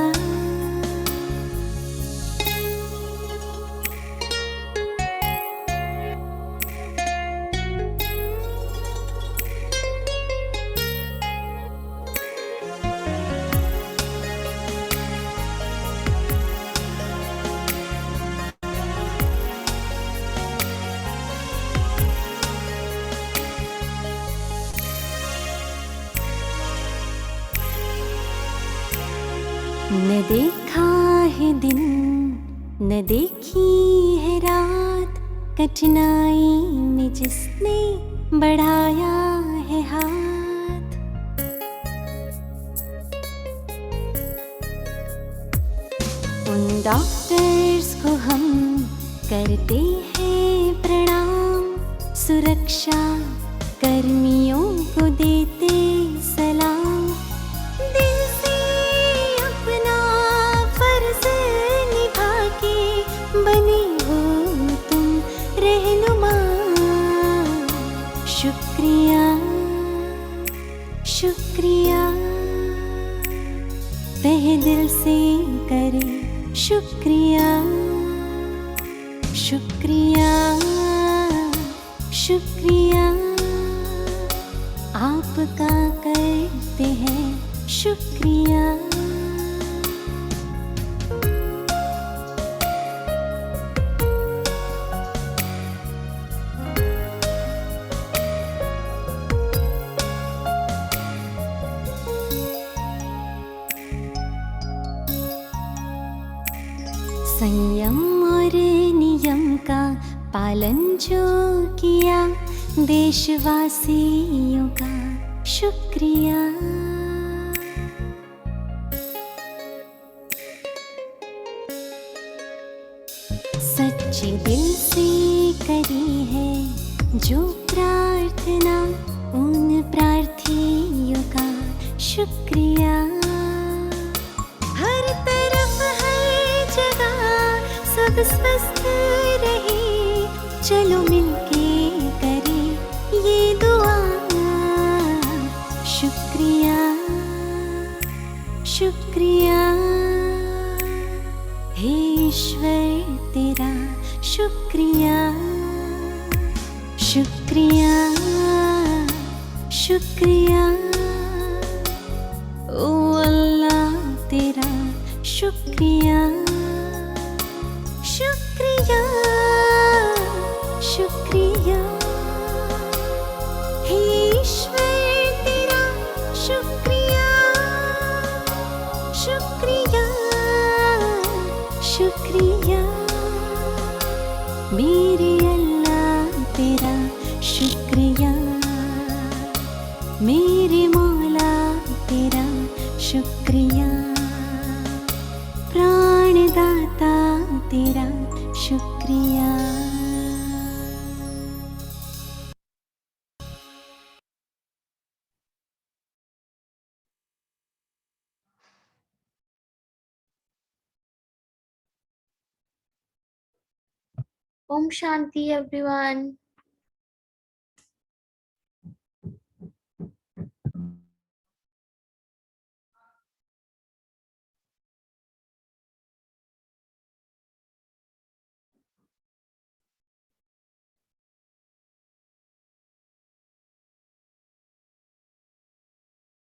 न देखा है दिन न देखी है रात, कठिनाई में जिसने बढ़ाया है हाथ। उन डॉक्टर्स को हम करते हैं प्रणाम, सुरक्षा कर्मियों को देते सलाम। दिल से अपना फर्ज निभा के बने हो तुम रहनुमा। शुक्रिया शुक्रिया तहे दिल से करे शुक्रिया शुक्रिया शुक्रिया आपका करते हैं शुक्रिया। संयम और नियम का पालन जो किया, देशवासियों का शुक्रिया। सच्चे दिल से करी है जो प्रार्थना, उन प्रार्थियों का शुक्रिया। हर तरफ हर जगह सब स्वस्थ रहे, चलो मिलके करें ये दुआ। शुक्रिया शुक्रिया हे ईश्वर तेरा शुक्रिया। शुक्रिया शुक्रिया ओ अल्लाह तेरा शुक्रिया। शुक्रिया शुक्रिया हे ईश्वर तेरा शुक्रिया। शुक्रिया शुक्रिया मेरे अल्लाह तेरा शुक्रिया। मेरे मौला तेरा शुक्रिया। प्राणदाता तेरा शुक्रिया। Om Shanti everyone.